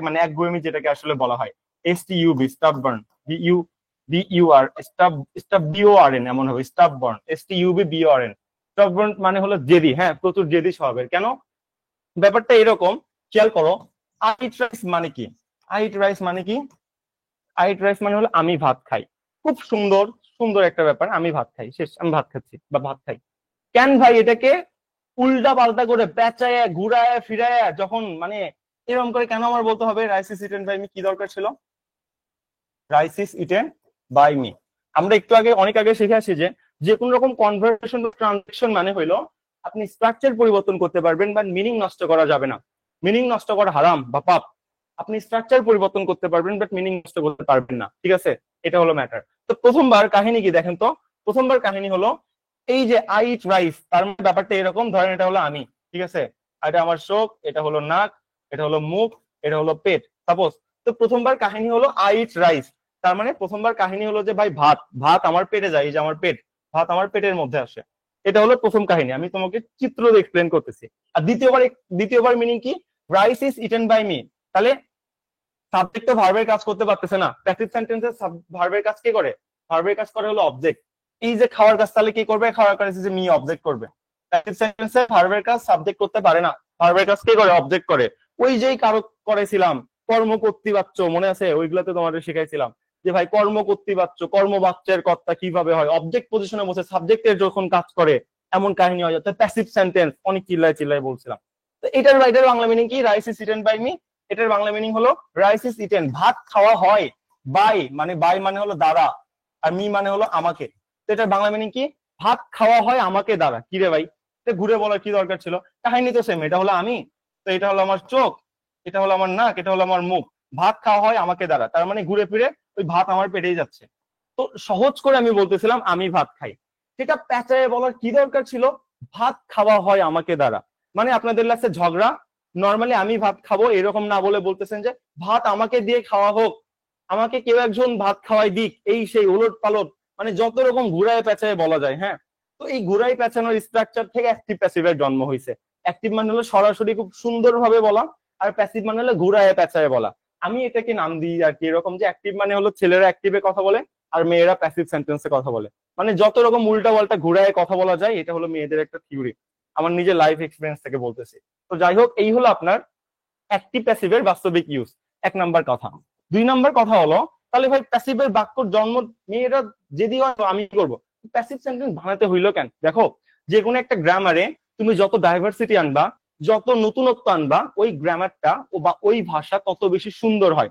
মানে একগুঁয়েমি যেটাকে আসলে বলা হয়। STUB, স্টাববার্ন। BUR, STUBBORN, এমন হবে স্টাববার্ন, STUBBORN। স্টাববার্ন মানে হলো জেদি, হ্যাঁ, প্রচুর জেদি স্বভাবের। কেন? ব্যাপারটা এরকম, খেয়াল করো। আইট রাইস মানে কি? আইট রাইস মানে কি? আইট রাইস মানে হলো আমি ভাত খাই। খুব সুন্দর, সুন্দর একটা ব্যাপার, আমি ভাত খাই, শেষ, আমি ভাত খাচ্ছি বা ভাত খাই। কেন ভাই এটাকে উল্টা পাল্টা করে পেঁচায় ঘুরায় ফিরায় যখন মানে এরকম করে কেন আমার বলতে হবে rice is eaten by me? কি দরকার ছিল? Rice is eaten by me, আমরা একটু আগে, অনেক আগে শিখে আসি যে যে কোনো রকম কনভারসেশন ট্রানজাকশন মানে হইলো আপনি স্ট্রাকচার পরিবর্তন করতে পারবেন, বা মিনিং নষ্ট করা যাবে না। মিনিং নষ্ট করা হারাম বা পাপ। আপনি স্ট্রাকচার পরিবর্তন করতে পারবেন, বাট মিনিং নষ্ট করতে পারবেন না। ঠিক আছে, এটা হলো ম্যাটার। তো প্রথমবার কাহিনী কি দেখেন তো। প্রথমবার কাহিনী হলো এই যে আই ইট রাইস, তার মানে ব্যাপারটা এরকম, ধরেন এটা হলো আমি, ঠিক আছে, এটা আমার চোখ, এটা হলো নাক, এটা হলো মুখ, এটা হলো পেট, সাপোজ। তো প্রথমবার কাহিনী হলো আই ইট রাইস, তার মানে প্রথমবার কাহিনী হলো যে ভাই ভাত, ভাত আমার পেটে যায়, এই যে আমার পেট, ভাত আমার পেটের মধ্যে আসে। এটা হলো প্রথম কাহিনী, আমি তোমাকে চিত্র দিয়ে এক্সপ্লেন করতেছি। আর দ্বিতীয়বার মিনিং কি? Rice is eaten by me. তাহলে সাবজেক্ট তো ভার্বের কাজ করতে পারতেছে না। প্যাসিভ সেন্টেন্সে ভার্বের কাজ কে করে? ভার্বের কাজ করে হলো অবজেক্ট। এই যে খাওয়ার কাজ, তাহলে কি করবে? খাওয়ার কাজ যে মি অবজেক্ট করবে। প্যাসিভ সেন্টেন্সে ভার্বের কাজ সাবজেক্ট করতে পারে না, ভার্বের কাজ কে করে? অবজেক্ট করে। ওই যেই কারক করেছিলাম, কর্ম কর্তৃবাচ্য, মনে আছে? ওইগুলাতে তোমাদের শিখাইছিলাম যে ভাই কর্ম কর্তৃবাচ্য, কর্মবাচ্যের কর্তা কিভাবে হয়, অবজেক্ট পজিশনে বসে সাবজেক্টের যখন কাজ করে, এমন কাহিনী হয় যাতে প্যাসিভ সেন্টেন্স। অনেক চিল্লায় চিল্লায় বলছিলাম। তো এটার বাংলা মিনিং কি? Rice is eaten by me. এটার বাংলা মিনিং হলো রাইস ইজ ইটেন, ভাত খাওয়া হয়, বাই মানে হলো দ্বারা, আর মি মানে হলো আমাকে। তো এটার বাংলা মিনিং কি? ভাত খাওয়া হয় আমাকে দ্বারা। কি রে ভাই, এটা ঘুরে বলার কি দরকার ছিল? কাহিনী তো সেম, এটা হলো আমি, তো এটা হলো আমার চোখ, এটা হলো আমার নাক, এটা হলো আমার মুখ। ভাত খাওয়া হয় আমাকে দ্বারা, তার মানে ঘুরে ফিরে ওই ভাত আমার পেটেই যাচ্ছে। তো সহজ করে আমি বলতেছিলাম আমি ভাত খাই, সেটা প্যাঁচায় বলার কি দরকার ছিল? ভাত খাওয়া হয় আমাকে দ্বারা। মানে আপনাদের লাগছে ঝগড়া, নর্মালি আমি ভাত খাবো এরকম না বলে বলতেছেন যে ভাত আমাকে দিয়ে খাওয়া হোক, আমাকে কেউ একজন ভাত খাওয়াই দিক, এই সেই ওলট পালট, মানে যত রকম ঘুরায় পেঁচায় বলা যায়। হ্যাঁ, তো এই ঘুরাই পেঁচানোর স্ট্রাকচার থেকে অ্যাক্টিভ প্যাসিভের জন্ম হয়েছে। অ্যাক্টিভ মানে হলো সরাসরি খুব সুন্দরভাবে বলা, আর প্যাসিভ মানে হলো ঘুরায় পেঁচায় বলা। আমি এটাকে নাম দিই আর কি এরকম, যে অ্যাক্টিভ মানে হলো ছেলেরা অ্যাক্টিভে কথা বলে, আর মেয়েরা প্যাসিভ সেন্টেন্সে কথা বলে। মানে যত রকম উল্টা পাল্টা ঘুরায় কথা বলা যায়, এটা হলো মেয়েদের একটা থিওরি, আমার নিজের লাইফ এক্সপিরিয়েন্স থেকে বলতেছি। তো যাই হোক, এই হলো আপনার অ্যাক্টিভ প্যাসিভের বাস্তবিক ইউজ, এক নাম্বার কথা। দুই নাম্বার কথা হলো, তাহলে ভাই প্যাসিভের বাক্যর জন্ম মেয়েরা যদি হয় আমি করবো, প্যাসিভ সেন্টেন্স বানাতে হইলো কেন? দেখো, যে কোনো একটা গ্রামারে তুমি যত ডাইভার্সিটি আনবা, যত নতুনত্ব আনবা, ওই গ্রামারটা ও বা ওই ভাষা তত বেশি সুন্দর হয়,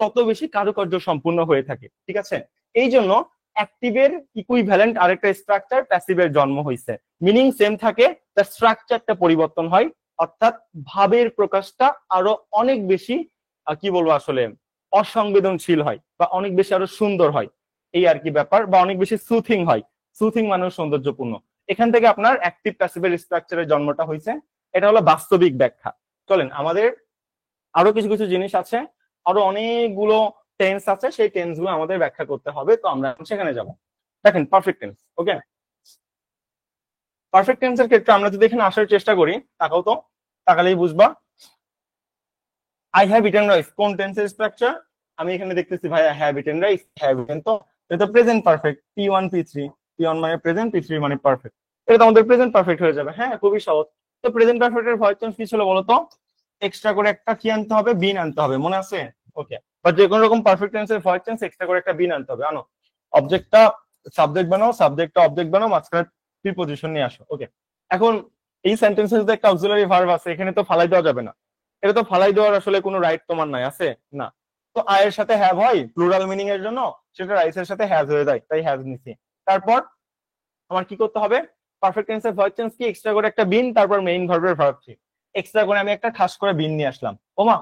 তত বেশি কারুকার্য সম্পূর্ণ হয়ে থাকে। ঠিক আছে, এই জন্য অ্যাক্টিভের ইকুইভ্যালেন্ট আরেকটা স্ট্রাকচার প্যাসিভের জন্ম হয়েছে। মিনিং সেম থাকে, তার স্ট্রাকচারটা পরিবর্তন হয়, অর্থাৎ ভাবের প্রকাশটা আরো অনেক বেশি কি বলবো আসলে অসংবেদনশীল হয়, বা অনেক বেশি আরো সুন্দর হয়, এই আর কি ব্যাপার, বা অনেক বেশি সুথিং হয়। সুথিং মানে সৌন্দর্যপূর্ণ। এখান থেকে আপনার অ্যাক্টিভ প্যাসিভের স্ট্রাকচারের জন্মটা হয়েছে। এটা হলো বাস্তবিক ব্যাখ্যা। চলেন, আমাদের আরো কিছু কিছু জিনিস আছে, আরো অনেকগুলো টেন্স আছে, সেই টেন্স গুলো আমাদের ব্যাখ্যা করতে হবে, তো আমরা সেখানে যাব। দেখেন পারফেক্ট টেন্স, ওকে। পারফেক্ট টেন্সের ক্ষেত্রে আমরা যদি এখানে আসার চেষ্টা করি, তাকাও তো, তাকালেই বুঝবা। আই হ্যাভ ইটেন রাইস কোন টেন্সের স্ট্রাকচার? আমি এখানে দেখতেছি ভাই I have eaten rice, have eaten, তো এটা তো present perfect, P1 P3, P1 মানে প্রেজেন্ট, P3 মানে পারফেক্ট। এটা তো আমাদের প্রেজেন্ট পারফেক্ট হয়ে যাবে। হ্যাঁ, খুবই সহজ। তো প্রেজেন্ট পারফেক্টের ভয়েস চেঞ্জ কি ছিল বলতো? এক্সট্রা করে একটা কি আনতে হবে? বিন আনতে হবে, মনে আছে? ওকে, বা যে কোনো রকম পারফেক্ট টেন্সের ভয়েস চেঞ্জ এক্সট্রা করে একটা বিন আনতে হবে। আনো, অবজেক্টটা সাবজেক্ট বানাও, সাবজেক্টটা অবজেক্ট বানাও, মাঝখানে প্রিপজিশন নিয়ে আসো। ওকে, এখন এই সেন্টেন্সে যদি একটা অক্সিলারি ভার্ব আছে, এখানে তো ফালাই দেওয়া যাবে না। এটা তো ফালাই দেওয়ার আসলে কোনো রাইট তোমার নাই, আছে না? তো আয়ের সাথে হ্যাভ হয় প্লুরাল মিনিং এর জন্য, সেটা রাইসের সাথে হ্যাজ হয়ে যায়, তাই হ্যাজ নিছি। তারপর আমার কি করতে হবে, পারফেক্ট টেন্সের ভয়েস চেঞ্জ কি, এক্সট্রা করে একটা বিন, তারপর মেইন ভার্বের ভার্ব থ্রি, এক্সট্রা করে আমি একটা ঠাস করে বিন নিয়ে আসলাম, ওমা,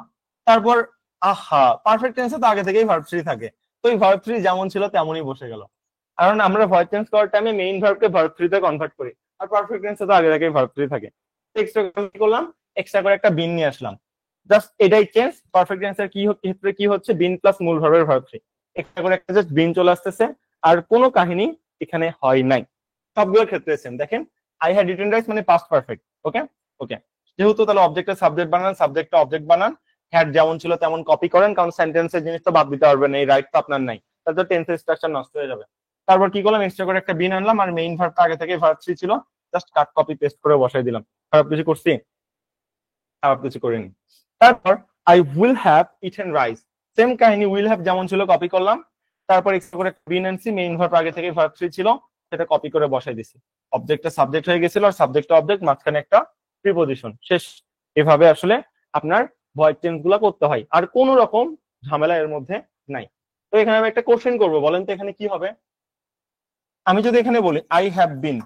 তারপর আহা, পারফেক্ট টেন্সে তো আগে থেকেই ভার্ব থ্রি থাকে, তো এই ভার্ব থ্রি যেমন ছিল তেমনই বসে গেল, কারণ আমরা ভয়েস চেঞ্জ করার টাইমে মেইন ভার্বকে ভার্ব থ্রিতে কনভার্ট করি, আর পারফেক্ট টেন্সে তো আগে থেকেই ভার্ব থ্রি থাকে। এক্সট্রা কি করলাম, এক্সট্রা করে একটা বিন নিয়ে আসলাম, জাস্ট এটাই চেঞ্জ। পারফেক্ট টেন্সের কি ক্ষেত্রে কি হচ্ছে, বিন প্লাস মূল ভার্বের ভার্ব থ্রি, এক্সট্রা করে একটা জাস্ট বিন চলে আসতেছে, আর কোনো কাহিনী এখানে হয় নাই, সবগুলোর ক্ষেত্রে সেম। দেখেন আই হ্যাড রিটেন রাইটস মানে পাস্ট পারফেক্ট, ওকে ওকে, যেহেতু তাহলে অবজেক্টের সাবজেক্ট বানান, সাবজেক্টটা অবজেক্ট বানান, হ্যাড যেমন ছিল তেমন কপি করেন, কারণ সেন্টেন্সের জিনিস তো বাদ দিতে পারবেন, এই রাইট তো আপনার নাই, তাহলে টেন্সের স্ট্রাকচার নষ্ট হয়ে যাবে। তারপর কি করলাম, এক্সট্রা করে একটা বিন আনলাম, আর মেইন ভার্বটা আগে থেকে ভার্ব থ্রি ছিল, জাস্ট কাট কপি পেস্ট করে বসাই দিলাম। খারাপ কিছু করছি? খারাপ কিছু করিনি। তারপর I will have eaten rice, same কাহিনী, উইল হ্যাভ যেমন ছিল কপি করলাম, তারপর এক্সট্রা করে বিন আনছি, মেইন ভার্ব আগে থেকে ভার্ব থ্রি ছিল, সেটা কপি করে বসাই দিছি, অবজেক্টটা সাবজেক্ট হয়ে গেছিল, আর সাবজেক্টটা অবজেক্ট, মাঝখানে একটা প্রিপোজিশন, শেষ। এভাবে আসলে আপনার ভয়েস চেঞ্জ গুলা করতে হয়, আর কোন রকম ঝামেলা এর মধ্যে নাই। তো এখানে আমি একটা কোশ্চেন করবো, বলেন তো এখানে কি হবে, আমি যদি এখানে বলি I have been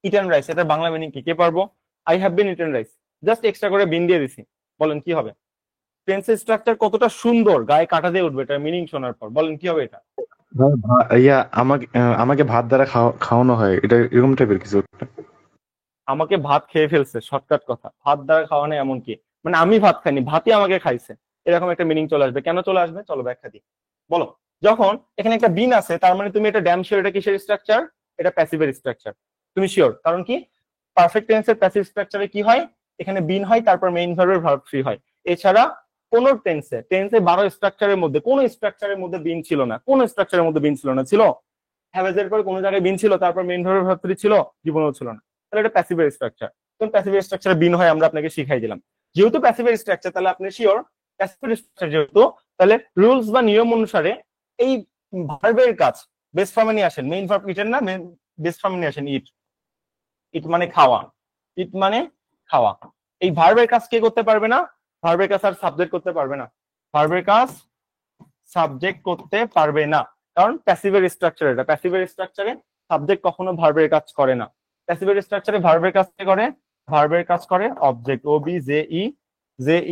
eaten rice, এটা বাংলা মিনিং কি কে পারবো? I have been eaten rice, just extra করে বিন দিয়ে দিছি, বলেন কি হবে? টেন্সের স্ট্রাকচার কতটা সুন্দর, গায়ে কাটা দিয়ে উঠবে এটা মিনিং শোনার পর, বলেন কি হবে এটা? ইয়া আমাকে আমাকে ভাত দ্বারা খাওয়ানো হয়, এটা এরকম টাইপের কিছু একটা। আমাকে ভাত খেয়ে ফেলছে, শর্টকাট কথা, ভাত দ্বারা খাওয়া নেই এমন কি, মানে আমি ভাত খাইনি, ভাতই আমাকে খাইছে, এরকম একটা মিনিং চলে আসবে। কেন চলে আসবে, চলো ব্যাখ্যা দিই। বলো, যখন এখানে একটা বিন আছে, তার মানে তুমি এটা ড্যাম শিওর এটা কিসের স্ট্রাকচার, এটা প্যাসিভের স্ট্রাকচার, তুমি শিওর, কারণ কি পারফেক্ট টেন্সের প্যাসিভ স্ট্রাকচারে কি হয়, এখানে বিন হয়, তারপর মেইন ভার্বের ভার্ব থ্রি হয়। এছাড়া কোন টেন্সে 12 স্ট্রাকচারের মধ্যে কোন স্ট্রাকচারের মধ্যে বিন ছিল না, কোন স্ট্রাকচারের মধ্যে বিন ছিল না, ছিল হ্যাভেজের পর কোন জায়গায় বিন ছিল, তারপর মেইন ভার্বের ভার্ব থ্রি ছিল, জীবনেও ছিল না, তাহলে এটা প্যাসিভের স্ট্রাকচার। কোন প্যাসিভের স্ট্রাকচারে বিন হয় আমরা আপনাকে শিখাই দিলাম, যেহেতু প্যাসিভের স্ট্রাকচার তাহলে আপনি শিওর প্যাসিভের স্ট্রাকচার যেহেতু, তাহলে রুলস বা নিয়ম অনুসারে এই ভার্বের কাজ বেস ফর্মে নিয়ে আসেন, মেইন ভার্ব ইটেন না, বেস ফর্মে নিয়ে আসেন ইট, ইট মানে খাওয়া, ইট মানে খাওয়া। এই ভার্বের কাজ কে করতে পারবে না, ভার্বের কাজ আর সাবজেক্ট করতে পারবে না, ভার্বের কাজ সাবজেক্ট করতে পারবে না, কারণ প্যাসিভের স্ট্রাকচার, এটা প্যাসিভের স্ট্রাকচারে সাবজেক্ট কখনো ভার্বের কাজ করে না, প্যাসিভের স্ট্রাকচারে ভার্বের কাজ কে করে, ভার্বের কাজ করে object, O B J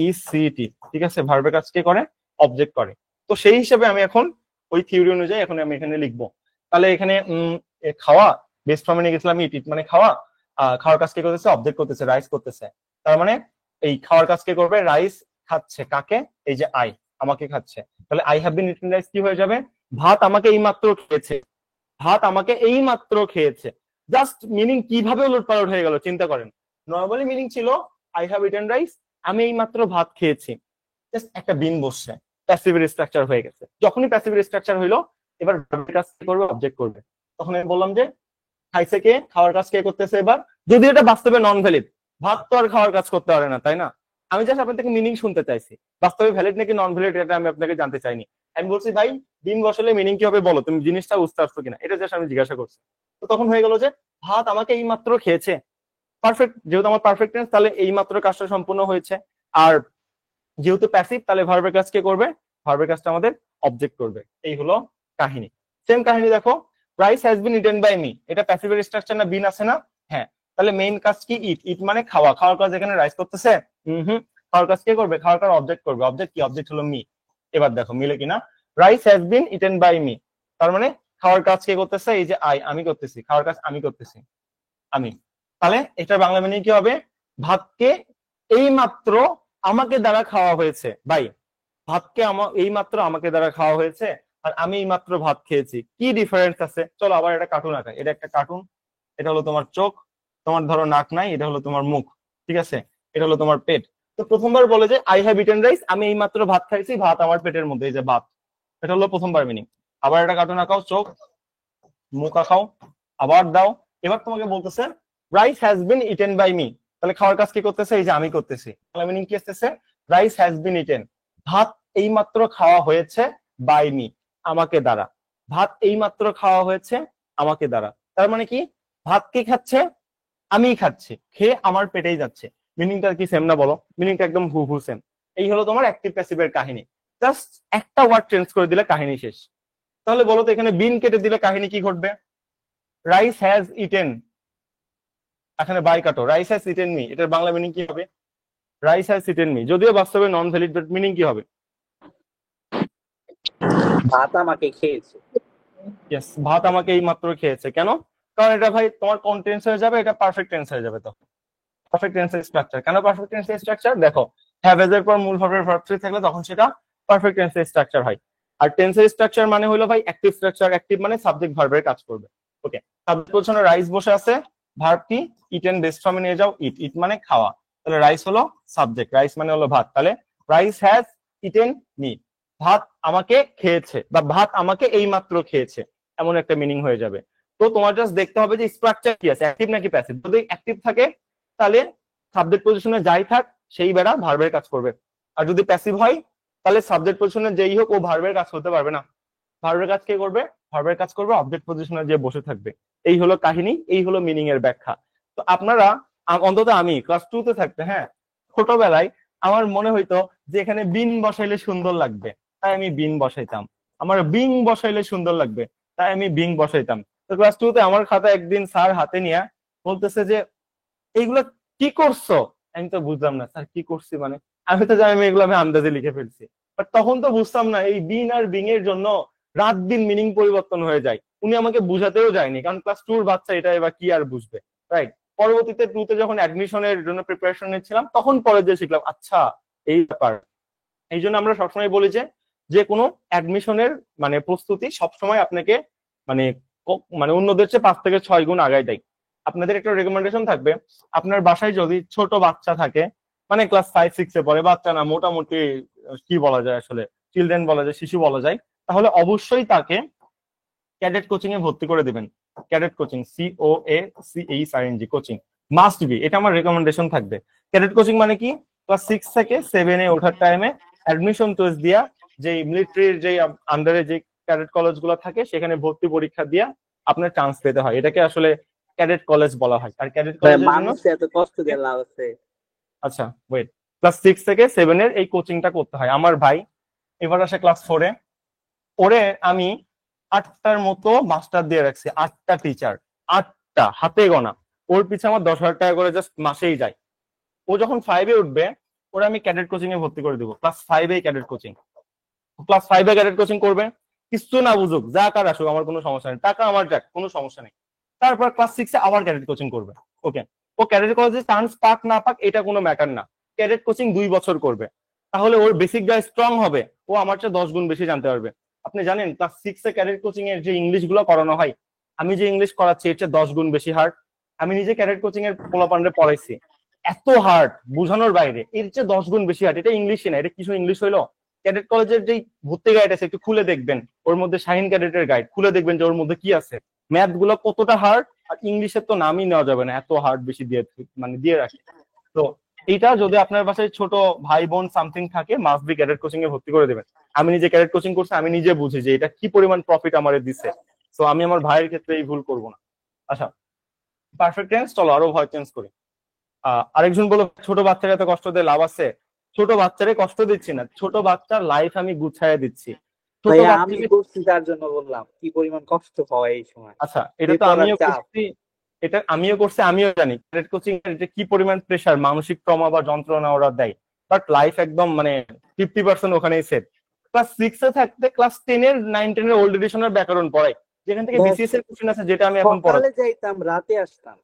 E C T, ঠিক আছে, ভার্বের কাজ কে করে, অবজেক্ট করে। তো সেই হিসেবে আমি এখন ওই থিওরি অনুযায়ী এখন আমি এখানে লিখবো, তাহলে এখানে খাওয়া বেস ফর্মে নিয়ে গেছিলাম ইট, ইট মানে খাওয়া, খাওয়ার কাজ কে করতেছে, অবজেক্ট করতেছে, রাইস করতেছে, তার মানে এই খাওয়ার কাজ কে করবে, রাইস খাচ্ছে কাকে, এই যে আই, আমাকে খাচ্ছে, তাহলে I have been eating rice কি হয়ে যাবে, ভাত আমাকে এই মাত্র খেয়েছে, ভাত আমাকে এই মাত্র খেয়েছে। জাস্ট মিনিং কিভাবে উলটপালট হয়ে গেল চিন্তা করেন, নর্মালি মিনিং ছিল আই হ্যাভ ইটেন রাইস, আমি এই মাত্র ভাত খেয়েছি, জাস্ট একটা বিন বসছে, প্যাসিভের স্ট্রাকচার হয়ে গেছে। যখনই প্যাসিভের স্ট্রাকচার হইলো, এবার ভার্বের কাজ কি করবে, অবজেক্ট করবে। তখন আমি বললাম যে খাইছে কে, খাওয়ার কাজ কে করতেছে, এবার যদি এটা বাস্তবে নন ভ্যালিড, ভাত তো আর খাওয়ার কাজ করতে পারে না, তাই না? আমি জাস্ট আপনার থেকে মিনিং শুনতে চাইছি, বাস্তবে ভ্যালিড নাকি নন ভ্যালিড এটা আমি আপনাকে জানতে চাইনি। আমি বলছি ভাই বিন বসালে মিনিং কি হবে বলো, তুমি জিনিসটা বুঝতে পারছো কিনা, এটা জাস্ট আমি জিজ্ঞাসা করছি। তো তখন হয়ে গেল যে ভাত আমাকে এই মাত্র খেয়েছে, পারফেক্ট, যেহেতু আমার পারফেক্ট টেন্স তাহলে এই মাত্র কাজটা সম্পূর্ণ হয়েছে। আর যেহেতু প্যাসিভ তাহলে ভার্বের কাজ কে করবে, ভার্বের কাজটা আমাদের অবজেক্ট করবে। এই হলো কাহিনী। সেম কাহিনী দেখো, rice has been eaten by me, এটা প্যাসিভের স্ট্রাকচার না, বিন আছে না, হ্যাঁ, তাহলে মেইন কাজ কি, ইট, ইট মানে খাওয়া, খাওয়ার কাজ এখানে রাইস করতেছে, হুম, খাওয়ার কাজ কে করবে, খাওয়ার কাজ অবজেক্ট করবে, অবজেক্ট কি, অবজেক্ট হলো মি। এবার দেখো মিলে কিনা, rice has been eaten by me, তার মানে খাওয়ার কাজ কে করতেছে, এই যে আমি করতেছি, খাওয়ার কাজ আমি করতেছি, আমি, তাহলে এটা বাংলা মিনিং কি হবে, ভাতকে এই মাত্র আমাকে দ্বারা খাওয়া হয়েছে, ভাই ভাতকে এই মাত্র আমাকে দ্বারা খাওয়া হয়েছে, আর আমি এই মাত্র ভাত খেয়েছি, কি ডিফারেন্স আছে? চলো আবার এটা কার্টুন আঁকাই, এটা একটা কার্টুন, এটা হলো তোমার চোখ, তোমার ধরো নাক নাই, এটা হলো তোমার মুখ, ঠিক আছে, এটা হলো তোমার পেট। তো প্রথমবার বলে যে আই হ্যাভ ইটেন রাইস, আমি এই মাত্র ভাত খাইছি, ভাত আমার পেটের মধ্যে, এই যে ভাত, এটা হলো প্রথমবার মিনিং। আবার একটা কার্টুন আঁকাও, চোখ, মুখ আঁকাও, আবার দাও। এবার তোমাকে বলতেছে rice has been eaten by me, তাহলে খাওয়ার কাজ কি করতেছে, এই যে আমি করতেছি, তাহলে মিনিং কি আসতেছে, রাইস হ্যাজ বিন ইটেন, ভাত এই মাত্র খাওয়া হয়েছে, বাই মি, আমাকে দ্বারা, ভাত এই মাত্র খাওয়া হয়েছে আমাকে দ্বারা, তার মানে কি ভাত কে খাচ্ছে, আমি খাচ্ছি, খেয়ে আমার পেটেই যাচ্ছে। মিনিংটা কি সেম না বলো, মিনিংটা একদম হুবহু সেম। এই হলো তোমার অ্যাক্টিভ প্যাসিভের কাহিনী, জাস্ট একটা ওয়ার্ড চেঞ্জ করে দিলে কাহিনী শেষ। তাহলে বলো তো এখানে বিন কেটে দিলে কাহিনী কি ঘটবে, রাইস হ্যাজ ইটেন, এখানে বাই কাটো, রাইস হ্যাজ ইটেন মি, এটার বাংলা মিনিং কি হবে? রাইস হ্যাজ ইটেন মি, যদিও বাস্তবে নন ভ্যালিড, বাট মিনিং কি হবে? ভাত আমাকে খেয়েছে। ইয়েস, ভাত আমাকে এই মাত্র খেয়েছে। কেন? কারণ এটা ভাই তোমার কোন টেন্স হয়ে যাবে? এটা পারফেক্ট টেন্স হয়ে যাবে। তো পারফেক্ট টেন্সের স্ট্রাকচার। কেন পারফেক্ট টেন্সের স্ট্রাকচার? দেখো, হ্যাভ এজ এর পর মূল ভার্বের ভার্ব থ্রি থাকলে তখন সেটা পারফেক্ট টেন্সের স্ট্রাকচার হয়। আর টেন্সের স্ট্রাকচার মানে হলো ভাই অ্যাক্টিভ স্ট্রাকচার। অ্যাক্টিভ মানে সাবজেক্ট ভার্বের কাজ করবে। ওকে, সাবজেক্ট পজিশনে রাইস বসে আছে, ভার্ব কি? ইটেন বেস্ট ফর্মে নিয়ে যাও, ইট। ইট মানে খাওয়া, তাহলে রাইস হলো সাবজেক্ট, রাইস মানে হলো ভাত। তাহলে রাইস হ্যাজ ইটেন মি, ভাত আমাকে খেয়েছে, বা ভাত আমাকে এই মাত্র খেয়েছে, এমন একটা মিনিং হয়ে যাবে। তো তোমার জাস্ট দেখতে হবে যে স্ট্রাকচার কি আছে, অ্যাক্টিভ নাকি প্যাসিভ। যদি অ্যাক্টিভ থাকে তাহলে সাবজেক্ট পজিশনে যাই থাক সেই বেড়া ভার্বের কাজ করবে। আর যদি প্যাসিভ হয় তাহলে সাবজেক্ট পজিশনে যেই হোক ও ভার্বের কাজ করতে পারবে না। ভার্বের কাজ কে করবে? ভার্বের কাজ করবে অবজেক্ট পজিশনে যে বসে থাকবে। এই হলো কাহিনী, এই হলো মিনিং এর ব্যাখ্যা। তো আপনারা অন্তত আমি ক্লাস 2 তে থাকতে, হ্যাঁ, ছোটবেলায় আমার মনে হইতো যে এখানে বিন বসাইলে সুন্দর লাগবে, তাই আমি বিন বসাইতাম। আমার বিং বসাইলে সুন্দর লাগবে, তাই আমি বিং বসাইতাম। তো ক্লাস 2 তে আমার খাতা একদিন স্যার হাতে নিয়ে বলতেছে যে এইগুলো কি করছো? আমি তো বুঝলাম না স্যার কি করছি মানে, আমি তো জানি আমি এগুলো আমি আন্দাজে লিখে ফেলছি। বাট তখন তো বুঝতাম না এই বিন আর বিং এর জন্য রাত দিন মিনিং পরিবর্তন হয়ে যায়। উনি আমাকে বুঝাতেও যায়নি, কারণ ক্লাস 2 এর বাচ্চা এটা এবার কি আর বুঝবে, রাইট? পরবর্তীতে 2 তে যখন অ্যাডমিশনের জন্য প্রিপারেশন নিচ্ছিলাম তখন পরে যে শিখলাম আচ্ছা এই ব্যাপার। এই জন্য আমরা সবসময় বলি যে যে কোনো অ্যাডমিশনের মানে প্রস্তুতি সবসময় আপনাকে মানে মানে অন্যদের চেয়ে 5 থেকে 6 গুণ আগায় দেয়। আপনাদের একটা রেকমেন্ডেশন থাকবে, আপনার বাসায় যদি ছোট বাচ্চা থাকে, মানে ক্লাস 5-6 এ পড়ে, বাচ্চা না মোটামুটি কি বলা যায় আসলে, চিলড্রেন বলা যায়, শিশু বলা যায়, তাহলে অবশ্যই তাকে ক্যাডেট কোচিং এ ভর্তি করে দিবেন। Cadet coaching, COACHING coaching must be, এটা আমার রেকমেন্ডেশন থাকবে। ক্যাডেট কোচিং মানে কি? ক্লাস 6 থেকে 7 এ ওঠার টাইমে অ্যাডমিশন টেস্ট দিয়া, যে মিলিটারির যে আন্ডারে যে ক্যাডেট কলেজ গুলো থাকে সেখানে ভর্তি পরীক্ষা দিয়া আপনার চান্স পেতে হয়। এটাকে আসলে ক্যাডেট কলেজ বলা হয়। আর ক্যাডেট কলেজের জন্য মানুষ এত কষ্ট দিয়ে লাভ আছে? আচ্ছা ওয়েট, ক্লাস 6 থেকে 7 এর এই কোচিংটা করতে হয়। আমার ভাই এবার আসে ক্লাস 4 এ, ওরে আমি 8টার মতো মাস্টার দিয়ে রাখছি, 8টা টিচার, 8টা হাতে গোনা। ওর পিছে আমার 10,000 টাকা করে জাস্ট মাসেই যায়। ও যখন 5 এ উঠবে ওরা আমি ক্যাডেট কোচিং এ ভর্তি করে দিব। ক্লাস 5 এ ক্যাডেট কোচিং, ক্লাস 5 এ ক্যাডেট কোচিং করবে, কিছু না বুঝুক, যা কার আসুক আমার কোনো সমস্যা নেই, টাকা আমার যাক কোনো সমস্যা নেই। তারপর ক্লাস 6 এ আবার ক্যাডেট কোচিং করবে। ওকে, ও ক্যাডেট কলেজে চান্স পাক না পাক এটা কোনো ম্যাটার না, ক্যাডেট কোচিং 2 বছর করবে। তাহলে ওর বেসিক যা স্ট্রং হবে ও আমার চেয়ে 10 গুণ বেশি জানতে পারবে। আপনি জানেন ক্লাস 6 এ ক্যাডেট কোচিং এর যে ইংলিশ গুলো করানো হয়, আমি যে ইংলিশ করাচ্ছি এর চেয়ে 10 গুণ বেশি হার্ড। আমি নিজে ক্যাডেট কোচিং এর পোলাপানরে পড়াইছি, এত হার্ড বোঝানোর বাইরে, এর চেয়ে 10 গুণ বেশি হার্ড। এটা ইংলিশই না, এটা কিছু ইংলিশ হইলো। ক্যাডেট কলেজের যে ভর্তি গাইড আছে একটু খুলে দেখবেন, ওর মধ্যে শাহিন ক্যাডেটের গাইড খুলে দেখবেন যে ওর মধ্যে কি আছে, ম্যাথ গুলো কতটা হার্ড। আর ইংলিশের তো নামই নেওয়া যাবে না, এত হার্ড বেশি দিয়ে মানে দিয়ে রাখে। তো এইটা যদি আপনার বাসায় ছোট ভাই বোন সামথিং থাকে মাস্ট বি ক্যাডেট কোচিং এ ভর্তি করে দেবেন। আমি নিজে ক্যাডেট কোচিং করছি, আমি নিজে বুঝি যে এটা কি পরিমাণ প্রফিট আমারে দিছে। তো আমি আমার ভাইয়ের ক্ষেত্রে এই ভুল করবো না। আচ্ছা, পারফেক্ট টেন্স, চলো আরো ভয় চেঞ্জ করি। আরেকজন বলো ছোট বাচ্চারা এত কষ্ট দিয়ে লাভ আছে। ছোট বাচ্চারে কষ্ট দিচ্ছি না, ছোট বাচ্চার লাইফ আমি গুছাইয়া দিচ্ছি। ছোট ভাইয়া আমি বাচ্চাকে করছি তার জন্য বললাম কি পরিমাণ কষ্ট হয় এই সময়। আচ্ছা এটা তো পেপার আর আমিও চাপ। করছি, এটা আমিও করছি, আমিও জানি ক্যাডেট কোচিং এর যে কি পরিমাণ প্রেশার, মানসিক ট্রমা বা যন্ত্রণা ওরা দেয়। বাট লাইফ একদম মানে 50% ওখানেই সেট। ক্লাস 6 এ থাকতে ক্লাস 10 এর 9-10 এর ওল্ড এডিশনের ব্যাকরণ পড়াই, যেখান থেকে বিসিএস এর কোশ্চেন আছে যেটা আমি এখন পড়াচ্ছি। সকালে যাইতাম রাতে আসতাম,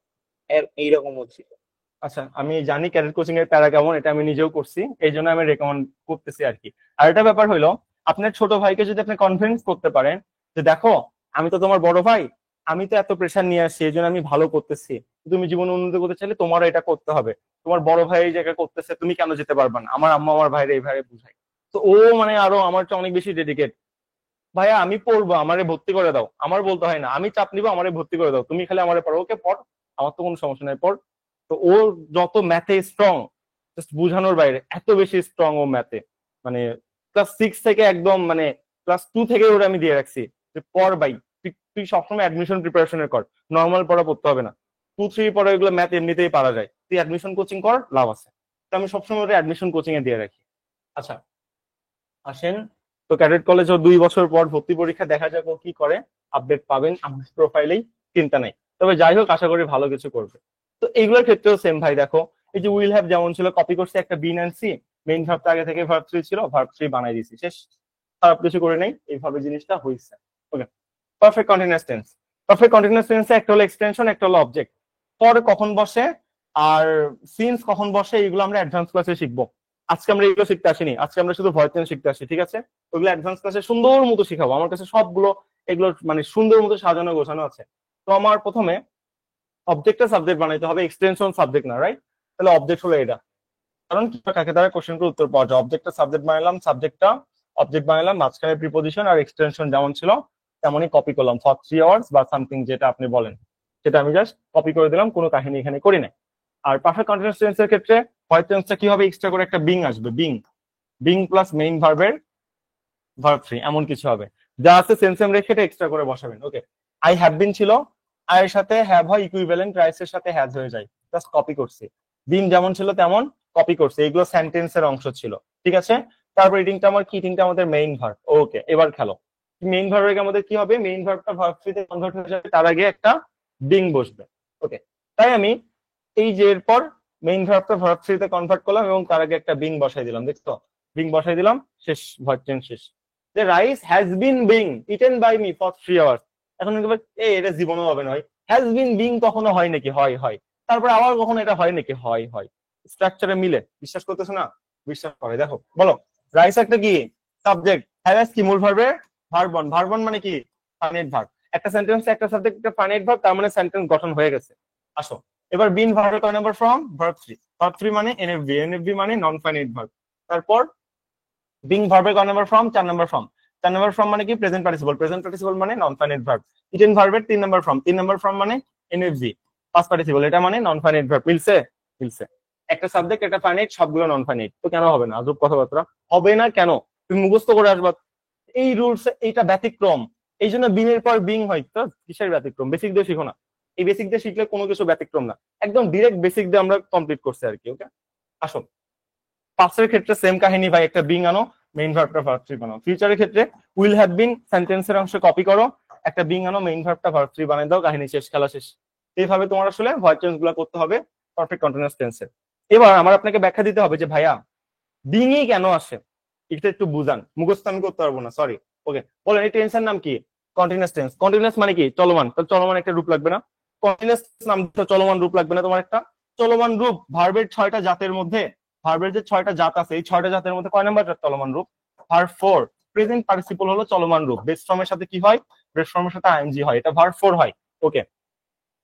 এইরকম হচ্ছে। আচ্ছা আমি জানি ক্যাডেট কোচিং এর প্যারা কেমন, এটা আমি নিজেও করছি, এই জন্য আমি রেকমেন্ড করতেছি আর কি। আর একটা ব্যাপার হলো, আপনার ছোট ভাইকে যদি আপনি কনভিন্স করতে পারেন যে দেখো আমি তো তোমার বড় ভাই, আমি তো এত প্রেশার নিয়ে আসছি এই জন্য আমি ভালো করতেছি, তুমি জীবনে উন্নতি করতে চাইলে তোমারও এটা করতে হবে। তোমার বড় ভাই এই জায়গায় করতেছে, তুমি কেন যেতে পারবে না? আমার আম্মা আমার ভাইরে এইভাবে বুঝাই। তো ও মানে আরো আমার চেয়ে অনেক বেশি ডেডিকেট। ভাইয়া আমি পড়বো, আমারে ভর্তি করে দাও, আমার বলতে হয় না, আমি চাপ নিবো, আমারে ভর্তি করে দাও, তুমি খালি আমারে পড়ো। ওকে পড়, আমার তো কোনো সমস্যা নাই, পড়। তো ও যত ম্যাথে স্ট্রং, জাস্ট বুঝানোর বাইরে এত বেশি স্ট্রং ও ম্যাথে। মানে ক্লাস 6 থেকে একদম মানে ক্লাস 2 থেকে ওরা আমি দিয়ে রাখছি যে পড় ভাই, তুই সবসময় অ্যাডমিশন প্রিপারেশনের কর, নর্মাল পড়া পড়তে হবে না, 2-3 পড়া এগুলো ম্যাথ এমনিতেই পারা যায়, তুই অ্যাডমিশন কোচিং কর, লাভ আছে। তো আমি সবসময় ওরা অ্যাডমিশন কোচিং এ দিয়ে রাখি। আচ্ছা আসেন, তো ক্যাডেট কলেজ ও 2 বছর পর ভর্তি পরীক্ষা, দেখা যাক ও কি করে, আপডেট পাবেন আমার প্রোফাইলেই। চিন্তা নাই। তবে যাই হোক, আশা করি ভালো কিছু করবে। তো এইগুলোর ক্ষেত্রেও সেম ভাই, দেখো এই যে উইল হ্যাভ যেমন ছিল, কপি করছি একটা বিন আনছি, মেইন ভার্বটা আগে থেকে ভার্ব থ্রি ছিল, ভার্ব থ্রি বানাই দিছি, শেষ। খারাপ কিছু করে নেই, এইভাবে জিনিসটা হয়েছে। Okay, perfect continuous tense. Perfect continuous টেন্সে একটা হলো এক্সটেনশন, একটা হলো অবজেক্ট। পর কখন বসে আর সিন্স কখন বসে, এগুলো আমরা অ্যাডভান্স ক্লাসে শিখবো। আজকে আমরা এগুলো শিখতে আসিনি, আজকে আমরা শুধু ভয়েস টেন্স শিখতে আসি, ঠিক আছে? ওগুলো অ্যাডভান্স ক্লাসে সুন্দর মতো শিখাবো। আমার কাছে সবগুলো এগুলো মানে সুন্দর মতো সাজানো গোছানো আছে। তো আমার প্রথমে অবজেক্টটা সাবজেক্ট বানাইতে হবে, এক্সটেনশন সাবজেক্ট না, রাইট? তাহলে অবজেক্ট হলো এটা। কারণ কাকে দ্বারা কোশ্চেনটার উত্তর পাওয়া যায়, অবজেক্টটা সাবজেক্ট বানালাম, সাবজেক্টটা অবজেক্ট বানালাম, মাঝখানে প্রিপোজিশন আর এক্সটেনশন যেমন ছিল তেমনই কপি করলাম, ফর 3 আওয়ার্স বা সামথিং যেটা আপনি বলেন, সেটা আমি জাস্ট কপি করে দিলাম, কোনো কাহিনী এখানে করি নাই। আর পারফেক্ট কন্টিনিউয়াস টেন্সের ক্ষেত্রে ভয়েস টেন্সটা কি হবে, এক্সট্রা করে একটা বিং আসবে, বিং, বিং প্লাস মেইন ভার্বের ভার্ব থ্রি, এমন কিছু হবে। যা আছে সেম সেম রেখে এটা এক্সট্রা করে বসাবেন। ওকে, আই হ্যাভ বিন ছিল, আই এর সাথে হ্যাভ হয় ইকুইভ্যালেন্ট, রাইস এর সাথে হ্যাজ হয়ে যায়, জাস্ট কপি করছি। বিন যেমন ছিল তেমন কপি করছি, এগুলো সেন্টেন্সের অংশ ছিল, ঠিক আছে? তারপর ইটিংটা আমার কি, ইটিংটা আমাদের মেইন ভার্ব। ওকে, এবার খেলো। মেইন ভার্বের আমাদের কি হবে, মেইন ভার্বটা ভার্ব থ্রিতে কনভার্ট হয়ে যাবে, তার আগে একটা বিং বসবে। ওকে, তাই আমি এই যে এরপর মেইন ভার্বটা ভার্ব থ্রিতে কনভার্ট করলাম এবং তার আগে একটা বিং বসাই দিলাম, দেখছো? বিং বসাই দিলাম, শেষ, ভার্ব টেন্স শেষ। যে rice has been being eaten by me for 3 hours. এখন এটা জীবনও হবে না, হ্যাজ বিন বিং কখনো হয় নাকি? হয়, হয়। তারপর আবার কখনো এটা হয় নাকি? হয়, হয়। স্ট্রাকচারে মিলে। বিশ্বাস করতেছো না? বিশ্বাস করে দেখো, বলো। রাইস একটা কি সাবজেক্ট, হ্যাজ কি মূল ভার্বের ভার্ব ওয়ান, ভার্ব ওয়ান মানে কি ফাইনাইট ভার্ব। একটা সেন্টেন্সে একটা সাবজেক্ট একটা ফাইনাইট ভার্ব, তার মানে সেন্টেন্স গঠন হয়ে গেছে। আসো এবার বিন ভার্বের কয় number form, verb three. Verb three মানে এনএফভি, এনএফভি মানে নন ফাইনাইট ভার্ব। তারপর বিং ভার্বের কয় number form, 4 number form. 4 number form মানে কি প্রেজেন্ট পার্টিসিপল, প্রেজেন্ট পার্টিসিপল মানে নন ফাইনাইট ভার্ব। ইটেন ভার্বের 3 নাম্বার ফর্ম, 3 নাম্বার ফর্ম মানে এনএফভি, পাস্ট পার্টিসিপল, এটা মানে নন ফাইনাইট ভার্ব। মিলছে? মিলছে। একটা সাবজেক্ট একটা ফাইনাইট, সবগুলো নন ফাইনাইট, তো কেন হবে না? আজব কথাবার্তা হবে না কেন? তুমি মুখস্থ করে আসবা, এই রুলস, এইটা ব্যতিক্রম। এই জন্য বিনের পর বিং হয়, তো কিসের ব্যতিক্রম? বেসিক দিয়ে শিখো না, এই বেসিক দিয়ে শিখলে কোনো কিছু ব্যতিক্রম না, একদম ডিরেক্ট বেসিক দিয়ে আমরা কমপ্লিট করছি আর কি। ওকে, আসো পাস্টের ক্ষেত্রে সেম কাহিনী ভাই, একটা বিং আনো, মেইন ভার্বটা ভার্ব থ্রি বানাও। ফিউচারের ক্ষেত্রে উইল হ্যাভ বিন সেন্টেন্সের অংশ কপি করো, একটা বিং আনো, মেইন ভার্বটা ভার্ব থ্রি বানাই দাও, কাহিনী শেষ, খেলা শেষ। এইভাবে তোমার আসলে ভয়েস টেন্স গুলো করতে হবে পারফেক্ট কন্টিনিউয়াস টেন্সে। এবার আমার আপনাকে ব্যাখ্যা দিতে হবে যে ভাইয়া বিং ই কেন আসে, এটা একটু বুঝান, মুখস্থ আমি করতে পারবো না, সরি। ওকে, বলেন এই টেন্সের নাম কি? Continuous tense. কন্টিনিউয়াস মানে কি? চলমান। তাহলে চলমান একটা রূপ লাগবে না? কন্টিনিউয়াস নাম চলমান রূপ লাগবে না তোমার একটা? চলমান রূপ ভার্বের 6টা জাতের মধ্যে, ভার্বের যে 6টা জাত আছে, এই 6টা জাতের মধ্যে কয় নাম্বার চলমান রূপ? Verb four. প্রেজেন্ট পার্টিসিপল হলো চলমান রূপ, বেস ফর্মের সাথে কি হয়? বেস ফর্মের সাথে আইএনজি হয়, এটা ভার্ব ফোর হয়। ওকে,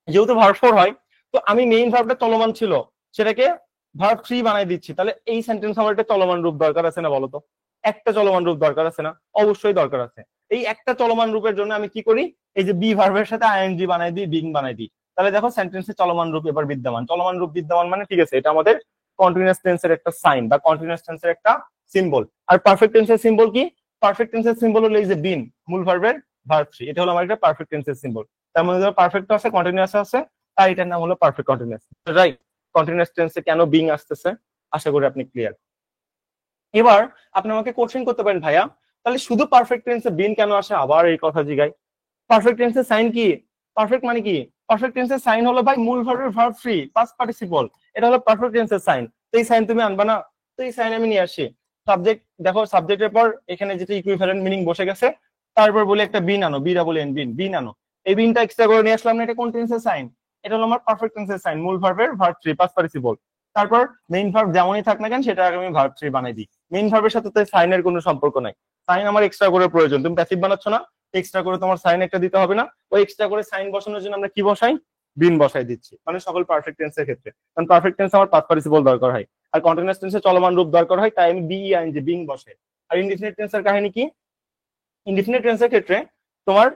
যেহেতু ভার্ব ফোর হয়, তো আমি মেইন ভার্বটা চলমান ছিল, সেটাকে ভার্ব থ্রি বানাই দিচ্ছি, তাহলে এই সেন্টেন্স আমার একটা চলমান রূপ দরকার আছে না? বলতো, একটা চলমান রূপ দরকার আছে না? অবশ্যই দরকার আছে। এই একটা চলমান রূপের জন্য আমি কি করি, এই যে বি ভার্বের সাথে আইএনজি বানাই দিই, বিং বানাই দিই, তাহলে দেখো সেন্টেন্সে চলমান রূপ এবার বিদ্যমান। চলমান রূপ বিদ্যমান মানে ঠিক আছে, এটা আমাদের কন্টিনিউয়াস টেন্সের একটা সাইন বা কন্টিনিউয়াস টেন্সের একটা সিম্বল। আর পারফেক্ট টেন্সের সিম্বল কি? পারফেক্ট টেন্সের সিম্বল হলো এই যে বিন, মূল ভার্বের ভার্ব থ্রি, এটা হলো আমার একটা পারফেক্ট টেন্সের সিম্বল। তার মধ্যে পারফেক্ট আছে, কন্টিনিউয়াস আছে, তাই এটার নাম হলো পারফেক্ট কন্টিনিউয়াস, রাইট? কন্টিনিউয়াস টেন্সে কেন বিং আসতেছে, আশা করি আপনি ক্লিয়ার। এবার আপনি আমাকে কোশ্চেন করতে পারেন, ভাইয়া তাহলে শুধু পারফেক্ট টেন্সে বিন কেন আসে? আবার এই কথা জিগাই, পারফেক্ট টেন্সের সাইন কি? পারফেক্ট মানে কি? পারফেক্ট টেন্সের সাইন হলো ভাই মূল ভার্বের ভার্ব থ্রি, পাস্ট পার্টিসিপল, এটা হলো পারফেক্ট টেন্সের সাইন। তো এই সাইন তুমি আনবা না? তো এই সাইন আমি নিয়ে আসি। সাবজেক্ট দেখো, সাবজেক্টের পর এখানে যেটা ইকুইভ্যালেন্ট মিনিং বসে গেছে, তারপর বলে একটা বিন আনো, বিরা বলে এন বিন, বিন আনো, এই বিনটা এক্সট্রা করে নিয়ে আসলাম না, এটা কোন টেন্সের সাইন? এটা হলো আমার পারফেক্ট টেন্সের সাইন, মূল ভার্বের ভার্ব থ্রি, পাস্ট পার্টিসিপল। তারপর মেইন ভার্ব যেমনই থাক না কেন সেটা আমি ভার্ব থ্রি বানাই দিই। মেইন ভার্বের সাথে তো সাইনের কোনো সম্পর্ক নাই, সাইন আমার এক্সট্রা করে প্রয়োজন। তুমি প্যাসিভ বানাচ্ছ না, এক্সট্রা করে তোমার সাইন একটা দিতে হবে না? ওই এক্সট্রা করে সাইন বসানোর জন্য আমরা কি বসাই? বিন বসাই দিচ্ছি, মানে সকল পারফেক্ট টেন্সের ক্ষেত্রে। কারণ পারফেক্ট টেন্স আমার পাস্ট পার্টিসিপল দরকার হয়, আর কন্টিনিউয়াস টেন্সে চলমান রূপ দরকার হয়, তাই আমি বিইএনজি বিং বসে। আর ইনডিফিনিট টেন্সের কাহিনী কি? ইনডিফিনিট টেন্সের ক্ষেত্রে তোমার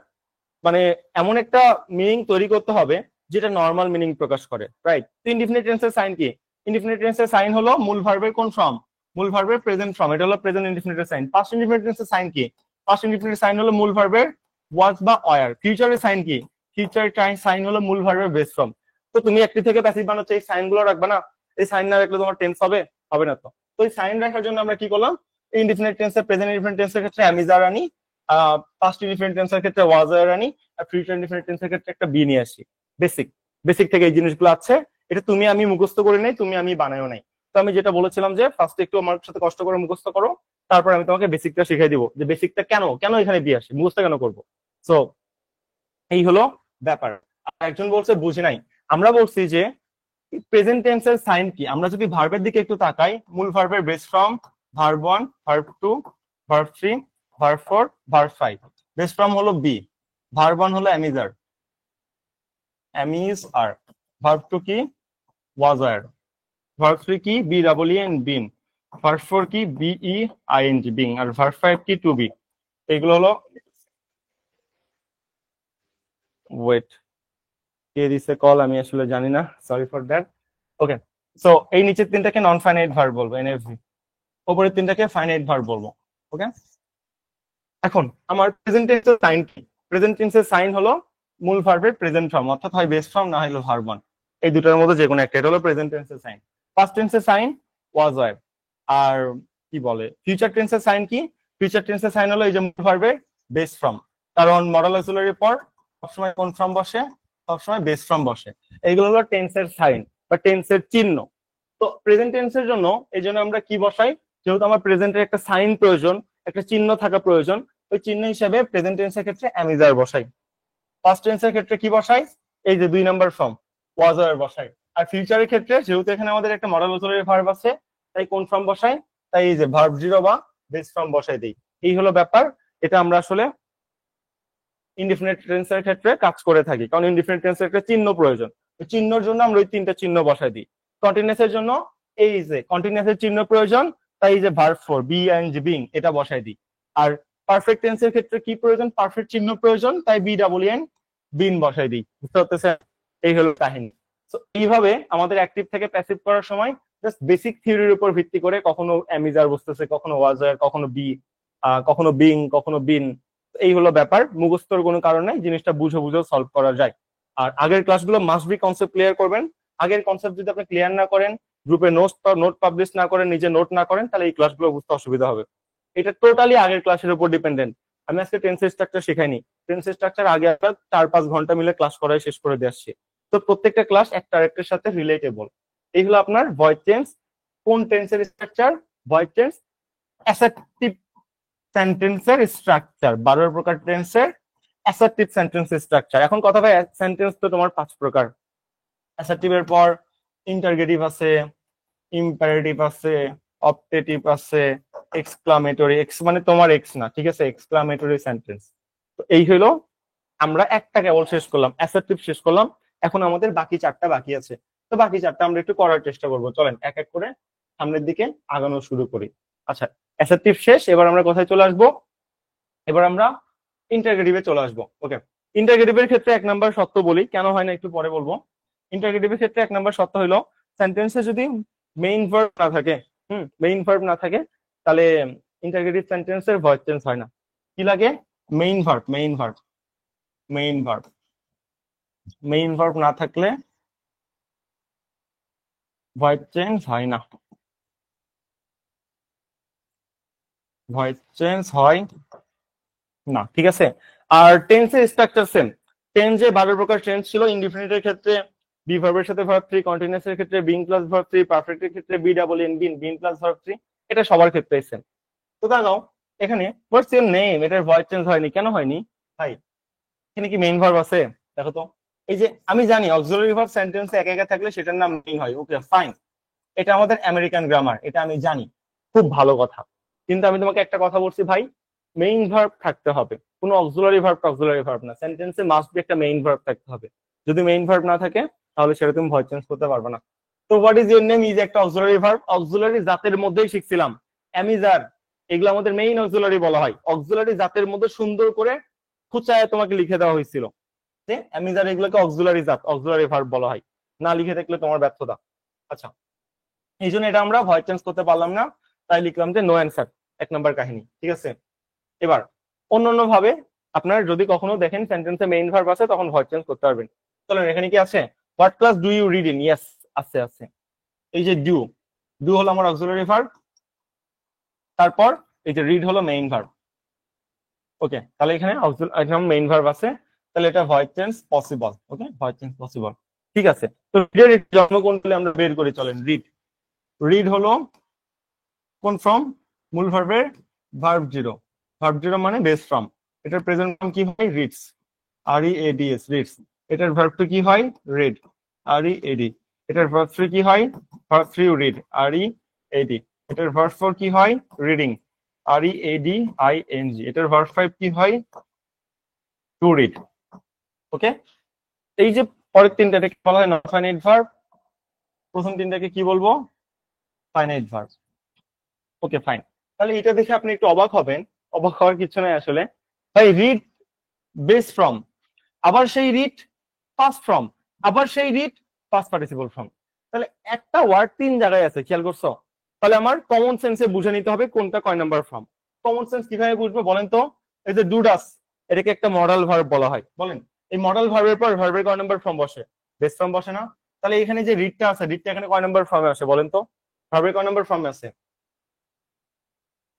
মানে এমন একটা মিনিং তৈরি করতে হবে যেটা নর্মাল মিনিং প্রকাশ করে, রাইট? তো ইনডিফিনিট টেন্সের সাইন কি? ইনডিফিনিট টেন্সের সাইন হলো মূল ভার্বের কোন ফর্ম? মূল ভার্বের প্রেজেন্ট ফর্ম, এটা হলো প্রেজেন্ট ইনডিফিনিটের সাইন। পাস্ট ইনডিফিনিট টেন্সের সাইন কি? পাস্ট ইনডিফিনিট সাইন হলো মূল ভার্বের ওয়াজ বা অয়ার। ফিউচারের সাইন কি? ফিউচারের সাইন হলো মূল ভার্বের বেস ফর্ম। তো তুমি একটি থেকে প্যাসিভ বানাচ্ছ, এই সাইন গুলো রাখবে না? এই সাইন না রাখলে তোমার টেন্স হবে? হবে না তো। তো এই সাইন রাখার জন্য আমরা কি করলাম? ইনডিফিনিট টেন্সের প্রেজেন্ট ইনডিফিনিট টেন্সের ক্ষেত্রে অ্যামিজার আনি, পাস্ট ইনডিফিনিট টেন্সের ক্ষেত্রে ওয়াজ আর রানি, আর ফিউচার ইনডিফিনিট টেন্সের ক্ষেত্রে একটা বি নিয়ে আসি। বেসিক বেসিক থেকে এই জিনিসগুলো আছে, এটা তুমি আমি মুখস্থ করে নেই, তুমি আমি বানায়ও নাই। তো আমি যেটা বলেছিলাম যে ফার্স্ট একটু আমার সাথে কষ্ট করে মুখস্থ করো, তারপর আমি তোমাকে বেসিকটা শিখাই দিব যে বেসিকটা কেন কেন এখানে বি আসে, মুখস্থ কেন করবো। সো এই হলো ব্যাপার। আর একজন বলছে বুঝি নাই, আমরা বলছি যে প্রেজেন্ট টেন্সের সাইন কি। আমরা যদি ভার্বের দিকে একটু তাকাই, মূল ভার্বের base form, verb 1, verb 2, verb 3, verb 4, verb 5। Base form হলো বি, ভার্ব 1 হলো অ্যামিজার, অ্যামিজ আর, ভার্ব 2 কি ওয়াজ আর, ভার্ব 3 কি B double E N been, verb 4 কি B E I N G being, আর ভার্ব 5 কি টু বি। এগুলো হলো, ওয়েট কে দিছে কল আমি আসলে জানি না, sorry for that. Okay, so এই নিচের তিনটাকে নন ফাইনাইট ভার্ব বলবো এনএফভি, উপরের তিনটাকে ফাইনাইট ভার্ব বলবো। ওকে, এখন আমার প্রেজেন্ট টেন্সের সাইন কি। প্রেজেন্ট টেন্সের সাইন হলো মূল ভার্বের প্রেজেন্ট ফর্ম, অর্থাৎ হয় বেস ফর্ম না হলো ভার্ব 1, এই দুটোর মধ্যে যে কোনো একটা, এটা হলো প্রেজেন্ট টেন্সের সাইন। পাস্ট টেন্সের সাইন ওয়াজ ওয়ার। আর কি বলে ফিউচার টেন্সের সাইন কি, ফিউচার টেন্সের সাইন হলো এই যে মূল ভার্বের বেস ফর্ম, কারণ মডেল অক্সিলারির পর সবসময় কোন ফর্ম বসে, সবসময় বেস ফর্ম বসে। এইগুলো হলো টেন্সের সাইন বা টেন্সের চিহ্ন। তো প্রেজেন্ট টেন্সের জন্য এই জন্য আমরা কি বসাই, যেহেতু আমার প্রেজেন্টের একটা সাইন প্রয়োজন, একটা চিহ্ন থাকা প্রয়োজন, ওই চিহ্ন হিসেবে প্রেজেন্ট টেন্সের ক্ষেত্রে অ্যামিজার বসাই। পাস্ট টেন্সের ক্ষেত্রে কি বসাই, এই যে 2 নাম্বার ফর্ম ওয়াজ আর বসাই। আর ফিউচারের ক্ষেত্রে যেহেতু এখানে আমাদের একটা মডেল অক্সিলারি ভার্ব আছে, তাই কোন ফর্ম বসাই, তাই এই যে ভার্ব 0 বা বেস ফর্ম বসাই দিই। এই হলো ব্যাপার। এটা আমরা আসলে ইনডিফিনিট টেন্সের ক্ষেত্রে কাজ করে থাকি, কারণ ইনডিফিনিট টেন্সের একটা চিহ্ন প্রয়োজন, ওই চিহ্নের জন্য আমরা ওই 3টা চিহ্ন বসাই দিই। কন্টিনিউয়াসের জন্য এই যে কন্টিনিউয়াসের চিহ্ন প্রয়োজন, তাই এই যে ভার্ব 4 বি এন্ড বিং এটা বসাই দিই। আর পারফেক্ট টেন্সের ক্ষেত্রে কি প্রয়োজন, পারফেক্ট চিহ্ন প্রয়োজন, তাই বি ডাবল এন বিন বসাই দিই। বুঝতে পারতেছেন, এই হলো কাহিনী। তো এইভাবে আমাদের অ্যাক্টিভ থেকে প্যাসিভ করার সময় জাস্ট বেসিক থিওরির উপর ভিত্তি করে কখনো অ্যামিজার বসতেছে, কখনো ওয়াজার, কখনো বি, কখনো বিং, কখনো বিন। এই হলো ব্যাপার, মুখস্থর কোনো কারণ নাই, জিনিসটা বুঝে বুঝে সলভ করা যায়। আর আগের ক্লাসগুলো মাস্ট বি কনসেপ্ট ক্লিয়ার করবেন। আগের কনসেপ্ট যদি আপনি ক্লিয়ার না করেন, গ্রুপে নোট পাবলিশ না করেন, নিজে নোট না করেন, তাহলে এই ক্লাসগুলো বুঝতে অসুবিধা হবে। এটা টোটালি আগের ক্লাসের উপর ডিপেন্ডেন্ট। আমি আজকে টেন্সের স্ট্রাকচার শেখাইনি, টেন্সের স্ট্রাকচার আগে আমরা 4-5 ঘন্টা মিলে ক্লাস করাই শেষ করে দিয়ে আসছি। তো প্রত্যেকটা ক্লাস একটা আরেকটার সাথে রিলেটেবল। এই হলো আপনার ভয়েড টেন্স। কোন টেন্সের স্ট্রাকচার, ভয়েড টেন্স, অ্যাসার্টিভ সেন্টেন্সের স্ট্রাকচার, 12 প্রকার টেন্সের অ্যাসার্টিভ সেন্টেন্সের স্ট্রাকচার। এখন কথা ভাই, সেন্টেন্স তো তোমার 5 প্রকার। অ্যাসার্টিভের পর ইন্টারগেটিভ আছে, ইম্পারেটিভ আছে, অপটেটিভ আছে, এক্সক্লামেটরি, এক্স মানে তোমার এক্স না, ঠিক আছে, এক্সক্লামেটরি সেন্টেন্স। তো এই হলো, আমরা একটা কেবল শেষ করলাম, অ্যাসার্টিভ শেষ করলাম। এখন আমাদের বাকি 4টা বাকি আছে। তো বাকি 4টা আমরা একটু করার চেষ্টা করবো। চলেন এক এক করে সামনের দিকে আগানো শুরু করি। আচ্ছা, অ্যাসার্টিভ শেষ, এবার আমরা কোথায় চলে আসবো, এবার আমরা ইন্টারগেটিভে চলে আসবো। ওকে, ইন্টারগেটিভের ক্ষেত্রে 1 নাম্বার সত্য বলি, কেন হয় না একটু পরে বলবো। ইন্টারগেটিভের ক্ষেত্রে 1 নাম্বার সত্য হলো সেন্টেন্সে যদি মেইন ভার্ব না থাকে, মেইন ভার্ব না থাকে, তাহলে ইন্টারগেটিভ সেন্টেন্সের ভয়েড চেঞ্জ হয় না। কি লাগে, main verb, main verb, main verb, main verb না থাকলে ভয়েড চেঞ্জ হয় না, ভয়েড চেঞ্জ হয় না, ঠিক আছে। আর টেন্সের স্ট্রাকচার সেম। টেন্সে 12 প্রকার টেন্স ছিল। ইনডিফিনিটের ক্ষেত্রে বি ভার্বের সাথে ভার্ব 3, কন্টিনিউয়াসের ক্ষেত্রে বিং প্লাস ভার্ব 3, পারফেক্টের ক্ষেত্রে B double N been, been plus verb 3। এটা সবার ক্ষেত্রে সেম। তো দেখো এখানে হোয়াটস ইওর নেম, এটার ভয়েড চেঞ্জ হয়নি, কেন হয়নি ভাই, এখানে কি মেইন ভার্ব আছে, দেখো তো। এই যে আমি জানি অক্সিলারি ভার্ব সেন্টেন্সে একা একা থাকলে সেটার নাম মেইন হয়, ওকে ফাইন, এটা আমাদের আমেরিকান গ্রামার, এটা আমি জানি, খুব ভালো কথা। কিন্তু আমি তোমাকে একটা কথা বলছি ভাই, মেইন ভার্ব থাকতে হবে, কোনো অক্সিলারি ভার্ব না, সেন্টেন্সে মাস্ট বি একটা মেইন ভার্ব থাকতে হবে। যদি মেইন ভার্ব না থাকে তাহলে সেটা তুমি ভয়েস চেঞ্জ করতে পারবে না। তো what is your name is একটা অক্সিলারি ভার্ব, অক্সিলারি জাতের মধ্যেই শিখছিলাম অ্যামিজার, এগুলো আমাদের মেইন অক্সিলারি বলা হয়। অক্সিলারি জাতের মধ্যে সুন্দর করে খুঁচায় তোমাকে লিখে দেওয়া হয়েছিল যে অ্যামিজার, এগুলোকে অক্সিলারি জাত, অক্সিলারি ভার্ব বলা হয়। না লিখে থাকলে তোমার ব্যর্থতা। আচ্ছা, এই জন্য এটা আমরা ভয়েস চেঞ্জ করতে পারলাম না, তাই লিখলাম যে নো অ্যান্সার, 1 নাম্বার কাহিনী, ঠিক আছে। এবার অন্যান্য ভাবে আপনার যদি কখনো দেখেন সেন্টেন্সে মেইন ভার্ব আছে, তখন ভয়েস চেঞ্জ করতে পারবেন। চলেন এখানে কি আছে, what class do you read in, yes আছে আছে। এই যে ডু, ডু হলো আমার অক্সিলারি ভার্ব, তারপর এই যে রিড হলো মেইন ভার্ব। ওকে, তাহলে এখানে মেইন ভার্ব আছে, তাহলে এটা ভয়েড টেন্স পসিবল। ওকে, ভয়েড টেন্স পসিবল, ঠিক আছে। তো রিডের জন্ম কোন ফর্মে আমরা বের করে চলেন। রিড হলো কোন ফর্ম? মূল ভার্বের ভার্ব জিরো। ভার্ব জিরো মানে বেস ফর্ম। এটার প্রেজেন্ট ফর্ম কি হয়? Reads, READS, reads. এটার ভার্ব টু কি হয়? Read, READ। এটার ভার্ব থ্রি কি হয়? Verb three read, READ। এটার ভার্ব ফোর কি হয়? Reading, READING। এটার ভার্ব ফাইভ কি হয়? To read. ওকে, এই যে পরের তিনটাকে বলা হয় নন ফাইনাইট ভার্ব, প্রথম তিনটাকে কি বলবো? Finite verb. Okay, fine. তাহলে এটা দেখে আপনি একটু অবাক হবেন, অবাক হওয়ার কিছু নাই আসলে। ভাই রিড বেস ফর্ম, আবার সেই রিড পাস্ট ফর্ম, আবার সেই রিড পাস্ট পার্টিসিপল ফর্ম। তাহলে একটা ওয়ার্ড তিন জায়গায় আছে, খেয়াল করছো? তাহলে আমার কমন সেন্সে বুঝে নিতে হবে কোনটা কয় নাম্বার ফর্ম। কমন সেন্স কিভাবে বুঝবো বলেন তো? এই যে ডুডাস, এটাকে একটা মডেল ভার্ব বলা হয়। বলেন এই মডেল ভার্বের পর ভার্বের কয় নাম্বার ফর্ম বসে? বেস ফর্ম বসে না? তাহলে এখানে যে রিডটা আছে, রিডটা এখানে কয় নাম্বার ফর্মে আসে বলেন তো? ভার্বের কয় নাম্বার ফর্মে আছে?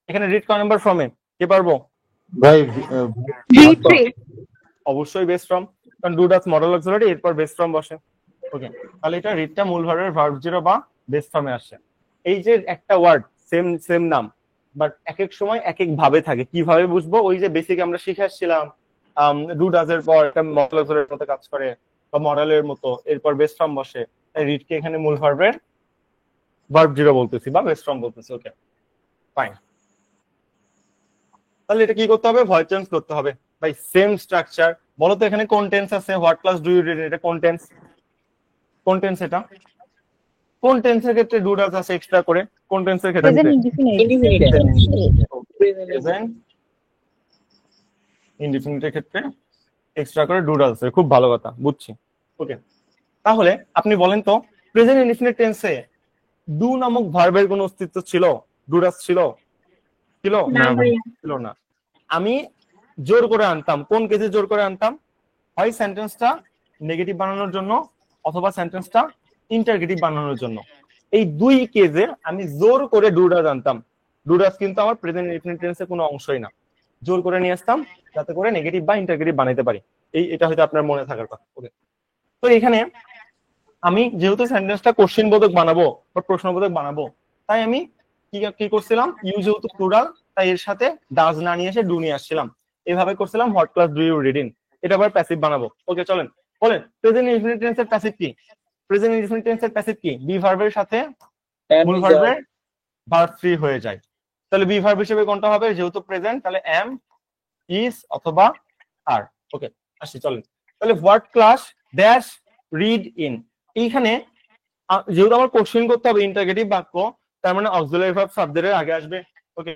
এখানে রিড কয় নাম্বার ফর্মে? কে পারবো? ভাই অবশ্যই বেস ফর্ম, কারণ ডু ডাস মডেল অক্সিলারি, এরপর বেস ফর্ম বসে। ওকে, তাহলে এটা রিডটা মূল ভার্বের ভার্ব জিরো বা বেস ফর্মে আসে। এই যে একটা ওয়ার্ড সেম সেম নাম, বাট এক এক সময় এক এক ভাবে থাকে, কিভাবে বুঝবো? ওই যে বেসিক আমরা শিখে আসছিলাম, ডু ডাস এর পর একটা মডেল অক্সিলারির মতো কাজ করে বা মডেলের মতো, এরপর বেস ফর্ম বসে। তাই রিডকে এখানে মূল ভার্বের ভার্ব জিরো বলতেছি বা বেস ফর্ম বলতেছি। ওকে, ফাইন। তাহলে এটা কি করতে হবে? ভয়েস চেঞ্জ করতে হবে। ভাই সেম স্ট্রাকচার, বলো তো এখানে কোন টেন্স আছে? What class do you read, এটা কোন টেন্স? কোন টেন্স এটা? কোন টেন্সের ক্ষেত্রে ডু ডাজ আছে এক্সট্রা করে? কোন টেন্সের ক্ষেত্রে? প্রেজেন্ট ইনডিফিনিটের ক্ষেত্রে এক্সট্রা করে ডু ডাজ আছে। খুব ভালো কথা, বুঝছি। ওকে, তাহলে আপনি বলেন তো প্রেজেন্ট ইনডিফিনিট টেন্সে ডু নামক ভার্বের কোনো অস্তিত্ব ছিল? ডু ডাজ ছিল? ছিল ছিল না। আমি জোর করে আনতাম, কোন কেসে জোর করে আনতাম? হয় সেন্টেন্সটা নেগেটিভ বানানোর জন্য, অথবা সেন্টেন্সটা ইন্টারগেটিভ বানানোর জন্য। এই দুই কেসে আমি জোর করে ডু ডাজ আনতাম। ডু ডাজ কিন্তু আমার প্রেজেন্ট ইনডিফিনিট টেন্সের কোনো অংশই না। জোর করে নিয়ে আসতাম যাতে করে নেগেটিভ বা ইন্টারগেটিভ বানাইতে পারি। এটা হয়তো আপনার মনে থাকার কথা। ওকে, তো এখানে আমি যেহেতু সেন্টেন্সটা কোশ্চেন বোধক বানাবো বা প্রশ্নবোধক বানাবো, তাই আমি কি করছিলাম? ইউ যেহেতু প্লুরাল, তাই এর সাথে ডাজ না নিয়ে এসে ডু নিয়ে আসছিলাম। এভাবে করছিলাম what class do you read in. এটা আবার প্যাসিভ বানাবো। ওকে, চলেন বলেন প্রেজেন্ট ইনডিফিনিট টেন্সের প্যাসিভ কি? প্রেজেন্ট ইনডিফিনিট টেন্সের প্যাসিভ কি? বি ভার্বের সাথে মূল ভার্বের ভার্ব থ্রি হয়ে যায়। তাহলে বি ভার্ব হিসেবে কোনটা হবে? যেহেতু প্রেজেন্ট, তাহলে এম, ইজ অথবা আর। ওকে, আসি চলেন। তাহলে what class dash read in, এইখানে যেহেতু আমার কোশ্চেন করতে হবে ইন্টারগেটিভ বাক্য, তার মানে অক্সিলারি ভার্ব সাবজেক্টের আগে আসবে। ওকে,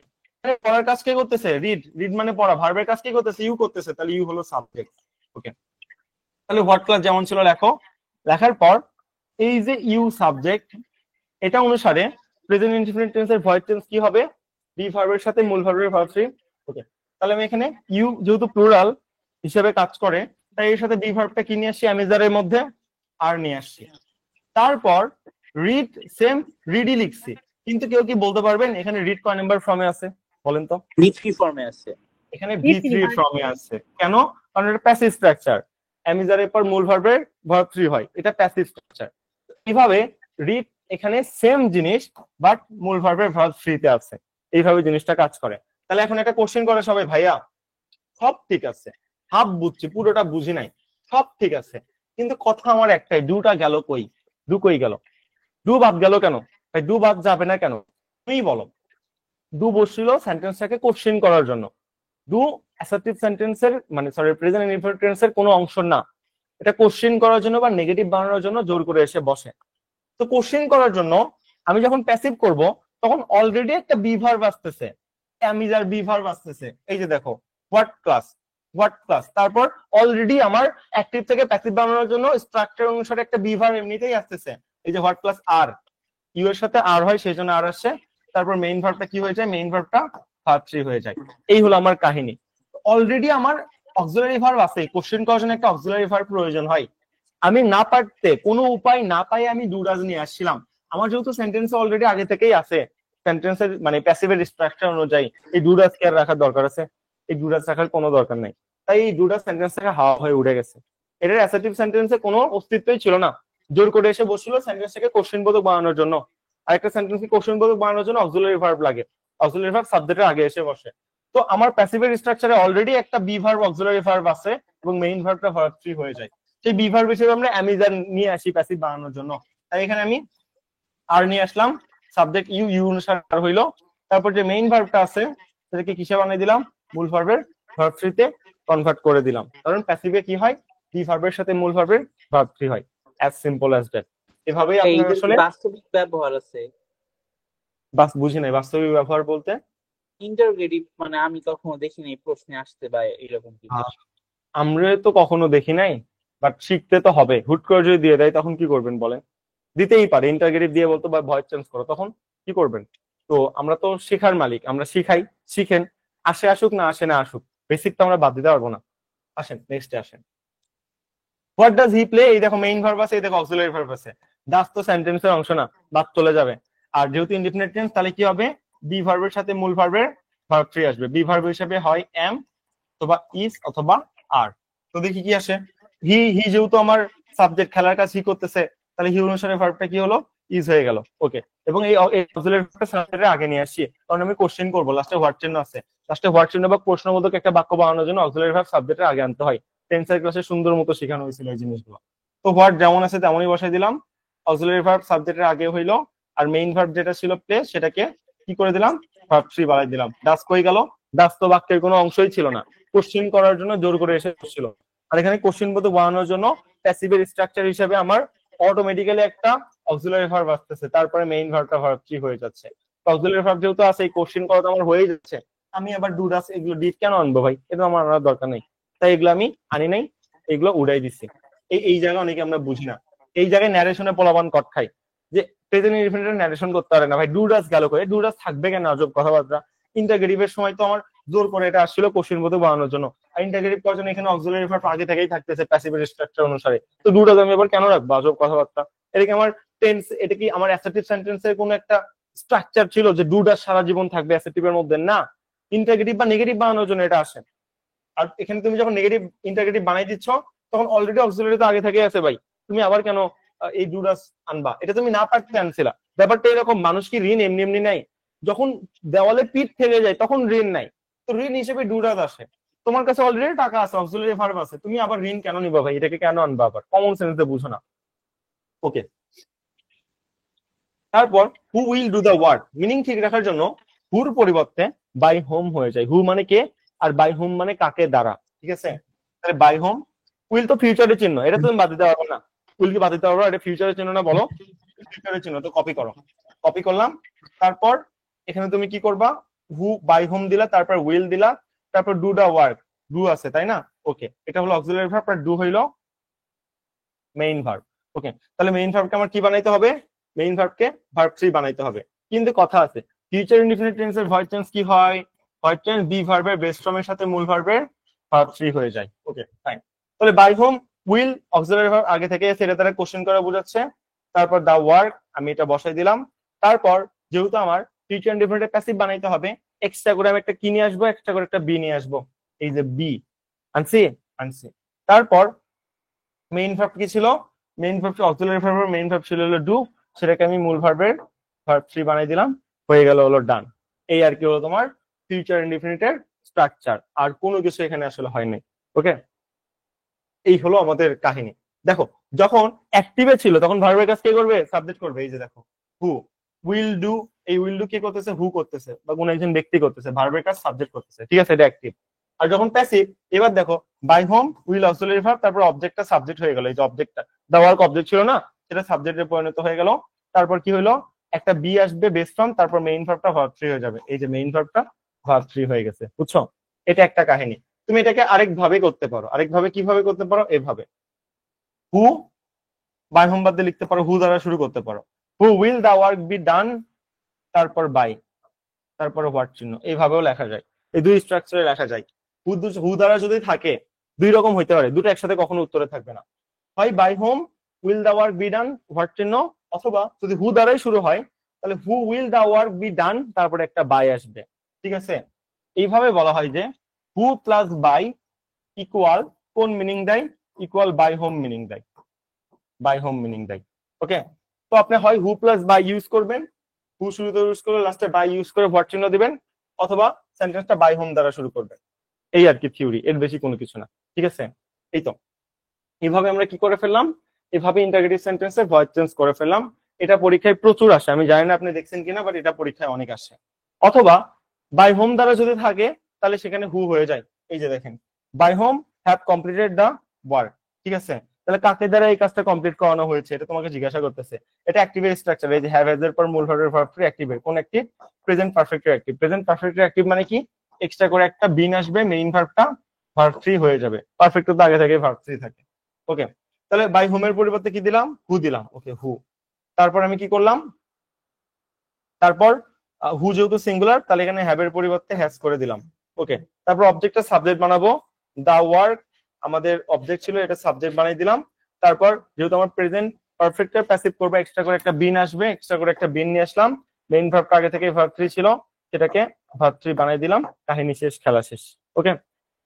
পড়ার কাজ কে করতেছে? রিড। রিড মানে পড়া। ভার্বের কাজ কে করতেছে? ইউ করতেছে, তাহলে ইউ হলো সাবজেক্ট। ওকে, তাহলে হোয়াট ক্লাস যেমন ছিল লেখো, লেখার পর এই যে ইউ সাবজেক্ট, এটা অনুসারে প্রেজেন্ট ইনডিফিনিট টেন্সের ভয়েড টেন্স কি হবে? বি ভার্বের সাথে মূল ভার্বের ভার্ব থ্রি। ওকে, তাহলে আমি এখানে ইউ যেহেতু প্লুরাল হিসেবে কাজ করে, তাই এর সাথে বি ভার্বটা কি নিয়ে আসছি? অ্যামেজারের মধ্যে আর নিয়ে আসছি। তারপর রিড, সেম রিডই লিখছি। কিন্তু কেউ কি বলতে পারবেন এখানে রিড কয় নাম্বার ফর্মে আছে বলেন তো? V3 ফর্মে আছে। এখানে V3 ফর্মে আছে। কেন? কারণ এটা প্যাসিভ স্ট্রাকচার। অ্যামিজারের পর মূল ভার্বের ভার্ব থ্রি হয়, এটা প্যাসিভ স্ট্রাকচার। এইভাবে রিড এখানে সেম জিনিস, বাট মূল ভার্বের ভার্ব থ্রিতে আছে। এইভাবে জিনিসটা কাজ করে। তাহলে এখন একটা কোশ্চেন করে সবাই, ভাইয়া সব ঠিক আছে, হাফ বুঝছি, পুরোটা বুঝি নাই, সব ঠিক আছে, কিন্তু কথা আমার একটাই, ডুটা গেল কই? ডু কই গেল? ডু বাদ গেল কেন? ভাই ডু বাদ যাবে না কেন? তুমি বলো। ডু বসছিল সেন্টেন্সটাকে কোশ্চেন করার জন্য। ডু অ্যাসার্টিভ সেন্টেন্সের মানে সরি প্রেজেন্ট ইনডিফিনিট টেন্সের কোনো অংশ না। এটা কোশ্চেন করার জন্য বা নেগেটিভ বানানোর জন্য জোর করে এসে বসে। তো কোশ্চেন করার জন্য আমি যখন প্যাসিভ করব, তখন অলরেডি একটা বি ভার্ব আসতেছে, অ্যামিজার বি ভার্ব আসতেছে। এই যে দেখো হোয়াট ক্লাস, হোয়াট ক্লাস, তারপর অলরেডি আমার অ্যাক্টিভ থেকে প্যাসিভ বানানোর জন্য স্ট্রাকচার অনুসারে একটা বি ভার্ব এমনিতেই আসতেছে। এই যে হোয়াট ক্লাস আর, ইউ এর সাথে আর হয় সেই জন্য আর আসছে। তারপর মেইন ভার্বটা কি হয়ে যায়? মেইন ভার্বটা ভার্ব থ্রি হয়ে যায়। এই হলো আমার কাহিনী। অলরেডি আমার অক্সিলারি ভার্ব আছে, কোশ্চেন করার জন্য একটা অক্সিলারি ভার্ব প্রয়োজন হয়। আমি না পারতে, কোনো উপায় না পাই আমি ডু ডাজ নিয়ে আসছিলাম। আমার যেহেতু সেন্টেন্স অলরেডি আগে থেকেই আছে, সেন্টেন্সের মানে প্যাসিভের স্ট্রাকচার অনুযায়ী এই ডু ডাজ কে রাখার দরকার আছে? এই ডু ডাজ রাখার কোনো দরকার নেই। তাই এই ডু ডাজ সেন্টেন্স থেকে হাওয়া হয়ে উঠে গেছে। এটার অ্যাসার্টিভ সেন্টেন্সে কোনো অস্তিত্বই ছিল না, জোর করে এসে বসছিল সেন্টেন্সটাকে কোশ্চেন বোধক বানানোর জন্য। আরেকটা সেন্টেন্সকে কোশ্চেন বোধক বানানোর জন্য অক্সিলারি ভার্ব লাগে, অক্সিলারি ভার্ব সাবজেক্টের আগে এসে বসে। তো আমার প্যাসিভের স্ট্রাকচারে অলরেডি একটা বি ভার্ব অক্সিলারি ভার্ব আছে এবং মেইন ভার্বটা ভার্ব থ্রি হয়ে যায়। সেই বি ভার্ব হিসেবে আমরা অ্যামিজার নিয়ে আসি প্যাসিভ বানানোর জন্য। তাই এখানে আমি আর নিয়ে আসলাম, সাবজেক্ট ইউ, ইউ অনুসারে আর হইলো। তারপর যে মেইন ভার্বটা আছে সেটাকে কিসে বানিয়ে দিলাম, মূল ভার্বের ভার্ব থ্রিতে কনভার্ট করে দিলাম। কারণ প্যাসিভে কি হয়, বি ভার্বের সাথে মূল ভার্বের ভার্ব থ্রি হয়। As simple as that. এভাবেই আপনার এইটার কি আসলে বাস্তবিক ব্যবহার আছে? বাস বুঝি নাই বাস্তবিক ব্যবহার বলতে। ইন্টারোগেটিভ মানে আমি কখনো দেখিনি প্রশ্নে আসতে বা এরকম কিছু। আমরা তো কখনো দেখি নাই, বাট শিখতে তো হবে। হুট করে যদি দিয়ে দেয় তখন কি করবেন বলেন? দিতেই পারে, ইন্টারগেটিভ দিয়ে বলতো বা ভয়েস চেঞ্জ করো, তখন কি করবেন? তো আমরা তো শেখার মালিক, আমরা শিখাই, শিখেন, আসে আসুক না আসে না আসুক, বেসিক তো আমরা বাদ দিতে পারবো না। আসেন নেক্সটে আসেন। হোয়াট ডাজ হি প্লে, এই দেখো মেইন ভার্ব আছে, এই দেখো অক্সিলারি ভার্ব আছে। ডাজ তো সেন্টেন্সের অংশ না, বাদ চলে যাবে। আর যেহেতু ইনডিফিনিট টেন্স তাহলে কি হবে, বি ভার্বের সাথে মূল ভার্বের ভার্ব থ্রি আসবে। বি ভার্ব হিসেবে হয় এম অথবা ইজ অথবা আর। তো দেখি কি আসে। হি, হি যেহেতু আমার সাবজেক্ট, খেলার কাজ হি করতেছে, তাহলে হি অনুসারে ভার্বটা কি হলো, ইজ হয়ে গেল। ওকে, এবং এই অক্সিলারি ভার্বটা সাবজেক্টের আগে নিয়ে আসি, কারণ আমি কোশ্চেন করবো, লাস্টে হোয়াট চিহ্ন আছে। লাস্টে হোয়াট চিহ্ন বা প্রশ্নবোধক একটা বাক্য বানানোর জন্য অক্সিলারি ভার্ব সাবজেক্টের আগে আনতে হয়। টেন্সের ক্লাসে সুন্দর মতো শেখানো হয়েছিল এই জিনিসগুলো। তো হোয়াট যেমন আছে তেমনই বসাই দিলাম, অক্সিলারি ভার্ব সাবজেক্টের আগে হইলো, আর মেইন ভার্ব যেটা ছিল প্লে সেটাকে কি করে দিলাম, ভার্ব থ্রি বাড়াই দিলাম। ডাস কই গেল, ডাস তো বাক্যের কোনো অংশই ছিল না, কোশ্চেন করার জন্য জোর করে এসে বসছিল। আর এখানে কোশ্চেন বোধক বানানোর জন্য প্যাসিভের স্ট্রাকচার হিসেবে আমার অটোমেটিক্যালি একটা অক্সিলারি ভার্ব আসতেছে, তারপরে মেইন ভার্বটা ভার্ব থ্রি হয়ে যাচ্ছে। অক্সিলারি ভার্ব যেহেতু আছে, এই কোশ্চেন করা তো আমার হয়ে যাচ্ছে, আমি আবার ডু ডাস এগুলো ডিড কেন আনবো ভাই, এটা আমার আনার দরকার নেই। তাই এগুলো আমি আনি নাই, এগুলো উড়াই দিচ্ছি। এই জায়গায় অনেকে আমরা বুঝি না, এই জায়গায় ন্যারেশনে পোলাপান কট খাই, যে প্রেজেন্ট ইনডিফিনিট ন্যারেশন করতে পারে না ভাই, ডু ডাস গেল করে, ডু ডাস থাকবে কেন আজব কথাবার্তা। ইন্টারগেটিভের সময় তো আমার জোর করে এটা আসছিল কোশ্চেন বোধক বানানোর জন্য, আর ইন্টারগেটিভ করার জন্য এখানে অক্সিলারি ভার্ব আগে থেকেই থাকতেছে প্যাসিভের স্ট্রাকচার অনুসারে। তো ডু ডাস আমি এবার কেন রাখবো আজব কথাবার্তা। এটা কি আমার টেন্স, এটা কি আমার অ্যাসার্টিভ সেন্টেন্সের কোনো একটা স্ট্রাকচার ছিল যে ডু ডাস সারা জীবন থাকবে অ্যাসার্টিভের মধ্যে? না, ইন্টারগেটিভ বা নেগেটিভ বানানোর জন্য এটা আসে। আর এখানে তুমি যখন নেগেটিভ ইন্টারগেটিভ বানাই দিচ্ছ, তখন অলরেডি অক্সিলারি তো আগে থেকে আছে ভাই, তুমি আবার কেন এই ডু ডাস আনবা? এটা তুমি না পারতে আনছিলা। ব্যাপারটা এরকম, মানুষ কি ঋণ এমনি এমনি নাই? যখন দেওয়ালে পিঠ থেকে যায় তখন ঋণ নাই, তো ঋণ হিসেবে ডু ডাস আসে। তোমার কাছে অলরেডি টাকা আছে, অক্সিলারি ভার্ব আছে, তুমি আবার ঋণ কেন নিবা ভাই? এটাকে কেন আনবা আবার? কমন সেন্সে বুঝো না। ওকে, তারপর who will do the work, meaning ঠিক রাখার জন্য হুর পরিবর্তে বাই হোম হয়ে যায়। হু মানে কে, আর বাই হোম মানে কাকে দ্বারা, ঠিক আছে? তাহলে বাই হোম, উইল তো ফিউচারের চিহ্ন, এটা তুমি বাদ দিতে পারবে না। উইল কি বাদ দিতে পারবো? এটা ফিউচারের চিহ্ন না, বলো? ফিউচারের চিহ্ন, তো কপি করো। কপি করলাম। তারপর এখানে তুমি কি করবা, হু বাই হোম দিলা, তারপর উইল দিলা, তারপর ডু দ্য ওয়ার্ক, ডু আছে তাই না? ওকে, এটা হলো অক্সিলারি ভার্ব, আর ডু হইলো মেইন ভার্ব। ওকে, তাহলে মেইন ভার্বকে আমার কি বানাইতে হবে, মেইন ভার্বকে ভার্ব থ্রি বানাইতে হবে। কিন্তু কথা আছে, ফিউচার ইনডিফিনিট টেন্সের ভয়েস চেঞ্জ কি হয়, ভয়েস চেঞ্জ বি ভার্বের বেস ফর্মের সাথে মূল ভার্বের ভার্ব থ্রি হয়ে যায়। Okay fine. তাহলে by whom will auxiliary verb আগে থেকে আছে, এটা তারা কোশ্চেন করে বোঝাচ্ছে। তারপর দা ওয়ার্ক আমি এটা বসাই দিলাম। তারপর যেহেতু আমার ফিউচার ইনডিফিনিট প্যাসিভ বানাইতে হবে, এক্সট্রা করে আমি একটা কি নিয়ে আসবো, এক্সট্রা করে একটা বি নিয়ে আসবো, এই যে বি আনছি আনছি। তারপর মেইন ভার্ব কি ছিল, মেইন ভার্ব অক্সিলারি ভার্বের মেইন ভার্ব ছিল হলো ডু, সেটাকে আমি মূল ভার্বের ভার্ব থ্রি বানাই দিলাম, হয়ে গেল হলো ডান। এই আর কি হলো তোমার ফিউচার ইনডিফিনিটের স্ট্রাকচার, আর কোনো কিছু এখানে আসলে হয়নি। ওকে, এই হলো আমাদের কাহিনী। দেখো, যখন অ্যাক্টিভে ছিল তখন ভার্বের কাজ কে করবে, সাবজেক্ট করবে। এই যে দেখো হু উইল ডু, এই উইল ডু কে করতেছে, হু করতেছে বা কোন একজন ব্যক্তি করতেছে, ভার্বের কাজ সাবজেক্ট করতেছে, ঠিক আছে, এটা অ্যাক্টিভ। আর যখন প্যাসিভ, এবার দেখো by whom will auxiliary verb, তারপর অবজেক্টটা সাবজেক্ট হয়ে গেল, এই যে অবজেক্টটা দা ওয়ার্ক অবজেক্ট ছিল না, সেটা সাবজেক্টে পরিণত হয়ে গেল। তারপর কি হলো, একটা বি আসবে বেস ফর্ম, তারপর মেইন ভার্বটা ভার্ব থ্রি হয়ে যাবে, এই যে মেইন ভার্বটা ভার্ব থ্রি হয়ে গেছে, বুঝছো? এটা একটা কাহিনী। তুমি এটাকে আরেক ভাবে করতে পারো, আরেক ভাবে কিভাবে করতে পারো, এভাবে হু বাই হোম বাদ দিয়ে লিখতে পারো, হু দ্বারা শুরু করতে পারো, who will the work be done, তারপর বাই, তারপর হোয়াট চিহ্ন, এইভাবেও লেখা যায়। এই দুই স্ট্রাকচারে লেখা যায়। হু দ্বারা যদি থাকে দুই রকম হইতে পারে, দুটো একসাথে কখনো উত্তরে থাকবে না, হয় by whom will the work be done what চিহ্ন, অথবা যদি হু দ্বারাই শুরু হয় তাহলে who will the work be done তারপরে একটা বাই আসবে, ঠিক আছে? এইভাবে বলা হয় যে হু প্লাস বাই ইকুয়াল কোন মিনিং দেয়? ইকুয়াল বাই হোম মিনিং দেয়, বাই হোম মিনিং দেয়। ওকে, তো আপনি হয় হু প্লাস বাই ইউজ করবেন, হু শুরুতে ইউজ করে লাস্টে বাই ইউজ করে ভট চিহ্ন দিবেন, অথবা সেন্টেন্সটা বাই হোম দ্বারা শুরু করবেন। এই আর কি থিওরি, এর বেশি কোনো কিছু না। ঠিক আছে, এই তো এইভাবে আমরা কি করে ফেললাম, এভাবে ইন্টারগেটিভ সেন্টেন্সে ভয়েস চেঞ্জ করে ফেললাম। এটা পরীক্ষায় প্রচুর আসে, আমি জানি না আপনি দেখছেন কিনা, বাট এটা পরীক্ষায় অনেক আসে। অথবা বাই হোম দ্বারা যদি থাকে তাহলে সেখানে হু হয়ে যায়। এই যে দেখেন, by whom have completed the work. ঠিক আছে, তাহলে কাকে দ্বারা এই কাজটা কমপ্লিট করানো হয়েছে এটা তোমাকে জিজ্ঞাসা করতেছে। এটা অ্যাক্টিভের স্ট্রাকচার। এই যে হ্যাভ এর পর মূল ভার্বের ভার্ব ফ্রি অ্যাক্টিভের কোন active? Present perfect active. Present perfect active মানে কি? এক্সট্রা করে একটা বিন আসবে, মেইন ভার্বটা ভার্ব থ্রি হয়ে যাবে। পারফেক্ট তো আগে থেকে ভার্ব থ্রি থাকে। ওকে, তাহলে বাই হোমের পরিবর্তে কি দিলাম? হু দিলাম। ওকে, হু। তারপর আমি কি করলাম? তারপর হু যেহেতু সিঙ্গুলার তাহলে এখানে হ্যাভ এর পরিবর্তে হ্যাজ করে দিলাম। ওকে, তারপর অবজেক্টটা সাবজেক্ট বানাবো। দা ওয়ার্ক আমাদের অবজেক্ট ছিল, এটা সাবজেক্ট বানিয়ে দিলাম। তারপর যেহেতু আমার প্রেজেন্ট পারফেক্টের প্যাসিভ করবে, এক্সট্রা করে একটা বিন আসবে, এক্সট্রা করে একটা বিন নিয়ে আসলাম। মেইন ভার্বটা আগে থেকে ভার্ব থ্রি ছিল, সেটাকে ভার্ব থ্রি বানিয়ে দিলাম। কাহিনী শেষ, খেলা শেষ। ওকে,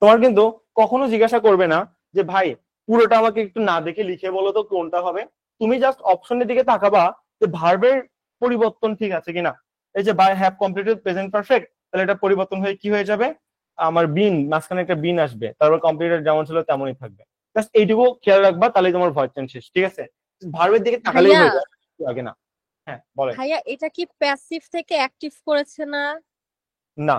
তোমার কিন্তু কখনো জিজ্ঞাসা করবে না যে ভাই পুরোটা আমাকে একটু না দেখে লিখে বলো তো কোনটা হবে। তুমি জাস্ট অপশনের দিকে তাকাবা যে ভার্বের পরিবর্তন ঠিক আছে কিনা। এই যে by have completed present perfect, তাহলে এটা পরিবর্তন হয়ে কি হয়ে যাবে? আমার বিন, মাঝখানে একটা বিন আসবে, তারপর কমপ্লিটেড যেমন ছিল তেমনই থাকবে। জাস্ট এইটুকু খেয়াল রাখবা, তাহলে তোমার ভয়েস চেঞ্জ শেষ। ঠিক আছে, ভার্বের দিকে তাকালেই ভাইয়া হয়ে যায়, আগে না। হ্যাঁ বলেন। ভাইয়া এটা কি প্যাসিভ থেকে অ্যাক্টিভ করেছে না? না,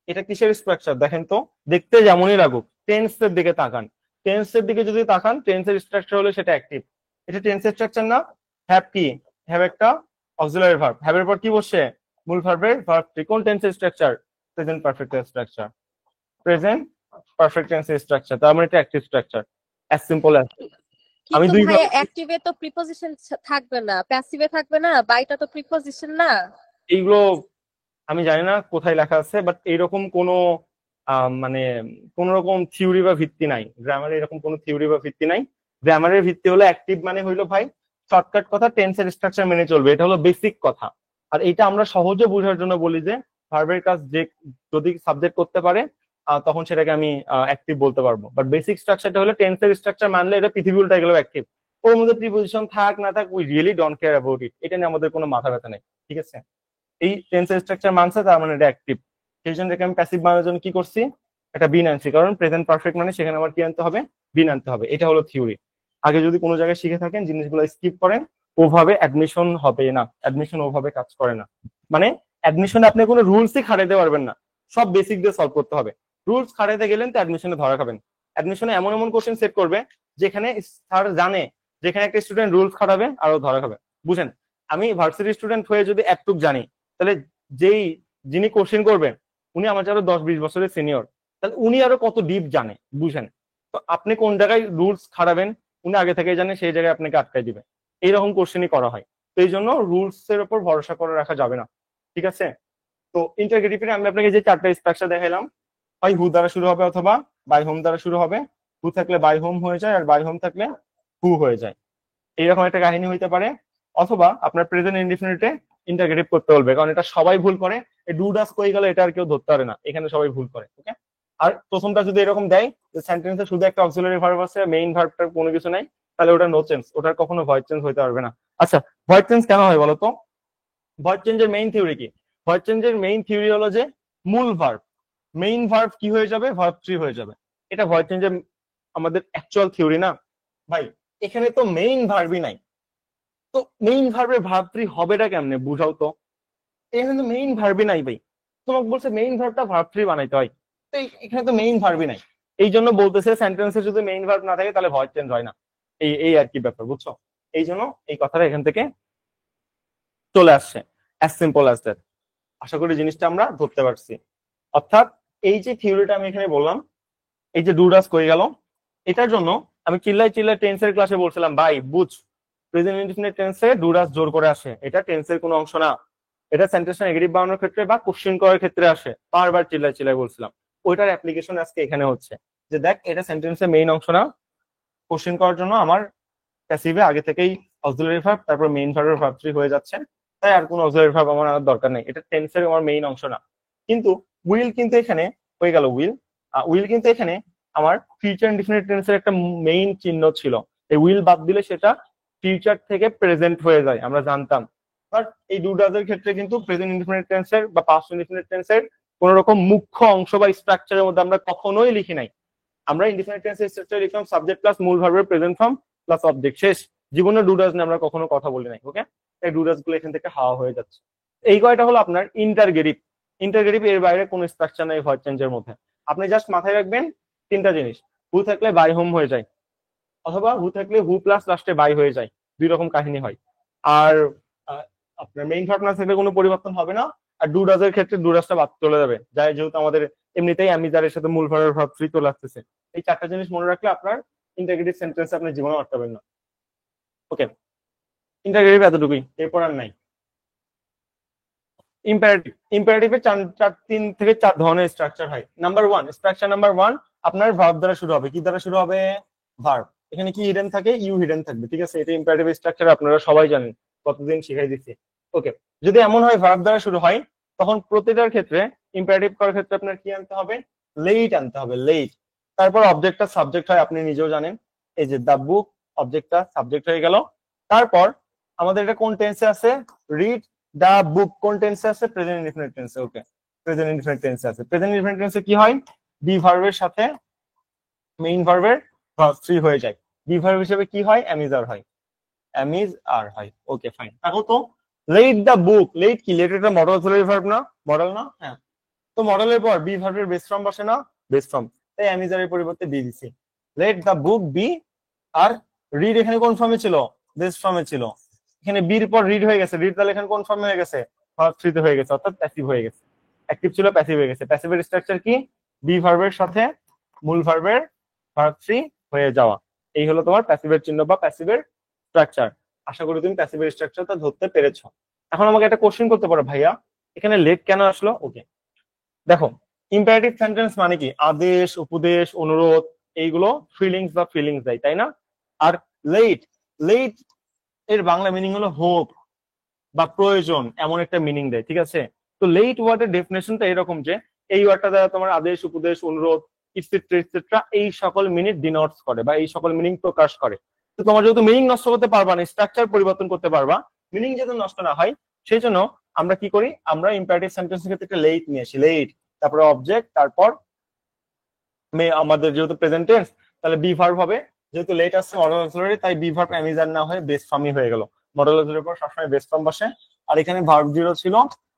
এটা কিসের স্ট্রাকচার দেখেন তো, দেখতে যেমনই লাগুক টেন্সের দিকে তাকান। টেন্সের দিকে যদি তাকান, টেন্সের স্ট্রাকচার হলে সেটা অ্যাক্টিভ। এটা টেন্সের স্ট্রাকচার না। হ্যাভ কি? হ্যাভ একটা অক্সিলারি ভার্ব, হ্যাভ এর পর কি বসে? মূল ভার্বের ভার্ব থ্রি। কোন টেন্সের স্ট্রাকচার? প্রেজেন্ট পারফেক্টের স্ট্রাকচার। প্রেজেন্ট পারফেক্ট টেন্সের স্ট্রাকচার, তার মানে এটা active structure. As simple as. আমি কিন্তু দুই ভাইয়া অ্যাক্টিভে তো প্রিপজিশন থাকবে না, প্যাসিভে থাকবে না, বাইটা তো প্রিপজিশন না। এইগুলো আমি জানি না কোথায় লেখা আছে, বাট এইরকম কোনো মানে কোন রকম থিওরি বা ভিত্তি নাই গ্রামারে, এরকম কোনো থিওরি বা ভিত্তি নাই। গ্রামারের ভিত্তি হলো অ্যাক্টিভ মানে হইলো ভাই শর্টকাট কথা, টেন্সের স্ট্রাকচার মেনে চলবে, এটা হলো বেসিক কথা। আর এটা আমরা সহজে বোঝার জন্য বলি যে ভার্বের কাজ যে যদি সাবজেক্ট করতে পারে তখন সেটাকে আমি অ্যাক্টিভ বলতে পারবো। বাট বেসিক স্ট্রাকচারটা হলো টেন্সের স্ট্রাকচার মানলে এটা পৃথিবী উল্টা গেলেও অ্যাক্টিভ। ওর মধ্যে প্রিপোজিশন থাক না থাক, we really don't care about it, এটা নিয়ে আমাদের কোনো মাথা ব্যথা নেই। ঠিক আছে, এই টেন্সের স্ট্রাকচার মানছে তার মানে এটা অ্যাক্টিভ। সেই জন্য এটাকে আমি প্যাসিভ বানানোর জন্য কি করছি? একটা বিন আনছি, কারণ প্রেজেন্ট পারফেক্ট মানে সেখানে আমার কি আনতে হবে? বিন আনতে হবে। এটা হলো থিওরি। আগে যদি কোনো জায়গায় শিখে থাকেন, জিনিসগুলো স্কিপ করেন, ওভাবে অ্যাডমিশন হবে না। অ্যাডমিশন ওভাবে কাজ করে না। মানে অ্যাডমিশনে আপনি কোনো রুলসই খাটাইতে পারবেন না, সব বেসিক দিয়ে সলভ করতে হবে। রুলস খাটাইতে গেলেন তো অ্যাডমিশনে ধরা খাবেন। অ্যাডমিশনে এমন এমন কোশ্চেন সেট করবে যেখানে স্যার জানে যেখানে একটা স্টুডেন্ট রুলস খাটাবে আরো ধরা খাবে। বুঝেন, আমি ভার্সিটি স্টুডেন্ট হয়ে যদি একটুক জানি, তাহলে যিনি কোশ্চেন করবেন উনি আমার আরো 10-20 বছরের সিনিয়র, তাহলে উনি আরো কত ডিপ জানে। বুঝেন, তো আপনি কোন জায়গায় রুলস খাটাবেন উনি আগে থেকে জানে, সেই জায়গায় আপনাকে আটকাই দিবে। এইরকম কোশ্চেনই করা হয়। তো এই জন্য রুলস এর উপর ভরসা করে রাখা যাবে না। ঠিক আছে, তো ইন্টারগ্রেটিভে আমি আপনাকে যে চারটা স্ট্রাকচার দেখাইলাম, হয় হু দ্বারা শুরু হবে অথবা বাই হোম দ্বারা শুরু হবে। হু থাকলে বাই হোম হয়ে যায়, আর বাই হোম থাকলে হু হয়ে যায়। এইরকম একটা কাহিনী হইতে পারে। অথবা আপনার প্রেজেন্ট ইনডিফিনিটে ইন্টারগ্রেটিভ করতে বলবে, কারণ এটা সবাই ভুল করে। এই ডু ডাস কই গেল এটা আর কেউ ধরতে পারে না, এখানে সবাই ভুল করে। ওকে, আর প্রথমটা যদি এরকম দেয় যে সেন্টেন্সে শুধু একটা অক্সিলারি ভার্ব আছে, মেইন ভার্বটার কোনো কিছু নাই, তাহলে ওটা নো চেঞ্জ, ওটার কখনো ভয়েস চেঞ্জ হইতে পারবে না। আচ্ছা, ভয়েস চেঞ্জ কেন হয় বলতো? ভয়েস চেঞ্জের মেইন থিওরি কি? ভয়েস চেঞ্জের মেইন থিওরি হলো যে মূল ভার্ব, মেইন ভার্ব কি হয়ে যাবে? ভার্ব থ্রি হয়ে যাবে। এটা ভয়েস চেঞ্জের আমাদের অ্যাকচুয়াল থিওরি না ভাই। এখানে তো মেইন ভার্বই নাই, তো মেইন ভার্বের ভার্ব থ্রি হবেটা কেমনে বুঝাও তো। এখানে তো মেইন ভার্বই নাই ভাই, তোমাকে বলছে মেইন ভার্বটা ভার্ব থ্রি বানাইতে হয়, তো এখানে তো মেইন ভার্বই নাই। এই জন্য বলতেছে সেন্টেন্সে যদি মেইন ভার্ব না থাকে তাহলে ভয়েস চেঞ্জ হয় না। এই এই আর কি ব্যাপার, বুঝছো? এই জন্য এই কথাটা এখান থেকে চলে আসছে, অ্যাজ সিম্পল অ্যাজ দ্যাট। আশা করি জিনিসটা আমরা ধরতে পারছি। অর্থাৎ এই যে থিওরিটা আমি এখানে বললাম, এই যে ডু ডাস কই গেল, এটার জন্য আমি চিল্লাই চিল্লাই টেন্সের ক্লাসে বলছিলাম ভাই বুঝ, প্রেজেন্ট ইনডিফিনিট টেন্সে ডু ডাস জোর করে আসে, এটা টেন্সের কোনো অংশ না। এটা সেন্টেন্স নেগেটিভ বানানোর ক্ষেত্রে বা কোশ্চেন করার ক্ষেত্রে আসে। বারবার চিল্লাই চিল্লাই বলছিলাম, ওইটার অ্যাপ্লিকেশন আজকে এখানে হচ্ছে। যে দেখ, এটা সেন্টেন্সের মেইন অংশ না, কোশ্চেন করার জন্য আমার প্যাসিভে আগে থেকেই অক্সিলারি ভার্ব তারপর মেইন ভার্বের ভার্ব থ্রি হয়ে যাচ্ছে, তাই আর কোনো অক্সিলারি ভার্ব আমার আর দরকার নেই। এটা টেন্সের আমার মেইন অংশ না। কিন্তু উইল কিন্তু এখানে হয়ে গেল উইল, উইল কিন্তু এখানে আমার ফিউচার ইনডিফিনিট টেন্সের একটা মেইন চিহ্ন ছিল। এই উইল বাদ দিলে সেটা ফিউচার থেকে প্রেজেন্ট হয়ে যায়, আমরা জানতাম। বাট এই ডু ডাজ এর ক্ষেত্রে কিন্তু প্রেজেন্ট ইনডিফিনিট টেন্সের বা পাস্ট ইনডিফিনিট টেন্সের কোন রকম মুখ্য অংশ বা স্ট্রাকচারের মধ্যে আমরা কখনোই লিখি নাই। আমরা ইনডিফিনিট টেন্সের স্ট্রাকচার লিখলাম সাবজেক্ট প্লাস মূল ভার্বের প্রেজেন্ট ফর্ম প্লাস অবজেক্ট, শেষ। জীবনে ডু ডাজ নিয়ে আমরা কখনো কথা বলি নাই। ওকে, এই ডু ডাজ গুলো এখান থেকে হাওয়া হয়ে যাচ্ছে। এই কয়টা হলো আপনার ইন্টারগেটিভ। ইন্টারগেটিভ এর বাইরে কোনো স্ট্রাকচার নাই ভয়েস চেঞ্জের মধ্যে। আপনি জাস্ট মাথায় রাখবেন তিনটা জিনিস, হু থাকলে বাই হোম হয়ে যায়, অথবা হু থাকলে হু প্লাস লাস্টে বাই হয়ে যায়, দুই রকম কাহিনী হয়। আর আপনার মেইন ভার্ব না থাকলে কোনো পরিবর্তন হবে না। আর ডু ডাজ এর ক্ষেত্রে ডু ডাজটা বাদ চলে যাবে, যাই যেহেতু আমাদের এমনিতেই অ্যামিজারের সাথে মূল ভার্বের ভার্ব থ্রি চলে আসতেছে। এই চারটা জিনিস মনে রাখলে আপনার ইন্টারগেটিভ সেন্টেন্স আপনি জীবনে আটকাবেন না। ওকে, ইন্টারগেটিভ এতটুকুই, এরপর আর নাই। ইম্পারেটিভ, ইম্পারেটিভে তিন থেকে চার ধরনের স্ট্রাকচার হয়। Number one, structure number one আপনার ভার্ব দ্বারা শুরু হবে। কি দ্বারা শুরু হবে? ভার্ব। এখানে কি হিডেন থাকে? ইউ হিডেন থাকবে, ঠিক আছে। এটা ইম্পারেটিভ স্ট্রাকচার, আপনারা সবাই জানেন, কতদিন শিখাই দিচ্ছি। ওকে, যদি এমন হয় ভার্ব দ্বারা শুরু হয়, তখন প্রতিটার ক্ষেত্রে ইম্পারেটিভ করার ক্ষেত্রে আপনার কি আনতে হবে? লেট আনতে হবে, লেট। তারপর অবজেক্টটা সাবজেক্ট হয়, আপনি নিজেও জানেন, এই যে দ্য বুক, অবজেক্টটা সাবজেক্ট হয়ে গেল। তারপর আমাদের এটা কোন টেন্সে আছে? রিড দা বুক কোন টেন্সে আছে? প্রেজেন্ট ইনডিফিনিট টেন্সে। ওকে, প্রেজেন্ট ইনডিফিনিট টেন্সে আছে। প্রেজেন্ট ইনডিফিনিট টেন্সে কি হয়? বি ভার্বের সাথে মেইন ভার্বের ভার্ব থ্রি হয়ে যায়। বি ভার্ব হিসেবে কি হয়? অ্যামিজার হয়, অ্যামিজ আর হয়। ওকে ফাইন। তাহলে তো লেট দা বুক, লেট কি? লেট এটা মডেল অক্সিলারি ভার্ব না? মডেল না? হ্যাঁ। তো মডেলের পর বি ভার্বের বেস ফর্ম বসে না? Base form. তাই অ্যামিজারের পরিবর্তে বি দিছি। লেট দা বুক বি। আর রিড এখানে কোন ফর্মে ছিল? বেস ফর্মে ছিল। এখানে বির পর রিড হয়ে গেছে, রিড তাহলে এখানে কোন ফর্মে হয়ে গেছে? ভার্ব থ্রিতে হয়ে গেছে, অর্থাৎ প্যাসিভ হয়ে গেছে। অ্যাক্টিভ ছিল, প্যাসিভ হয়ে গেছে। প্যাসিভের স্ট্রাকচার কি? বি ভার্বের সাথে মূল ভার্বের ভার্ব থ্রি হয়ে যাওয়া। এই হলো তোমার প্যাসিভের চিহ্ন বা প্যাসিভের স্ট্রাকচার। আশা করি তুমি প্যাসিভের স্ট্রাকচারটা ধরতে পেরেছো। এখন আমাকে একটা কোশ্চেন করতে পারো, ভাইয়া এখানে লেট কেন আসলো? ওকে, দেখো, ইম্পারেটিভ সেন্টেন্স মানে কি? আদেশ, উপদেশ, অনুরোধ, এইগুলো ফিলিংস বা ফিলিংস দেয়, তাই না? আর লেট, লেট এর বাংলা মিনিং হলো হোপ বা প্রয়োজন, এমন একটা মিনিং দেয়, ঠিক আছে। তো লেট ওয়ার্ডের ডেফিনেশনটা এরকম যে এই ওয়ার্ডটা দ্বারা তোমার আদেশ, উপদেশ, অনুরোধ ইটসেট্রা ইটসেট্রা এই সকল মিনিং ডিনোটস করে বা এই সকল মিনিং প্রকাশ করে। তো তোমার যেহেতু মিনিং নষ্ট করতে পারবা না, স্ট্রাকচার পরিবর্তন করতে পারবা, মিনিং যাতে নষ্ট না হয়, সেই জন্য আমরা কি করি? আমরা ইম্পারেটিভ সেন্টেন্সের ক্ষেত্রে একটা লেট নিয়ে আসি, লেট, তারপরে অবজেক্ট, তারপর আমাদের যেহেতু প্রেজেন্ট টেন্স, তাহলে বি ভার্ব হবে। যেহেতু লেট আসছে মডেল অক্সিলারি, তাই বি ভার্ব অ্যামিজার না হয়ে বেস ফর্মই হয়ে গেল। মডেল অক্সিলারির পর সবসময় বেস ফর্ম বসে। আর এখানে ভার্ব জিরো ছিল,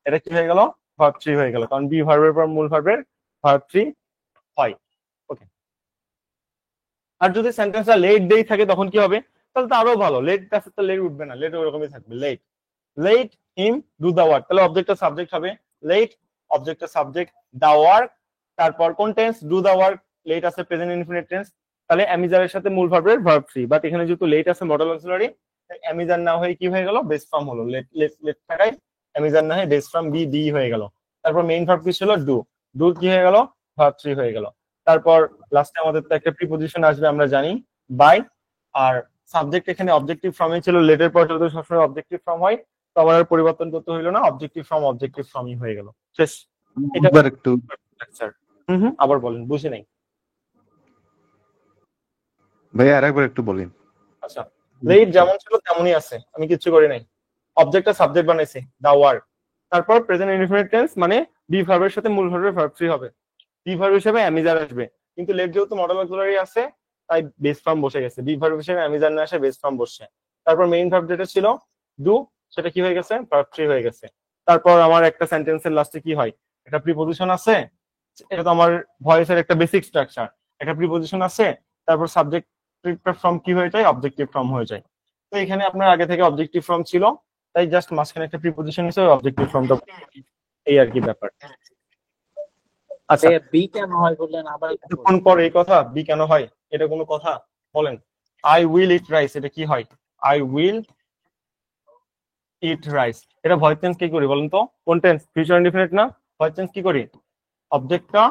এটা কি হয়ে গেল? ভার্ব থ্রি হয়ে গেল, কারণ বি ভার্বের পর মূল ভার্বের ভার্ব থ্রি হয়। ওকে, আর যদি সেন্টেন্সটা লেট দেই থাকে তখন কি হবে? তাহলে তো আরো ভালো, লেট আছে তো লেট উঠবে না, লেট ওরকমই থাকবে, let. Let him do the work, তাহলে অবজেক্টটা সাবজেক্ট হবে, লেট অবজেক্টটা সাবজেক্ট, দা ওয়ার্ক, তারপর কোন টেন্স? ডু দা ওয়ার্ক, লেট আছে প্রেজেন্ট ইনফিনিট টেন্স, তাহলে অ্যামিজারের সাথে মূল ভার্বের ভার্ব থ্রি। বাট এখানে যেহেতু লেট আছে মডেল অক্সিলারি, অ্যামিজার না হয়ে কি হয়ে গেল? বেস ফর্ম হলো। লেট লেট লেট থাকায় অ্যামিজার না হয়ে বেস ফর্ম বি ডি হয়ে গেল। তারপর মেইন ভার্ব কি ছিল? ডু, ডু কি হয়ে গেল? ভার্ব থ্রি হয়ে গেল। তারপর লাস্টে আমাদের তো একটা প্রিপোজিশন আসবে, আমরা জানি, বাই। আর সাবজেক্ট এখানে অবজেক্টিভ ফর্মে ছিল, লেটের পর যদি সবসময় অবজেক্টিভ ফর্ম হয় তো আমার আর পরিবর্তন করতে হইলো না, অবজেক্টিভ ফর্মই হয়ে গেল, শেষ। এটা একবার একটু স্ট্রাকচার। আবার বলেন, বুঝি নাই। ভাইয়া আরেকবার একটু বলেন। আচ্ছা, লেট যেমন ছিল তেমনই আছে, আমি কিচ্ছু করি নাই। অবজেক্টটা সাবজেক্ট বানাইছি, দা ওয়ার্ক। তারপর প্রেজেন্ট ইনডিফিনিট টেন্স মানে বি ভার্বের সাথে মূল ভার্বের ভার্ব থ্রি হবে, বি ভার্ব হিসেবে অ্যামিজার আসবে। কিন্তু লেট যেহেতু মডেল অক্সিলারি আছে, তাই বেস ফর্ম বসে গেছে, বি ভার্ব হিসেবে অ্যামিজার না আসে বেস ফর্ম বসছে। তারপর মেইন ভার্ব যেটা ছিল ডু, সেটা কি হয়ে গেছে? ভার্ব থ্রি হয়ে গেছে। তারপর আমার একটা সেন্টেন্সের লাস্টে কি হয়? একটা প্রিপোজিশন আছে, এটা তো আমার ভয়েসের একটা বেসিক স্ট্রাকচার। একটা প্রিপোজিশন আছে, তারপর সাবজেক্ট ফর্ম কি হয়ে যায়? অবজেক্টিভ ফর্ম হয়ে যায়। তো এখানে আপনার আগে থেকে অবজেক্টিভ ফর্ম ছিল, তাই জাস্ট মাঝখানে একটা প্রিপোজিশন হিসেবে অবজেক্টিভ ফর্মটা, এই আর কি ব্যাপার। আচ্ছা, বি কেন হয় বললেন আবার একটু এতক্ষণ পর এই কথা, বি কেন হয়? এটা কোনো কথা? বলেন। আই উইল ইট রাইস, এটা কি হয়? আই উইল ইট রাইস, এটা ভয়েস টেন্স কি করি বলেন তো? কোন টেন্স? ফিউচার ইনডিফিনিট না? ভয়েস টেন্স কি করি? অবজেক্টটা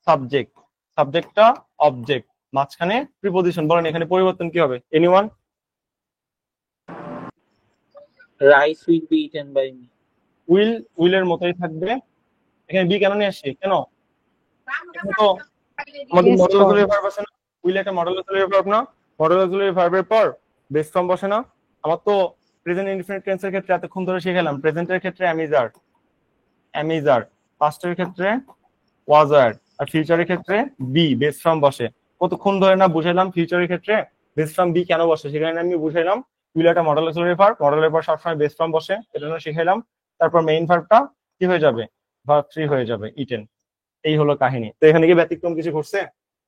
সাবজেক্ট, সাবজেক্টটা অবজেক্ট, মাঝখানে প্রিপোজিশন। বলেন এখানে পরিবর্তন কি হবে? Anyone? Rice will be eaten by me. উইলের মতোই থাকবে। এখানে বি কেন নিয়ে আসছি? কেন? এখানে তো আমাদের Yes, model sir. Auxiliary verb আছে না, উইল একটা মডেল অক্সিলারি ভার্ব না, মডেল অক্সিলারি ভার্বের পর বেস ফর্ম বসে না। আমার তো প্রেজেন্ট ইনডিফিনিট টেন্সের ক্ষেত্রে এতক্ষণ ধরে শিখালাম, প্রেজেন্টের ক্ষেত্রে অ্যামিজার, পাস্টের ক্ষেত্রে ওয়াজার, আর ফিউচারের ক্ষেত্রে বি বেস ফর্ম বসে। কতক্ষণ ধরে না বুঝাইলাম ফিউচারের ক্ষেত্রে বেস ফর্ম বি কেন বসে, সেখানে আমি বুঝাইলাম উইল একটা মডেল অক্সিলারি ভার্ব, মডেলের পর সবসময় বেস ফর্ম বসে, এটা শিখাইলাম। তারপর মেইন ভার্বটা কি হয়ে যাবে, ভার্ব 3 হয়ে যাবে, ইটেন। এই হলো কাহিনী। তো এখানে কি ব্যতিক্রম কিছু ঘটছে?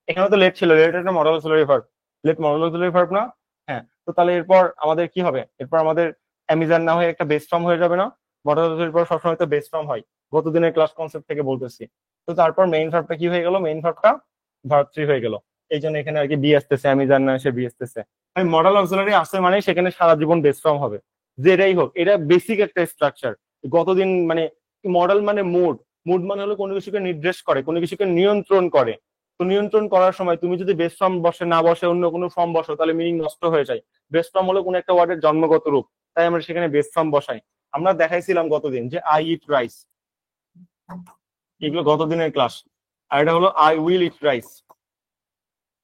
এখানে তো লেট ছিল, লেট একটা modal auxiliary verb, let modal auxiliary verb না? হ্যাঁ। তো তাহলে এরপর আমাদের কি হবে, এরপর আমাদের অ্যামিজার না হয়ে একটা বেস ফর্ম হয়ে যাবে না? মডেল অক্সিলারি ভার্ব সবসময় তো বেস ফর্ম হয়, গতদিনের ক্লাস কনসেপ্ট থেকে বলতেছি। তো তারপর মেইন ভার্বটা কি হয়ে গেল, মেইন ভার্বটা ভার্ব 3 হয়ে গেল। এই জন্য এখানে আর কি বি আসতেছে, অ্যামিজার না এসে বি আসতেছে। আমি মডেল অক্সিলারি আসছে মানে সেখানে সারা জীবন বেস ফর্ম হবে, যেটাই হোক। এটা বেসিক একটা স্ট্রাকচার। গতদিন মানে মডেল মানে মুড, মুড মানে হলো কোনো কিছুকে নির্দেশ করে, কোনো কিছুকে নিয়ন্ত্রণ করে। তো নিয়ন্ত্রণ করার সময় তুমি যদি বেস ফর্ম বসে না বসে অন্য কোনো ফর্ম বসো, তাহলে মিনিং নষ্ট হয়ে যায়। বেস ফর্ম হলো কোনো একটা ওয়ার্ডের জন্মগত রূপ, তাই আমরা সেখানে বেস ফর্ম বসাই। আমরা দেখাইছিলাম গতদিন যে আই ইট রাইস, এগুলো গতদিনের ক্লাস। আর এটা হলো I will eat rice,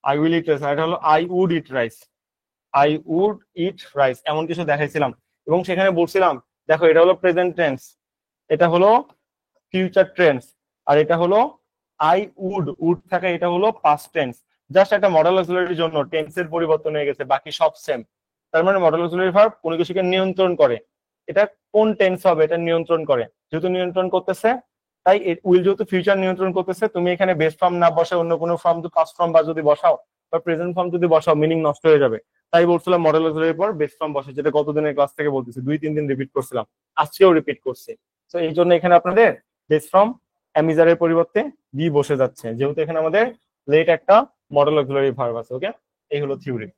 I will eat rice. আর এটা হলো I would eat rice, I would eat rice, এমন কিছু দেখাইছিলাম। এবং সেখানে বলছিলাম দেখো এটা হলো প্রেজেন্ট টেন্স, এটা হলো ফিউচার টেন্স, আর এটা হলো আই উড থাকে, এটা হলো পাস্ট টেন্স। জাস্ট একটা মডেল অক্সিলারির জন্য টেন্সের পরিবর্তন হয়ে গেছে, বাকি সব সেম। তার মানে মডেল অক্সিলারি ভার্ব কোনো কিছুকে নিয়ন্ত্রণ করে। এটা কোন টেন্স হবে এটা নিয়ন্ত্রণ করে, যেহেতু নিয়ন্ত্রণ করতেছে তাই উইল যেহেতু ফিউচার নিয়ন্ত্রণ করতেছে, তুমি এখানে বেস ফর্ম না বসে অন্য কোনো ফর্ম, পাস্ট ফর্ম বা যদি বসাও বা প্রেজেন্ট ফর্ম যদি বসাও, মিনিং নষ্ট হয়ে যাবে। তাই বলছিলাম মডেল অক্সিলারির পর বেস ফর্ম বসে, যেটা গতদিনের ক্লাস থেকে বলতেছি, 2-3 দিন রিপিট করছিলাম, আজকেও রিপিট করছি। তো এই জন্য এখানে আপনাদের বেস ফর্ম অ্যামিজারের পরিবর্তে বি বসে যাচ্ছে, যেহেতু এখানে আমাদের লেট একটা মডেল অক্সিলারি ভার্ব আছে। ওকে, এই হলো থিওরি।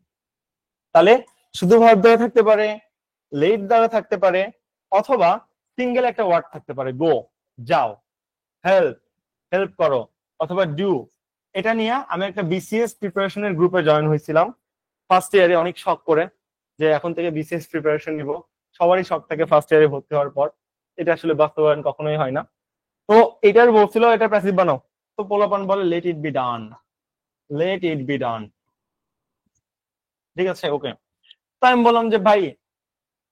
তাহলে শুধু ভার্ব দ্বারা থাকতে পারে, লেট দ্বারা থাকতে পারে, অথবা সিঙ্গেল একটা ওয়ার্ড থাকতে পারে, গো যাও, হেল্প হেল্প করো, অথবা ডু। এটা নিয়ে আমি একটা বিসিএস প্রিপারেশনের গ্রুপে জয়েন হয়েছিলাম ফার্স্ট ইয়ারে, অনেক শখ করে যে এখন থেকে বিসিএস প্রিপারেশন নিব। সবারই শখ থাকে ফার্স্ট ইয়ারে ভর্তি হওয়ার পর, এটা আসলে বাস্তবায়ন কখনোই হয় না। তো এটার বলছিল এটা প্যাসিভ বানাও, তো পোলাপান বলে let it be done, let it be done. ঠিক আছে, ওকে। তো আমি বললাম যে ভাই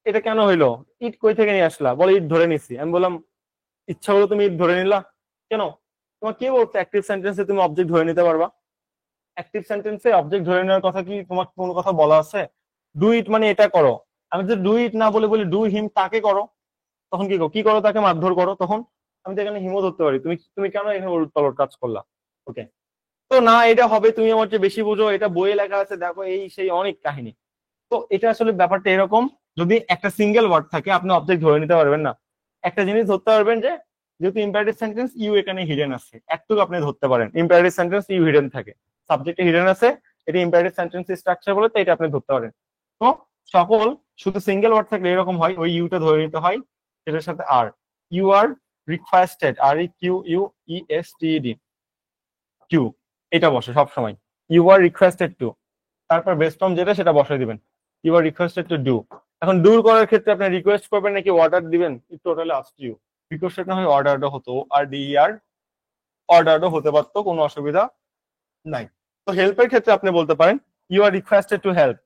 এটা কেন হইলো, ইট কই থেকে নিয়ে আসলা? বলে ইট ধরে নিছি। আমি বললাম ইচ্ছা হলো তুমি ইট ধরে নিলা কেন? তোমার কে বলছে অ্যাক্টিভ সেন্টেন্সে তুমি অবজেক্ট ধরে নিতে পারবা? অ্যাক্টিভ সেন্টেন্সে অবজেক্ট ধরে নেওয়ার কথা কি তোমার কোনো কথা বলা আছে? ডু ইট মানে এটা করো। আমি যদি ডু ইট না বলে বলি ডু হিম, তাকে করো, তখন কি করো? তাকে মারধর করো। তখন আমি তো এখানে হিমও ধরতে পারি, তুমি তুমি কেন এখানে উলট পালট কাজ করলা? ওকে। তো না এটা হবে, তুমি আমার চেয়ে বেশি বুঝো, এটা বইয়ে লেখা আছে, দেখো এই সেই অনেক কাহিনী। তো এটা আসলে ব্যাপারটা এরকম, যদি একটা সিঙ্গেল ওয়ার্ড থাকে আপনি অবজেক্ট ধরে নিতে পারবেন না। একটা জিনিস ধরতে পারবেন যে যেহেতু ইম্পারেটিভ সেন্টেন্স ইউ এখানে হিডেন আছে, একটুকু আপনি ধরতে পারেন। ইম্পারেটিভ সেন্টেন্স ইউ হিডেন থাকে, সাবজেক্টে হিডেন আছে, এটা ইম্পারেটিভ সেন্টেন্স স্ট্রাকচার বলে, তো এটা আপনি ধরতে পারেন। তো সকল শুধু সিঙ্গেল ওয়ার্ড থাকলে এরকম হয়, ওই ইউটা ধরে নিতে হয়, সেটার সাথে আর। You are requested, R E Q U E S T D, Q, এটা বসে সব সময়। ইউ আর রিকোয়েস্টেড টু, তারপর বেস ফর্ম যেটা সেটা বসাই দিবেন, you are requested to do. এখন ডু করার ক্ষেত্রে আপনি রিকোয়েস্ট করবেন নাকি অর্ডার দিবেন, it totally up to you. Requested না হয় অর্ডারও হতো, আর ডি আর অর্ডারও হতে পারতো, কোনো অসুবিধা নাই। তো হেল্পের ক্ষেত্রে আপনি বলতে পারেন you are requested to help,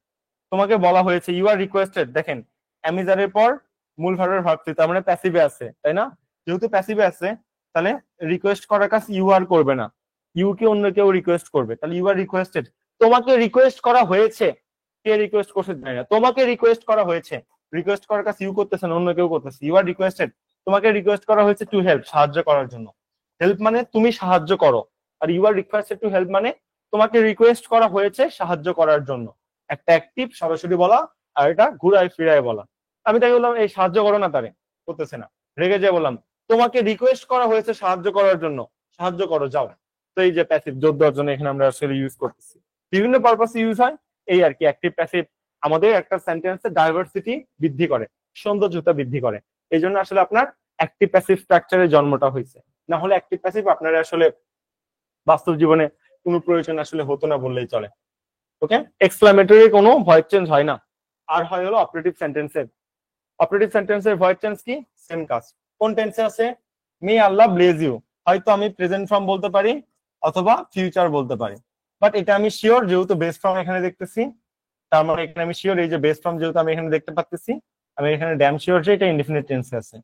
তোমাকে বলা হয়েছে, ইউ আর রিকোয়েস্টেড। দেখেন অ্যামিজারের পর মূল ভার্বের ভার্ব তার মানে প্যাসিভে আছে, তাই না? যেহেতু প্যাসিভে আছে তাহলে রিকোয়েস্ট করার কাজ ইউ আর করবে না, ইউ কে অন্য কেউ রিকোয়েস্ট করবে। তাহলে ইউ আর রিকোয়েস্টেড, তোমাকে রিকোয়েস্ট করা হয়েছে, কে রিকোয়েস্ট করছে জানি না, তোমাকে রিকোয়েস্ট করা হয়েছে। রিকোয়েস্ট করার কাজ ইউ করতেছে না, অন্য কেউ করতেছে। ইউ আর রিকোয়েস্টেড, তোমাকে রিকোয়েস্ট করা হয়েছে টু হেল্প, সাহায্য করার জন্য। হেল্প মানে তুমি সাহায্য করো, আর you are requested to help মানে তোমাকে রিকোয়েস্ট করা হয়েছে সাহায্য করার জন্য। একটা অ্যাক্টিভ সরাসরি বলা, আর এটা ঘুরায় ফিরায় বলা। আমি তাকে বললাম এই সাহায্য করো না, তারে করতেছে না, রেগে যেয়ে বললাম তোমাকে রিকোয়েস্ট করা হয়েছে সাহায্য করার জন্য, সাহায্য করো যাও। তো এই যে প্যাসিভ যোগ দেওয়ার জন্য এখানে আমরা আসলে ইউজ করতেছি, বিভিন্ন পারপাসে ইউজ হয় এই আর কি। অ্যাক্টিভ প্যাসিভ আমাদের একটা সেন্টেন্সে ডাইভার্সিটি বৃদ্ধি করে, সৌন্দর্যতা বৃদ্ধি করে। এই জন্য আসলে আপনার অ্যাক্টিভ প্যাসিভ স্ট্রাকচারের জন্মটা হয়েছে, না হলে অ্যাক্টিভ প্যাসিভ আপনারা আসলে বাস্তব জীবনে কোনো প্রয়োজন আসলে হতো না বললেই চলে। ওকে, এক্সক্লামেটরি কোনো ভয়েস চেঞ্জ হয় না। আর হয় হলো অপারেটিভ সেন্টেন্সের, অপারেটিভ সেন্টেন্সের ভয়েস চেঞ্জ কি? সেম কাজ। কোন টেন্সে আছে? মে আল্লাহ ব্লেজ ইউ, হয়তো আমি প্রেজেন্ট ফর্ম বলতে পারি, অথবা ফিউচার বলতে পারি। বাট এটা আমি শিওর যেহেতু বেস ফর্ম এখানে দেখতেছি, তার মানে এখানে আমি শিওর এই যে বেস ফর্ম যেহেতু আমি এখানে দেখতে পাচ্ছি, আমি এখানে ড্যাম শিওর যে এটা ইনডিফিনিট টেন্সে আছে।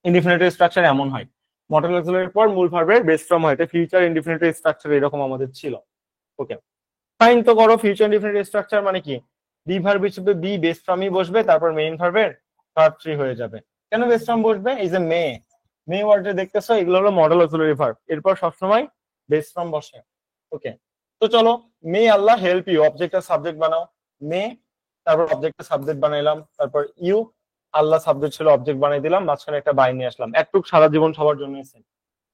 ইনডিফিনিটিভ স্ট্রাকচার এমন হয়, মডেল অক্সিলারির পর মূল ভার্বের বেস ফর্ম হয়, এটা ফিউচার ইনডিফিনিটিভ স্ট্রাকচার এরকম আমাদের ছিল। ওকে, ফাইন তো করো ফিউচার ইনডিফিনিটিভ স্ট্রাকচার মানে কি, বি ভার্ব হিসেবে বি বেস ফর্মই বসবে, তারপর মেইন ভার্বের ভার্ব থ্রি হয়ে যাবে। কেন বেস ফর্ম বসবে? এই যে মে ওয়ার্ডে দেখতেছো এগুলো হলো মডেল অক্সিলারি ভার্ব, এরপর সবসময় বেস ফর্ম বসে। ওকে, তো চলো may Allah help you, object আর সাবজেক্ট বানাও। মে, তারপর অবজেক্ট সাবজেক্ট বানাইলাম, তারপর ইউ আল্লাহ সাবজেক্ট ছিল অবজেক্ট বানাই দিলাম, মাঝখানে একটা বাই নিয়ে আসলাম, একটুক সারা জীবন সবার জন্য।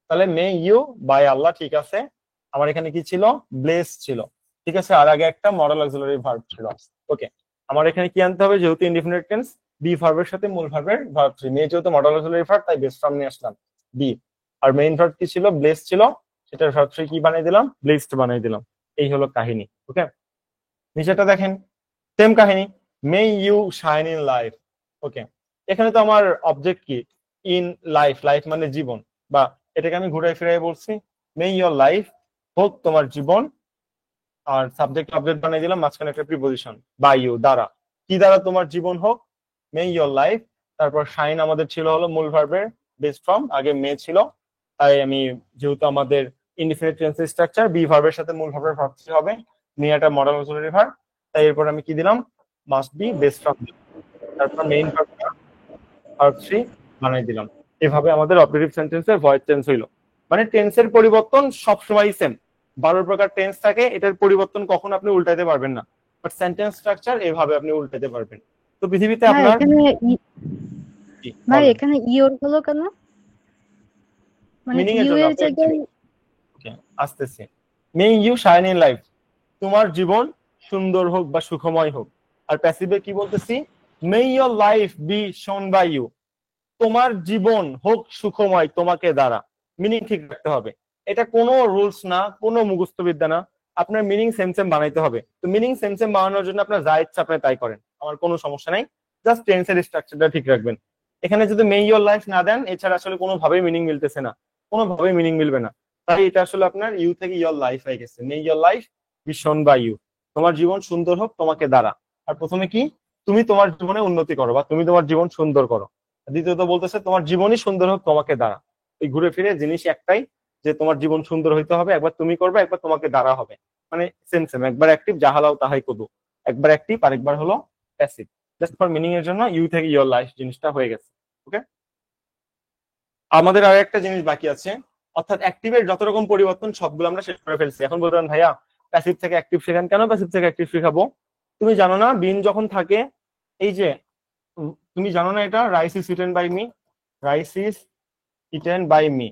তাহলে মে ইউ বাই আল্লাহ, ঠিক আছে। আমার এখানে কি ছিল? ব্লেস ছিল, ঠিক আছে। আর আগে একটা মডেল অক্সিলারি ভার্ব ছিল। ওকে, আমার এখানে কি আনতে হবে? যেহেতু ইনডিফিনিট টেন্স, বি ভার্বের সাথে মূল ভার্বের ভার্ব থ্রি। মে যেহেতু মডেল অক্সিলারি ভার্ব, তাই বেস ফর্ম নিয়ে আসলাম বি। আর মেইন ভার্ব কি ছিল? ব্লেস ছিল, সেটার ভার্ব থ্রি কি বানিয়ে দিলাম? ব্লেসড বানিয়ে দিলাম। এই হলো কাহিনী। ওকে, নিচেটা দেখেন, সেম কাহিনী, may you shine in life. Okay, এখানে তো আমার অবজেক্ট কি? ইন লাইফ, লাইফ মানে জীবন, বা এটাকে আমি ঘুরাই ফিরাই বলছি, মে ইয়োর লাইফ, হোক তোমার জীবন। আর সাবজেক্ট অবজেক্ট বানিয়ে দিলাম, মাঝখানে একটা প্রিপোজিশন বাই ইউ, দ্বারা। কি দ্বারা তোমার জীবন হোক? মে ইয়োর লাইফ। তারপর শাইন আমাদের ছিল হলো মূল ভার্বের বেস ফর্ম, আগে মে ছিল, তাই আমি যেহেতু আমাদের ইনডিফিনিট টেন্স স্ট্রাকচার, বি ভার্বের সাথে মূল ভার্বের ভার্ব থ্রি হবে, নিয়ে একটা মডেল অক্সিলারি ভার্ব, তাই এরপর আমি কি দিলাম? মাস্ট বি বেস ফর্ম, তারপর মেইন ভার্ব ভার্ব থ্রি বানাই দিলাম। এভাবে আমাদের অপারেটিভ সেন্টেন্সের ভয়েড টেন্স হইলো। মানে টেন্সের পরিবর্তন সবসময় সেম, 12 প্রকার টেন্স থাকে, এটার পরিবর্তন কখন আপনি উল্টাইতে পারবেন না, বাট সেন্টেন্স স্ট্রাকচার এভাবে আপনি উল্টাইতে পারবেন। তো পৃথিবীতে ভাই আপনার এখানে কি ভাই বলেন? এখানে ইওর হলো কেন? মানে মিনিং এর ইউ জন্য এর আপনি জায়গায় ওকে আসতেছে, may you shine in life, তোমার জীবন সুন্দর হোক বা সুখময় হোক। আর প্যাসিভে কি বলতেছি? May your life be shone by you, তোমার জীবন হোক সুখময় তোমাকে দ্বারা। মিনিং ঠিক রাখতে হবে, এটা কোনো রুলস না, কোনো মুখস্থ বিদ্যা না, আপনার মিনিং সেম সেম বানাইতে হবে। তো মিনিং সেম সেম বানানোর জন্য আপনার যা ইচ্ছা আপনি তাই করেন, আমার কোনো সমস্যা নাই, জাস্ট টেন্সের স্ট্রাকচারটা ঠিক রাখবেন। এখানে যদি মে ইয়োর লাইফ না দেন, এছাড়া আসলে কোনোভাবেই মিনিং মিলতেছে না, কোনোভাবেই মিনিং মিলবে না। তাই এটা আসলে আপনার ইউ থেকে ইয়োর লাইফ হয়ে গেছে, may your life be shone by you, তোমার জীবন সুন্দর হোক তোমাকে দ্বারা। আর প্রথমে কি? তুমি তোমার জীবনে উন্নতি করো বা তুমি তোমার জীবন সুন্দর করো। দ্বিতীয়ত বলতেছে তোমার জীবনই সুন্দর হোক তোমাকে দ্বারা। এই ঘুরে ফিরে জিনিস একটাই, যে তোমার জীবন সুন্দর হইতে হবে, একবার তুমি করবে, একবার তোমাকে দ্বারা হবে। মানে সেম সেম, একবার অ্যাক্টিভ যাহালাও তাহাই কদু, একবার অ্যাক্টিভ আরেকবার হলো প্যাসিভ। জাস্ট ফর মিনিং এর জন্য ইউ থেকে ইয়োর লাইফ জিনিসটা হয়ে গেছে। ওকে, আমাদের আর একটা জিনিস বাকি আছে, অর্থাৎ অ্যাক্টিভের যত রকম পরিবর্তন সবগুলো আমরা শেষ করে ফেলছি। এখন বলবেন ভাইয়া প্যাসিভ থেকে অ্যাক্টিভ শেখান কেন? প্যাসিভ থেকে অ্যাক্টিভ শেখাবো, তুমি জানো না বিন যখন থাকে, এই যে তুমি জানো না এটা rice is eaten by me, rice is eaten by me,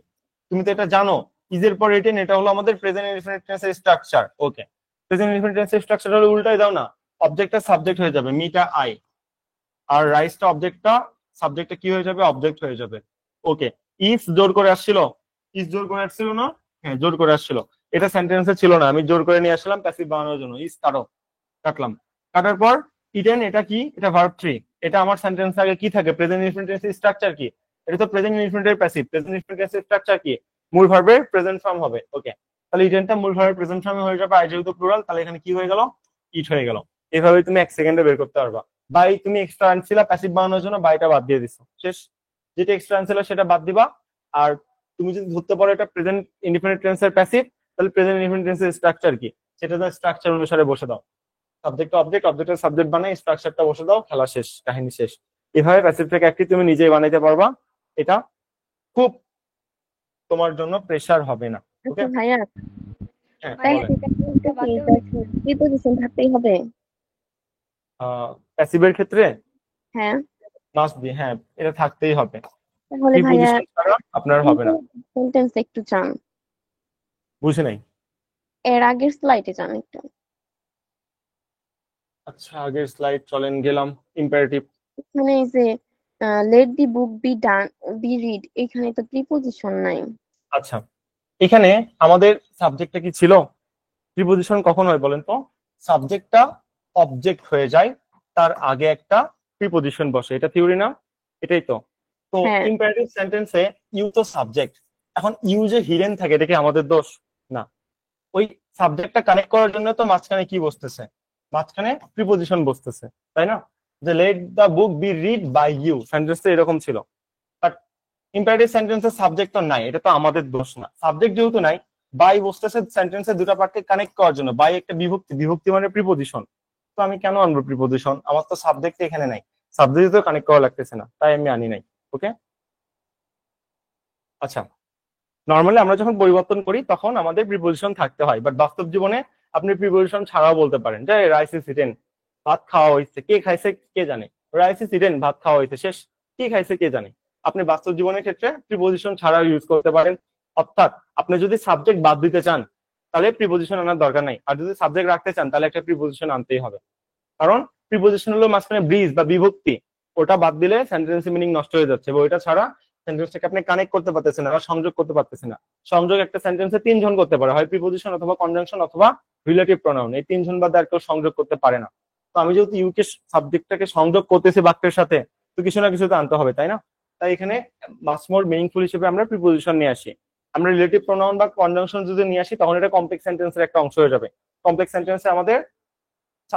তুমি তো এটা জানো। ইজের পর রিটেন, এটা হলো আমাদের প্রেজেন্ট ইনডিফিনিট টেন্সের স্ট্রাকচার। ওকে, প্রেজেন্ট ইনডিফিনিট টেন্সের স্ট্রাকচার হলো উল্টাই দাও না, অবজেক্টটা সাবজেক্ট হয়ে যাবে, মিটা আই, আর রাইসটা অবজেক্টটা সাবজেক্টটা কি হয়ে যাবে? অবজেক্ট হয়ে যাবে। ওকে, ইজ জোর করে আসছিল, ইজ জোর করে আসছিল না? হ্যাঁ জোর করে আসছিল, এটা সেন্টেন্সে ছিল না, আমি জোর করে নিয়ে আসলাম প্যাসিভ বানানোর জন্য। ইজ কাটো, কাটলাম, কাটার পর ইটেন, এটা কি? এটা ভার্ব থ্রি, এটা আমার সেন্টেন্স আগে কি থাকে? প্রেজেন্ট ইনডিফিনিট টেন্সের স্ট্রাকচার কি? এটা তো প্রেজেন্ট ইনডিফিনিটের প্যাসিভ, প্রেজেন্ট ইনডিফিনিট টেন্সের স্ট্রাকচার কি? মূল ভার্বের প্রেজেন্ট ফর্ম হবে। ওকে, তাহলে ইটেনটা মূল ভার্বের প্রেজেন্ট ফর্মে হয়ে যাবে, আর যেহেতু প্লুরাল তাহলে এখানে কি হয়ে গেল? ইট হয়ে গেল। এভাবে তুমি 1 সেকেন্ডে বের করতে পারবা। বাই তুমি এক্সট্রা আনছিলা প্যাসিভ বানানোর জন্য, বাইটা বাদ দিয়ে দিছো, শেষ। যেটা এক্সট্রা আনছিল সেটা বাদ দিবা। আর তুমি যদি ধরতে পারো এটা প্রেজেন্ট ইনডিফিনিট টেন্সের প্যাসিভ, তাহলে প্রেজেন্ট ইনডিফিনিট টেন্সের স্ট্রাকচার কি সেটা তো স্ট্রাকচার অনুসারে বসে দাও, সাবজেক্ট অবজেক্ট, অবজেক্টের সাবজেক্ট বানাই স্ট্রাকচারটা বসে দাও, খেলা শেষ, কাহিনী শেষ। এভাবে প্যাসিভ থেকে অ্যাক্টিভ তুমি নিজেই বানাইতে পারবা, এটা খুব তোমার জন্য প্রেসার হবে না। ওকে, আচ্ছা ভাইয়া, হ্যাঁ তাই বলেন। প্রিপোজিশন থাকতেই হবে? প্যাসিভের ক্ষেত্রে হ্যাঁ, মাস্ট বি, হ্যাঁ এটা থাকতেই হবে, তাহলে ভাইয়া প্রিপোজিশন ছাড়া আপনার হবে না। সেন্টেন্স একটু চান, বুঝি নাই। এর আগের স্লাইডে চান একটু। আচ্ছা আগের স্লাইড চলেন, গেলাম ইম্পারেটিভ। মানে এই যে let the book be done be read, এখানে তো প্রিপোজিশন নাই। আচ্ছা, এখানে আমাদের সাবজেক্টটা কি ছিল? প্রিপোজিশন কখন হয় বলেন তো? সাবজেক্টটা অবজেক্ট হয়ে যায়, তার আগে একটা প্রিপোজিশন বসে, এটা থিওরি না? এটাই তো। তো হ্যাঁ। ইম্পারেটিভ সেন্টেন্সে ইউ তো সাবজেক্ট, এখন ইউ যে হিডেন থাকে এটা কি আমাদের দোষ? ওই সাবজেক্টটা কানেক্ট করার জন্য তো মাঝখানে কি বসতেছে, মাঝখানে প্রিপোজিশন বসতেছে, তাই না? যে let the book be read by you, সেন্টেন্সটা এরকম ছিল। বাট ইম্পারেটিভ সেন্টেন্সের সাবজেক্ট তো নাই, এটা তো আমাদের দোষ না। সাবজেক্ট যেহেতু নাই, বাই বসতেছে সেন্টেন্সের দুটো পার্টকে কানেক্ট করার জন্য। বাই একটা বিভক্তি, বিভক্তি মানে প্রিপোজিশন। তো আমি কেন আনবো প্রিপোজিশন? আমার তো সাবজেক্ট এখানে নাই, সাবজেক্ট তো কানেক্ট করা লাগতেছে না, তাই আমি আনি নাই। ওকে, আচ্ছা। নর্মালি আমরা যখন পরিবর্তন করি তখন আমাদের প্রিপোজিশন থাকতে হয়, বাট বাস্তব জীবনে আপনি প্রিপোজিশন ছাড়াও বলতে পারেন যে রাইস ইজ ইটেন, ভাত খাওয়া হয়েছে, কে খাইছে কে জানে। রাইস ইজ ইটেন, ভাত খাওয়া হয়েছে, শেষ। কে খাইছে কে জানে। আপনি বাস্তব জীবনের ক্ষেত্রে প্রিপোজিশন ছাড়াও ইউজ করতে পারেন। অর্থাৎ আপনি যদি সাবজেক্ট বাদ দিতে চান তাহলে প্রিপোজিশন আনার দরকার নাই, আর যদি সাবজেক্ট রাখতে চান তাহলে একটা প্রিপোজিশন আনতেই হবে। কারণ প্রিপোজিশন হলো মাঝখানে ব্রিজ বা বিভক্তি, ওটা বাদ দিলে সেন্টেন্সের মিনিং নষ্ট হয়ে যাচ্ছে, এবং ওইটা ছাড়া সেন্টেন্সটাকে আপনি কানেক্ট করতে পারতেছেন না বা সংযোগ করতে পারতেছেন না। সংযোগ একটা সেন্টেন্সে তিনজন করতে পারে, হয় প্রিপোজিশন অথবা কনজাংশন অথবা রিলেটিভ প্রনাউন, এই তিনজন বাদে আর কেউ সংযোগ করতে পারে না। তো আমি যেহেতু ইউকে সাবজেক্টটাকে সংযোগ করতেছি বাক্যের সাথে, তো কিছু না কিছু তো আনতে হবে, তাই না? তাই এখানে মাস মোর মিনিংফুল হিসেবে আমরা প্রিপোজিশন নিয়ে আসি। আমরা রিলেটিভ প্রনাউন বা কনজাংশন যদি নিয়ে আসি তখন এটা কমপ্লেক্স সেন্টেন্সের একটা অংশ হয়ে যাবে। কমপ্লেক্স সেন্টেন্সে আমাদের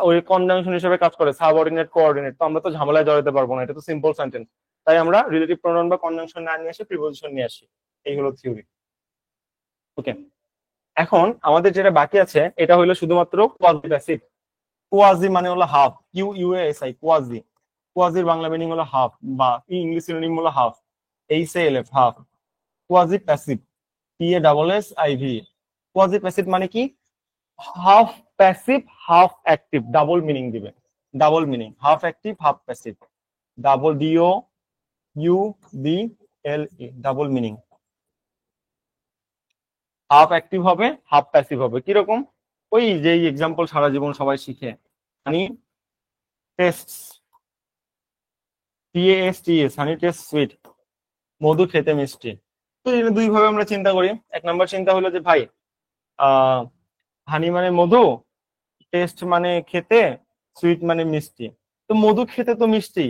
ওই কনজাংশন হিসেবে কাজ করে সাবঅর্ডিনেট, কোঅর্ডিনেট, তো আমরা তো ঝামেলায় জড়াতে পারবো না, এটা তো সিম্পল সেন্টেন্স। তাই আমরা রিলেটিভ প্রোনাউন বা কনজাংশন না নিয়ে আসি, প্রিপোজিশন নিয়ে আসি। এই হলো থিওরি। ওকে, এখন আমাদের যেটা বাকি আছে এটা হলো শুধুমাত্র কোয়াজি প্যাসিভ। কোয়াজি মানে হলো half, Q U S I, quasi. কোয়াজির বাংলা মিনিং হলো হাফ, বা ইংলিশ সিনোনিম হলো half, H A L F, half. Quasi passive, P A double S I V. Quasi passive মানে কি? Half passive half active, double meaning দিবে। Double meaning, half active half passive, double D O U B L E, double meaning. Half active হবে হাফ প্যাসিভ হবে, কিরকম? ওই যে এক্সাম্পল সারা জীবন সবাই শিখে, honey taste, TASTS, honey taste sweet, মধু খেতে মিষ্টি। তো এই দুই ভাবে আমরা চিন্তা করি। এক নম্বর চিন্তা হলো যে ভাই হানি মানে মধু, টেস্ট মানে খেতে, সুইট মানে মিষ্টি। তো মধু খেতে তো মিষ্টি,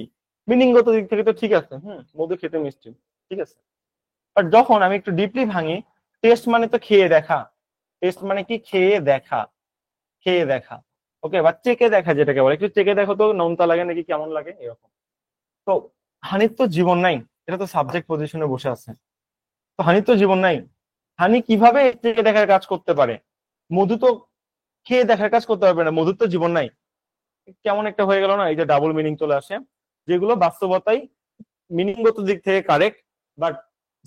মিনিংগত দিক থেকে তো ঠিক আছে, মধু খেতে মিষ্টি, ঠিক আছে। বাট যখন আমি একটু ডিপলি ভাঙি, টেস্ট মানে তো খেয়ে দেখা। টেস্ট মানে কি? খেয়ে দেখা, খেয়ে দেখা। ওকে, বা চেকে দেখা, যেটাকে বলে একটু চেকে দেখো তো নোনতা লাগে নাকি কেমন লাগে, এরকম। তো হানির তো জীবন নাই, এটা তো সাবজেক্ট পজিশনে বসে আছে। তো হানির তো জীবন নাই, হানি কিভাবে চেকে দেখার কাজ করতে পারে? মধু তো খেয়ে দেখার কাজ করতে পারবে না, মধুর তো জীবন নাই। কেমন একটা হয়ে গেল না? এই যে ডাবল মিনিং চলে আসে, যেগুলো বাস্তবতাই মিনিংগত দিক থেকে কারেক্ট, বাট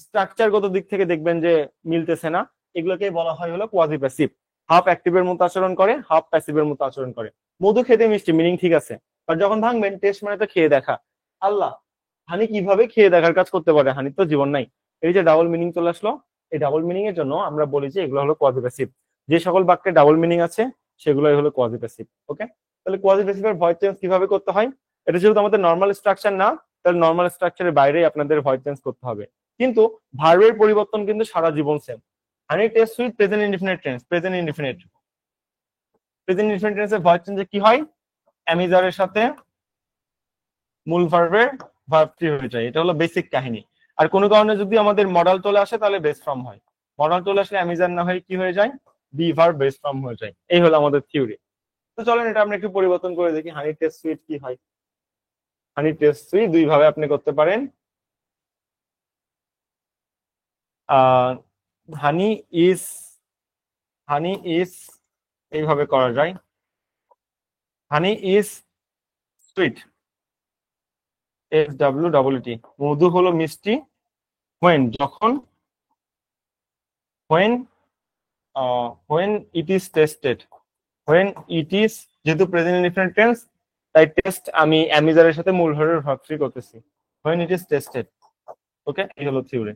স্ট্রাকচারগত দিক থেকে দেখবেন যে মিলতেছে না। এগুলোকে বলা হয় হলো কোয়াজি প্যাসিভ। হাফ অ্যাক্টিভের মতো আচরণ করে, হাফ প্যাসিভের মতো আচরণ করে। মধু খেতে মিষ্টি, মিনিং ঠিক আছে, বাট যখন ভাঙবেন টেস্ট মানে তো খেয়ে দেখা। আল্লাহ, হানি কিভাবে খেয়ে দেখার কাজ করতে পারে? হানির তো জীবন নাই। এই যে ডাবল মিনিং চলে আসলো, এই ডাবল মিনিং এর জন্য আমরা বলি যে এগুলো হলো কোয়াজি প্যাসিভ। যে সকল বাক্যে ডাবল মিনিং আছে সেগুলোই হলো কোয়াজি প্যাসিভ। ওকে, তাহলে কোয়াজি প্যাসিভের ভয়েস চেঞ্জ কিভাবে করতে হয়? এটা যেহেতু আমাদের নর্মাল স্ট্রাকচার না, তাহলে নর্মাল স্ট্রাকচারের বাইরেই আপনাদের ভয়েস চেঞ্জ করতে হবে। কিন্তু ভার্বের পরিবর্তন কিন্তু সারা জীবন same. Honey taste sweet, present indefinite tense, present indefinite. Present indefinite টেন্সের ভয়েস চেঞ্জে কি হয়? অ্যামিজারের সাথে মূল ভার্বের ভার্ব ফ্রি হয়ে যায়, এটা হলো বেসিক কাহিনী। আর কোনো কারণে যদি আমাদের মডাল চলে আসে তাহলে বেস ফর্ম হয়। মডাল চলে আসলে অ্যামিজার না হয়ে কি হয়ে যায়? বি ভার্ব বেস ফর্ম হয়ে যায়। এই হলো আমাদের থিওরি। তো চলেন এটা আমরা একটু পরিবর্তন করে দেখি, হানি টেস্ট সুইট কি হয়। হানি টেস্ট সুইট দুই ভাবে আপনি করতে পারেন। হানি ইজ, হানি ইজ এইভাবে করা যায়, হানি ইজ সুইট, SWEET। মধু হলো মিষ্টি, when যখন, when when it is tested, when it is, যেহেতু প্রেজেন্ট ইনডিফিনিট টেন্স তাই টেস্ট আমি অ্যামিজারের সাথে মূল ভার্বের ভার্ব ফ্রি করতেছি, when it is tested। ওকে, এই হলো থিওরি।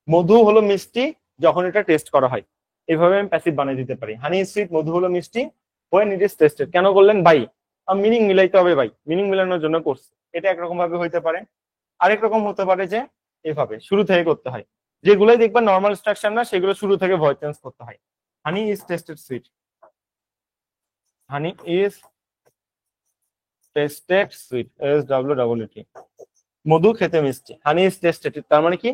মধু হলো মিষ্টি যখন এটা টেস্ট করা হয়, এইভাবে আমি প্যাসিভ বানিয়ে দিতে পারি। হানি ইজ সুইট, মধু হলো মিষ্টি, when it is tested। কেন করলেন ভাই? মিনিং মিলাইতে হবে ভাই, মিনিং মিলানোর জন্য করছি। এটা একরকম ভাবে হইতে পারে, আরেক রকম হতে পারে যে এভাবে শুরু থেকে করতে হয়। যেগুলোই দেখবা নর্মাল স্ট্রাকচার না সেগুলো শুরু থেকে ভয়েস চেঞ্জ করতে হয়। হানি is tasted sweet, honey is tasted sweet, SWEET। মধু খেতে মিষ্টি, হানি ইজ টেস্টেড, তার মানে কি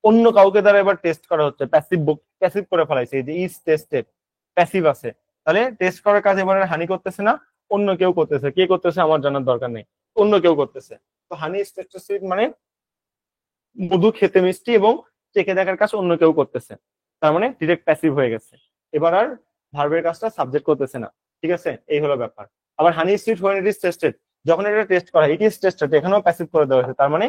অন্য কাউকে দ্বারা এবার টেস্ট করা হচ্ছে, প্যাসিভ প্যাসিভ করে ফেলাইছে, এই যে ইজ টেস্টেড। প্যাসিভ আছে, তাহলে টেস্ট করার কাজ এবার আর হানি করতেছে না, অন্য কেউ করতেছে। কে করতেছে আমার জানার দরকার নেই, অন্য কেউ করতেছে। তো হানি ইজ টেস্টেড সুইট মানে মধু খেতে মিষ্টি এবং চেখে দেখার কাজ অন্য কেউ করতেছে, তার মানে ডিরেক্ট প্যাসিভ হয়ে গেছে। এবার আর ভার্বের কাজটা সাবজেক্ট করতেছে না, ঠিক আছে? এই হলো ব্যাপার। আবার হানি is sweet when it is tasted, যখন এটা টেস্ট করা ইট ইজ টেস্টেড, এখানেও প্যাসিভ করে দেওয়া হয়েছে, তার মানে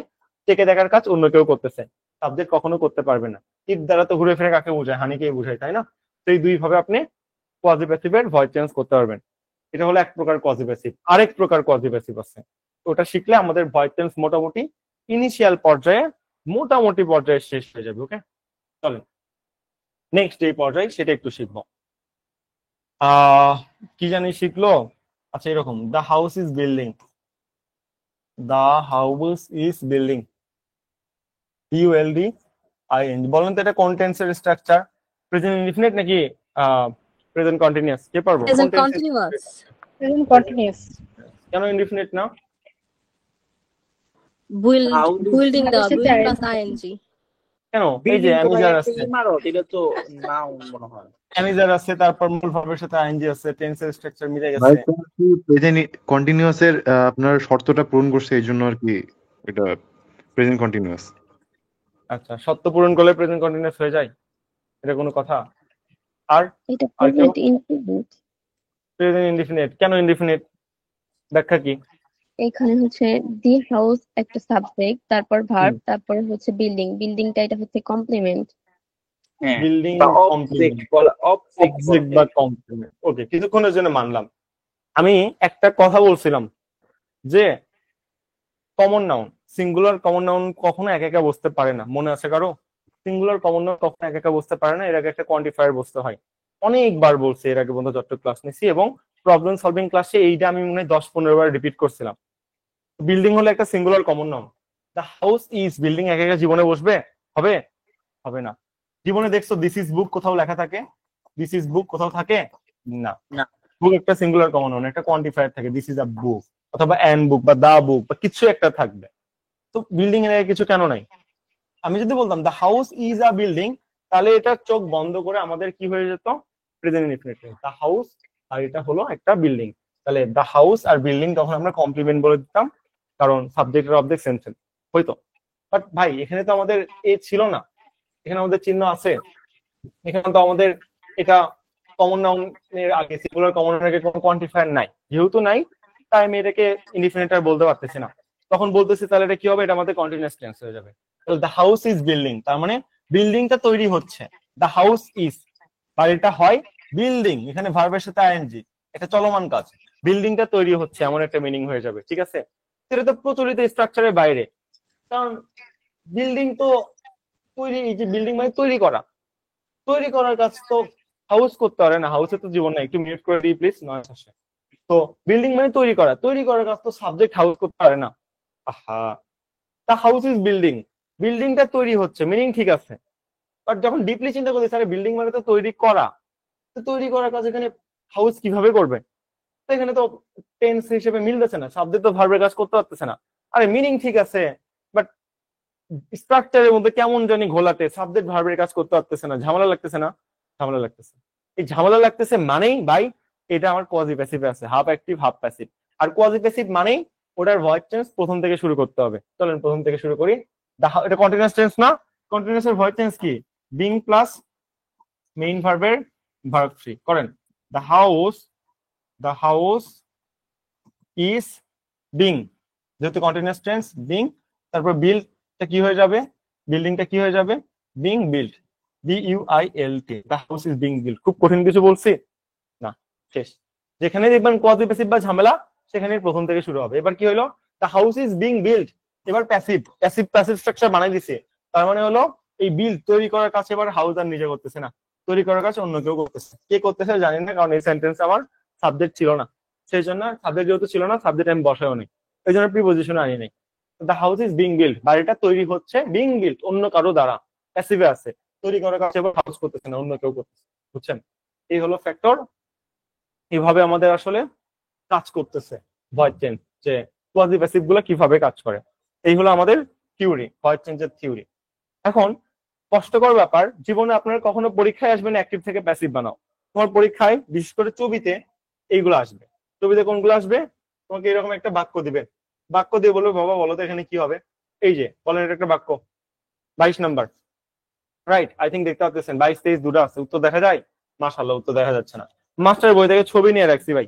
চেখে দেখার কাজ অন্য কেউ করতেছে, সাবজেক্ট কখনো করতে পারবে না। ইট দ্বারা তো ঘুরে ফিরে কাকে বোঝায়? হানিকেই বোঝায়, তাই না? তো এই দুই ভাবে আপনি কোয়াজি প্যাসিভের ভয়েস চেঞ্জ করতে পারবেন। এটা হলো এক প্রকার কোয়াজি প্যাসিভ। আরেক প্রকার কোয়াজি প্যাসিভ আছে, ওটা শিখলে আমাদের ভয়েস চেঞ্জ মোটামুটি ইনিশিয়াল পর্যায়ে মোটামুটি পর্যায়ে শেষ হয়ে যাবে। ওকে, চলেন নেক্সট এই পর্যায়ে সেটা একটু শিখবো। কি জানি শিখলো, আচ্ছা এরকম, the house is building, the house is building, ULD in. বলেন তো এটা কোন টেন্সের স্ট্রাকচার? প্রেজেন্ট ইনডিফিনিট নাকি প্রেজেন্ট কন্টিনিউয়াস? কে পারবো? কোন present tense? Continuous. Present continuous. কেন ইনডিফিনিট না? How do বিল্ডিং আমাদের দেওয়া, সাথে বিল্ডিং ING প্লাস আইএনজি। কেন? এই যে বিল্ডিং তো ভাই অ্যামিজার একটা আছে, ইমারত, এটা তো নাউন মনে হয়। অ্যামিজার আছে, তারপর মূল ভার্বের সাথে আইএনজি আছে, টেন্সের স্ট্রাকচার মিলে ভাই গেছে। প্রেজেন্ট কন্টিনিউয়াস এর আপনার শর্তটা পূরণ করছে, এই জন্য আর কি এটা প্রেজেন্ট কন্টিনিউয়াস। আচ্ছা, সত্য পূরণ করলে প্রেজেন্ট কন্টিনিউয়াস হয়ে যায়, এটা কোনো কথা? আর এটা আর কেউ? Present indefinite. প্রেজেন্ট ইনডিফিনিট কেন ইনডিফিনিট? ব্যাখ্যা কি? এখানে হচ্ছে দি হাউস একটা সাবজেক্ট, তারপর ভার্ব, তারপর হচ্ছে বিল্ডিং, বিল্ডিংটা এটা হচ্ছে কমপ্লিমেন্ট। হ্যাঁ, বিল্ডিং বা কমপ্লিমেন্ট, অবজেক্ট বলা, অবজেক্ট অবজেক্ট বা কমপ্লিমেন্ট। ওকে, কিছুক্ষণের জন্য মানলাম। আমি একটা কথা বলছিলাম যে common noun, singular common noun কখনো একা একা বসতে পারে না, মনে আছে কারো? সিঙ্গুলার কমন নাউন কখনো একা একা বসতে পারে না, এর আগে একটা কোয়ান্টিফায়ার বসতে হয়। অনেকবার বলছি এর আগে বন্ধু, যত ক্লাস নিছি, এবং প্রবলেম সলভিং ক্লাসে এইটা আমি মনে হয় 10-15 বার রিপিট করছিলাম। বিল্ডিং হলো একটা singular common noun. The house is building একা একা জীবনে বসবে? হবে? হবে না। জীবনে দেখছো দিস ইজ বুক কোথাও লেখা থাকে? দিস ইজ বুক কোথাও থাকে না। না। বুক একটা সিঙ্গুলার কমন নাউন, একটা কোয়ান্টিফায়ার থাকে, দিস ইজ আ বুক অথবা অ্যান বুক বা দা বুক বা কিছু একটা থাকবে। তো বিল্ডিং এর আগে কিছু কেন নাই? আমি যদি বলতাম the house is a building, তাহলে এটা চোখ বন্ধ করে আমাদের কি হয়ে যেত? Present indefinite. দ্য হাউস আর এটা হলো একটা বিল্ডিং, তাহলে দ্য হাউস আর বিল্ডিং তখন আমরা কমপ্লিমেন্ট বলে দিতাম, কারণ সাবজেক্ট আর অবজেক্ট সেম সেম হয়তো। বাট ভাই এখানে তো আমাদের এ ছিল না, এখানে আমাদের চিহ্ন আছে, এখানে তো আমাদের এটা কমন নাউনের আগে, সিঙ্গুলার কমন নাউনের আগে কোনো কোয়ান্টিফায়ার নাই, যেহেতু নাই তাই আমি এটাকে ইনডিফিনিট আর বলতে পারতেছি না। তখন বলতেছি তাহলে এটা কি হবে? এটা আমাদের কন্টিনিউয়াস টেন্স হয়ে যাবে। দ্য হাউস ইজ বিল্ডিং, তার মানে বিল্ডিংটা তৈরি হচ্ছে। দ্য হাউস ইজ, বাড়িটা হয় বিল্ডিং, এখানে ভার্বের সাথে আইএনজি, এটা চলমান কাজ, বিল্ডিংটা তৈরি হচ্ছে, এমন একটা মিনিং হয়ে যাবে, ঠিক আছে? সেটা তো প্রচলিত স্ট্রাকচারের বাইরে, কারণ বিল্ডিং তো তৈরি, এই যে বিল্ডিং মানে তৈরি করা, তৈরি করার কাজ তো হাউস করতে পারে না, হাউসে তো জীবন নাই। একটু মিউট করে দিই প্লিজ, নয় আসে। তো বিল্ডিং মানে তৈরি করা, তৈরি করার কাজ তো সাবজেক্ট হাউস করতে পারে না। আহা, দ্য হাউস ইজ বিল্ডিং, বিল্ডিংটা তৈরি হচ্ছে, মিনিং ঠিক আছে। বাট যখন ডিপলি চিন্তা করি, স্যার বিল্ডিং মানে তো তৈরি করা, তো তৈরি করার কাজ এখানে হাউস কিভাবে করবে? তো এখানে তো টেন্স হিসেবে মিলতেছে না, সাবজেক্ট তো ভার্বের কাজ করতে পারতেছে না। আরে মিনিং ঠিক আছে, বাট স্ট্রাকচারের মধ্যে কেমন জানি ঘোলাটে, সাবজেক্ট ভার্বের কাজ করতে পারতেছে না, ঝামেলা লাগতেছে না? ঝামেলা লাগতেছে। এই ঝামেলা লাগতেছে মানেই ভাই এটা আমার কোয়াজি প্যাসিভে আছে, হাফ অ্যাক্টিভ হাফ প্যাসিভ। আর কোয়াজি প্যাসিভ মানেই ওটার ভয়েস চেঞ্জ প্রথম থেকে শুরু করতে হবে। চলেন প্রথম থেকে শুরু করি। এটা কন্টিনিউয়াস টেন্স না? কন্টিনিউয়াস এর ভয়েস চেঞ্জ কি? বিং প্লাস মেইন ভার্বের ভার্ব ফ্রি করেন। দ্য হাউস ইজ বিং, যেহেতু কন্টিনিউয়াস টেন্স বিং, তারপর বিল্ডটা কি হয়ে যাবে? বিল্ডিংটা কি হয়ে যাবে? Being build, BUILT, the house is being build. খুব কঠিন কিছু বলছি না, শেষ। যেখানে দেখবেন কোয়াজি প্যাসিভ বা ঝামেলা, সেখানে প্রথম থেকে শুরু হবে। এবার কি হলো? The house is being build, এবার প্যাসিভ প্যাসিভ স্ট্রাকচার বানাই দিছে, তার মানে হলো এই বিল্ড তৈরি করার কাজ এবার হাউস আর নিজে করতেছে না, তৈরি করার কাজ অন্য কেউ করতেছে। কে করতেছে জানি না, কারণ এই সেন্টেন্স আমার সাবজেক্ট ছিল না, সেই জন্য সাবজেক্ট যেহেতু ছিল না, সাবজেক্ট আমি বসাও নেই, এই জন্য প্রিপোজিশন আনি নাই। The house is being build, বাড়িটা তৈরি হচ্ছে, বিং বিল্ড অন্য কারো দ্বারা, প্যাসিভে আছে, তৈরি করার কাজ এবার হাউস করতেছে না, অন্য কেউ করতেছে। বুঝছেন? এই হলো ফ্যাক্টর। এইভাবে আমাদের আসলে কাজ করতেছে ভয়েস চেঞ্জ, যে কোয়াজি প্যাসিভ গুলো কিভাবে কাজ করে। এই হলো আমাদের থিওরি, ভয়েস চেঞ্জের থিওরি। এখন কষ্টকর ব্যাপার, জীবনে আপনার কখনো পরীক্ষায় আসবেন অ্যাক্টিভ থেকে প্যাসিভ বানাও, তোমার পরীক্ষায় বিশেষ করে ছবিতে এইগুলো আসবে। ছবিতে কোনগুলো আসবে? তোমাকে এরকম একটা বাক্য দিবে, বাক্য দিয়ে বলবে বাবা বলো তো এখানে কি হবে। এই যে বলেন এটা একটা বাক্য, 22 নাম্বার, রাইট? আই থিঙ্ক দেখতে পাচ্ছেন 22, 23 দুটো আছে, উত্তর দেখা যায়? মাশাআল্লাহ উত্তর দেখা যাচ্ছে না। মাস্টার বই থেকে ছবি নিয়ে রাখছি ভাই,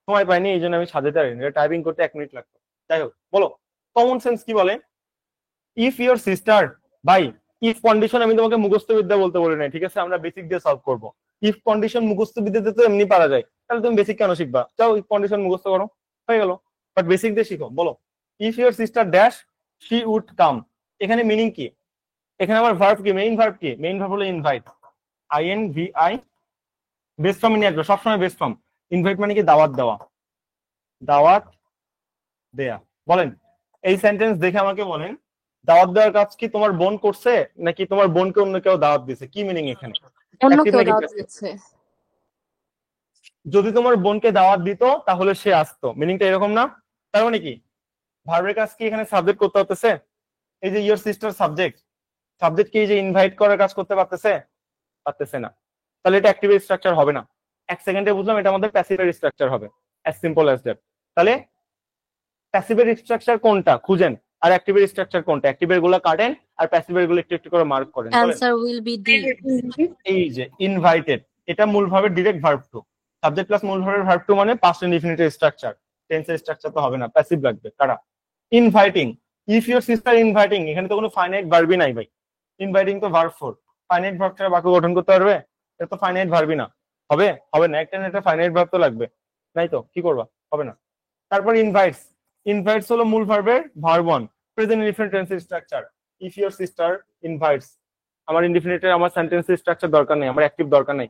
সময় পাইনি এই জন্য আমি সাজাতে পারিনি, টাইপিং করতে 1 মিনিট লাগতো। যাই হোক, বলো কমন সেন্স কি বলে? ইফ ইওর সিস্টার, ভাই ইফ কন্ডিশন আমি তোমাকে মুখস্থ বিদ্যা বলতে বলি নাই, ঠিক আছে? আমরা বেসিক দিয়ে সলভ করবো। ইফ কন্ডিশন মুখস্থ বিদ্যাতে তো এমনি পারা যায়, তাহলে তুমি বেসিক কেন শিখবা? যাও ইফ কন্ডিশন মুখস্থ করো, হয়ে গেল। বাট বেসিক দিয়ে শিখো। বলো if your sister dash she would come, এখানে মিনিং কি? এখানে আমার ভার্ব কি? মেইন ভার্ব কি? মেইন ভার্ব হলো ইনভাইট, INVI, বেস্ট ফর্ম নিয়ে আসবে সবসময় বেস্ট ফর্ম। ইনভাইট মানে কি? দাওয়াত দেওয়া, দাওয়াত দেয়া। বলেন এই সেন্টেন্স দেখে আমাকে বলেন, দাওয়াত দেওয়ার কাজ কি তোমার বোন করছে নাকি তোমার বোনকে অন্য কেউ দাওয়াত দিছে? কি মিনিং এখানে? অন্য Active কেউ নাকি দাওয়াত passive? দিচ্ছে। যদি তোমার বোনকে দাওয়াত দিত তাহলে সে আসতো, মিনিংটা এরকম না? তার মানে কি ভার্বের কাজ কি এখানে? সাবজেক্ট করতে পারতেছে। এই যে ইওর সিস্টার সাবজেক্ট, সাবজেক্ট কি এই যে ইনভাইট করার কাজ করতে পারতেছে? পারতেছে না, তাহলে এটা অ্যাক্টিভ স্ট্রাকচার হবে না। 1 সেকেন্ডে বুঝলাম এটা আমাদের প্যাসিভের স্ট্রাকচার হবে, অ্যাজ সিম্পল অ্যাজ দ্যাট। তাহলে প্যাসিভের স্ট্রাকচার কোনটা খুঁজেন, আর অ্যাক্টিভের স্ট্রাকচার কোনটা? অ্যাক্টিভের গুলো কাটেন আর প্যাসিভের গুলো একটু একটু করে মার্ক করেন। বলেন অ্যান্সার উইল বি ডি। এই যে ইনভাইটেড, এটা মূল ভার্বের direct verb two, subject plus মূল ভার্বের ভার্ব টু মানে পাস্ট ইনডিফিনিটিভ স্ট্রাকচার, টেন্সের স্ট্রাকচার তো হবে না, প্যাসিভ লাগবে। কারা? Inviting, if your sister inviting, এখানে তো কোনো ফাইনাইট ভার্বই নাই ভাই। ইনভাইটিং তো ভার্ব ফোর, ফাইনাইট ভার্ব ছাড়া বাক্য গঠন করতে পারবে? এটা তো ফাইনাইট ভার্বই না, হবে? হবে না, একটা না একটা ফাইনাইট ভার্ব তো লাগবে, নাই তো কি করবা? হবে না। তারপর ইনভাইটস, ইনভাইটস হলো মূল ভার্বের ভার্ব ওয়ান, প্রেজেন্ট ইনডিফিনিট টেন্সের structure. If your sister invites, আমার ইনডিফিনিটের আমার সেন্টেন্সের স্ট্রাকচার দরকার নেই, আমার অ্যাক্টিভ দরকার নাই,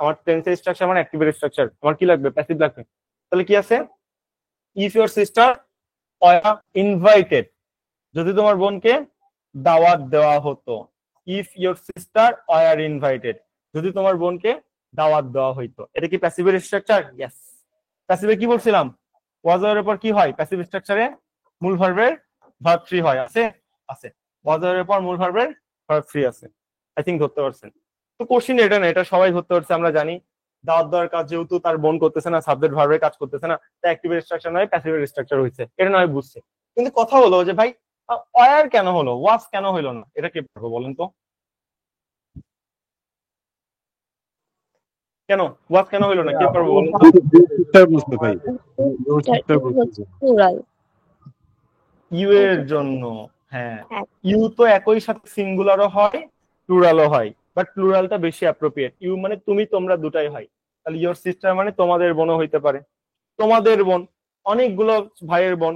আমার টেন্সের স্ট্রাকচার আমার অ্যাক্টিভের স্ট্রাকচার, আমার কি লাগবে? প্যাসিভ লাগবে। তাহলে কি আছে? If your sister were invited, যদি তোমার বোনকে দাওয়াত দেওয়া হতো। If your sister were invited, যদি তোমার বোনকে দাওয়াত দেওয়া হইতো। এটা কি প্যাসিভের স্ট্রাকচার? ইয়েস। প্যাসিভে কি বলছিলাম? ওয়াজ এর পর কি হয়? প্যাসিভ স্ট্রাকচারে মূল ভার্বের ভার্ব থ্রি হয়, আছে? আছে। ওয়াজ এর পর মূল ভার্বের ভার্ব থ্রি আছে। আই থিঙ্ক ধরতে পারছেন। তো কোশ্চিন এটা না, এটা সবাই ধরতে পারছে, আমরা জানি। দাওয়াত দেওয়ার কাজ যেহেতু তার বোন করতেছে না, সাবজেক্ট ভার্বের কাজ করতেছে না, তাই অ্যাক্টিভের স্ট্রাকচার নয় প্যাসিভের স্ট্রাকচার হয়েছে, এটা নয় বুঝছে। কিন্তু কথা হলো যে ভাই ওয়ার কেন হলো, ওয়াজ কেন হইলো না? এটা কে পারবো বলেন তো? কেন ওয়াজ কেন হইলো না? কে পারবো বলেন তো? সিস্টার বলছে ভাই, ইওর সিস্টার বলছে। প্লুরাল। ইউ এর জন্য, হ্যাঁ। ইউ তো একই সাথে সিঙ্গুলারও হয় প্লুরালও হয়, বাট প্লুরালটা বেশি অ্যাপ্রোপ্রিয়েট। ইউ মানে তুমি, তোমরা দুটাই হয়। তাহলে ইওর সিস্টার মানে তোমাদের বোনও হইতে পারে, তোমাদের বোন, অনেকগুলো ভাইয়ের বোন,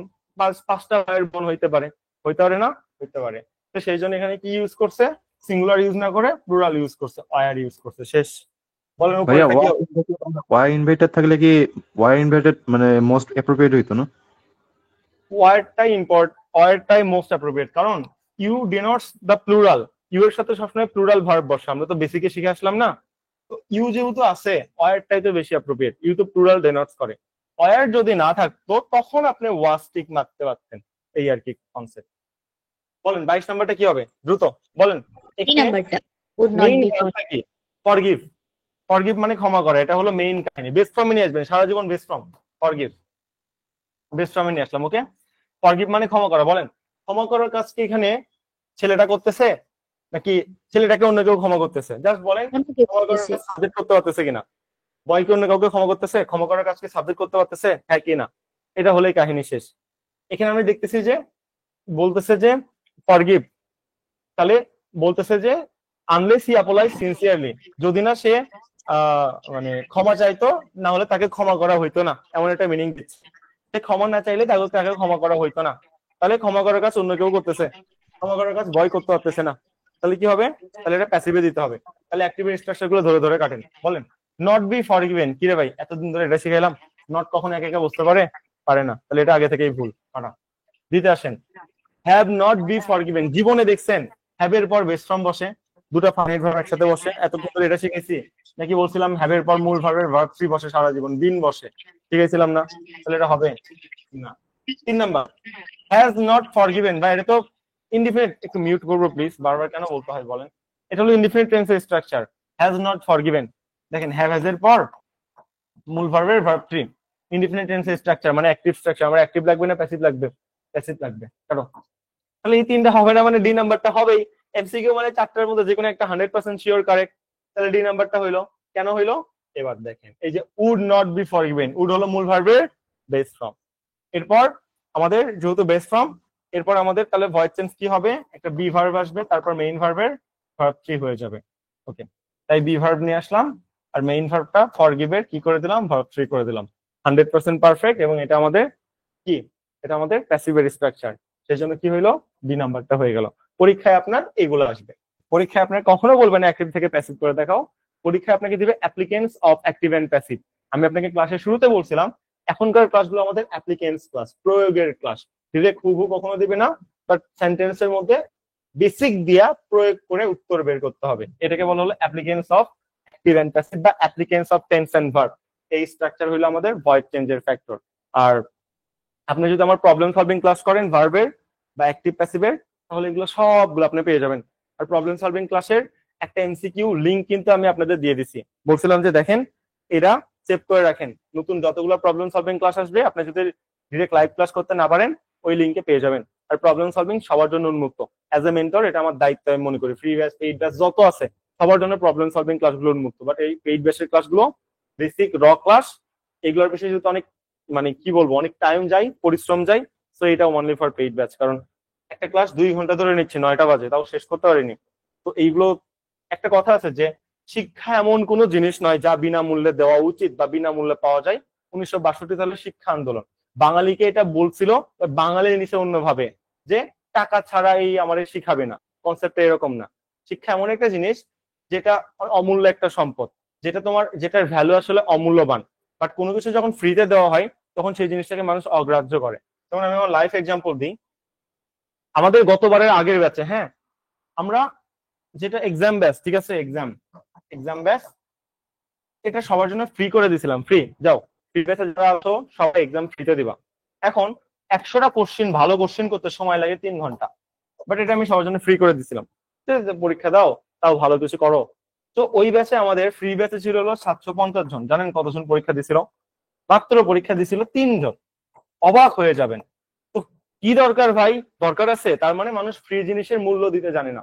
5টা ভাইয়ের বোন হইতে পারে, হইতে পারে না? হইতে পারে। তো সেই জন্য এখানে কি ইউজ করছে? সিঙ্গুলার ইউজ না করে প্লুরাল ইউজ করছে, ওয়ার ইউজ করছে। শেষ। বলেন ভাইয়া উপরে কি? ওয়াই ইনভাইটেড থাকলে কি ওয়াই ইনভাইটেড মানে মোস্ট অ্যাপ্রোপ্রিয়েট হইতো না? ওয়ার্ডটাই মোস্ট অ্যাপ্রোপ্রিয়েট, কারণ you denotes the plural. You এর সাথে সবসময় প্লুরাল ভার্ব বসে, আমরা তো বেসিকে শিখে আসলাম না? তো ইউ যেহেতু আছে, ওয়ার্ডটাই তো বেশি অ্যাপ্রোপ্রিয়েট, ইউ তো প্লুরাল ডিনোটস করে। ওয়ার যদি না থাকতো তখন আপনি ওয়াজ টিক মারতে পারতেন, এই আর কি কনসেপ্ট। বলেন 22 নাম্বারটা কি হবে? দ্রুত বলেন। এই নাম্বারটা would not মেইন be ভার্বটা কি? ফরগিভ। ফরগিভ মানে ক্ষমা করা, এটা হলো মেইন কাহিনী। বেস্ট ফর্মে নিয়ে আসবেন, সারা জীবন বেস্ট ফর্ম। ফরগিভ বেস্ট ফর্মে নিয়ে আসলাম, ওকে? ফরগিভ মানে ক্ষমা করা। বলেন ক্ষমা করার কাজ কি এখানে ছেলেটা করতেছে নাকি ছেলেটাকে অন্য কেউ ক্ষমা করতেছে? জাস্ট বলেন ক্ষমা করার কাজ সাবজেক্ট করতে পারতেছে কিনা? বয় কি অন্য কাউকে ক্ষমা করতেছে? ক্ষমা করার কাজকে সাবজেক্ট করতে পারতেছে, হ্যাঁ কি না? এটা হলেই কাহিনী শেষ। এখানে আমি দেখতেছি যে বলতেছে যে ফরগিভ, তাহলে বলতেছে যে আনলেস হি অ্যাপোলাইজ সিনসিয়ারলি, যদি না সে মানে ক্ষমা চাইতো, না হলে তাকে ক্ষমা করা হইতো না, এমন একটা মিনিং দিচ্ছে। সে ক্ষমা না চাইলে তাকে ক্ষমা করা হইতো না। তাহলে ক্ষমা করার কাজ অন্য কেউ করতেছে, ক্ষমা করার কাজ বয় করতে পারতেছে না। তাহলে কি হবে? তাহলে এটা প্যাসিভে দিতে হবে। তাহলে অ্যাক্টিভের স্ট্রাকচার গুলো ধরে ধরে কাটেন। বলেন নট বি ফরগিভেন, কি রে ভাই এতদিন ধরে এটা শিখাইলাম, নট কখন একা একা বুঝতে পারে না, তাহলে এটা আগে থেকেই ভুল। কাটা দিতে আসেন। হ্যাভ নট বি ফরগিভেন, জীবনে দেখছেন হ্যাভ এর পর বেস্ট ফর্ম বসে, দুটা ফাইনাইট ভার্ব একসাথে বসে? এতক্ষণ ধরে এটা শিখেছি নাকি বলছিলাম হ্যাভ এর পর মূল ভার্বের ভার্ব থ্রি বসে সারা জীবন, দিন বসে? শিখেছিলাম না? তাহলে এটা হবে না। 3 নাম্বার হ্যাজ নট ফরগিভেন, ভাই এটা তো ইনডিফিনিট। একটু মিউট করবো প্লিজ, বারবার কেন বলতে হয় বলেন? এটা হলো ইনডিফিনিট টেন্সের স্ট্রাকচার, হ্যাজ নট ফরগিভেন। দেখেন হ্যাভ হ্যাজ এর পর মূল ভার্বের ভার্ব থ্রি, ইনডিফিনিট টেন্সের স্ট্রাকচার মানে অ্যাক্টিভ স্ট্রাকচার, আমার অ্যাক্টিভ লাগবে না প্যাসিভ লাগবে? প্যাসিভ লাগবে। কারণ তাহলে এই তিনটা হবে না, মানে ডি নাম্বারটা হবেই। এমসিকিউ মানে চারটার মধ্যে যে কোনো একটা 100% শিওর কারেক্ট, তাহলে ডি নাম্বারটা হইলো। কেন হইলো? এবার দেখেন এই যে would not be forgiven, would হলো মূল ভার্বের বেস ফর্ম। এরপর আমাদের যেহেতু বেস ফর্ম, এরপর আমাদের তাহলে ভয়েড চেঞ্জ কি হবে? একটা বি ভার্ব আসবে, তারপর মেইন ভার্বের ভার্ব থ্রি হয়ে যাবে। ওকে, তাই বি ভার্ব নিয়ে আসলাম, আর মেইন ভার্বটা ফরগিভের কি করে দিলাম? ভার্ব থ্রি করে দিলাম। 100% পারফেক্ট, এবং এটা আমাদের কি? এটা আমাদের প্যাসিভের স্ট্রাকচার। সেই জন্য কি হইলো? বি নাম্বারটা হয়ে গেল। পরীক্ষায় আপনার এইগুলো আসবে। পরীক্ষায় আপনার কখনো বলবেন অ্যাক্টিভ থেকে প্যাসিভ করে দেখাও, পরীক্ষায় আপনাকে দিবে applicants of active and passive. আমি আপনাকে ক্লাসের শুরুতে বলছিলাম এখনকার ক্লাসগুলো আমাদের অ্যাপ্লিকেন্টস ক্লাস, প্রয়োগের ক্লাস। ডিরেক্ট হুবহু কখনো দিবে না, বাট সেন্টেন্সের মধ্যে বেসিক দিয়া প্রয়োগ করে উত্তর বের করতে হবে। এটাকে বলা হলো applicants of active and passive বা applicants of tense and verb. এই স্ট্রাকচার হলো আমাদের ভয়েড চেঞ্জের ফ্যাক্টর। আর আপনি যদি আমার প্রবলেম সলভিং ক্লাস করেন ভার্বের বা অ্যাক্টিভ প্যাসিভের, তাহলে এগুলো সবগুলো আপনি পেয়ে যাবেন। আর প্রবলেম সলভিং ক্লাসের একটা এমসিকিউ লিংক কিন্তু আমি আপনাদের দিয়ে দিছি, বলছিলাম যে দেখেন এরা সেভ করে রাখেন, নতুন যতগুলো প্রবলেম সলভিং ক্লাস আসবে আপনি যদি ডিরেক্ট লাইভ ক্লাস করতে না পারেন ওই লিংকে পেয়ে যাবেন। আর প্রবলেম সলভিং সবার জন্য উন্মুক্ত। অ্যাজ এ মেন্টর এটা আমার দায়িত্ব আমি মনে করি। ফ্রি ব্যাচ, পেইড ব্যাচ যত আছে সবার জন্য প্রবলেম সলভিং ক্লাসগুলো উন্মুক্ত। বাট এই পেইড ব্যাচের ক্লাসগুলো বেসিক র ক্লাস, এগুলোর বিষয়ে যেহেতু অনেক মানে কি বলবো অনেক টাইম যায়, পরিশ্রম যায়, তো এটা অনলি ফর পেইড ব্যাচ। কারণ একটা ক্লাস 2 ঘন্টা ধরে নিচ্ছে, 9টা বাজে, তাও শেষ করতে পারিনি। তো এইগুলো একটা কথা আছে যে শিক্ষা এমন কোনো জিনিস নয় যা বিনামূল্যে দেওয়া উচিত বা বিনামূল্যে পাওয়া যায়। 1962 সালের শিক্ষা আন্দোলন বাঙালিকে এটা বলছিল, বাঙালি নিচে অন্যভাবে যে টাকা ছাড়া এই আমাদের শিখাবে না। কনসেপ্টটা এরকম না। শিক্ষা এমন একটা জিনিস যেটা অমূল্য একটা সম্পদ, যেটা তোমার যেটার ভ্যালু আসলে অমূল্যবান। বাট কোনো কিছু যখন ফ্রিতে দেওয়া হয় তখন সেই জিনিসটাকে মানুষ অগ্রাহ্য করে। যেমন আমি আমার লাইফ এক্সাম্পল দিই, আমাদের গতবারের আগের ব্যাচে, হ্যাঁ, আমরা যেটা এক্সাম ব্যাচ, ঠিক আছে, এক্সাম ব্যাচ এটা সবার জন্য ফ্রি করে দিছিলাম। ফ্রি, যাও ফ্রি ব্যাচে যারা আছো সবাই এক্সাম ফ্রিতে দিবা। এখন 100টা কোশ্চেন ভালো কোশ্চেন করতে সময় লাগে 3 ঘন্টা, বাট এটা আমি সবার জন্য ফ্রি করে দিছিলাম। ঠিক আছে, পরীক্ষা দাও, তাও ভালো কিছু করো। তো ওই ব্যাচে আমাদের ফ্রি ব্যাচে ছিল হলো 750 জন। জানেন কতজন পরীক্ষা দিছিল? মাত্র পরীক্ষা দিছিল 3 জন। অবাক হয়ে যাবেন। তো কি দরকার ভাই? দরকার আছে, তার মানে মানুষ ফ্রি জিনিসের মূল্য দিতে জানে না।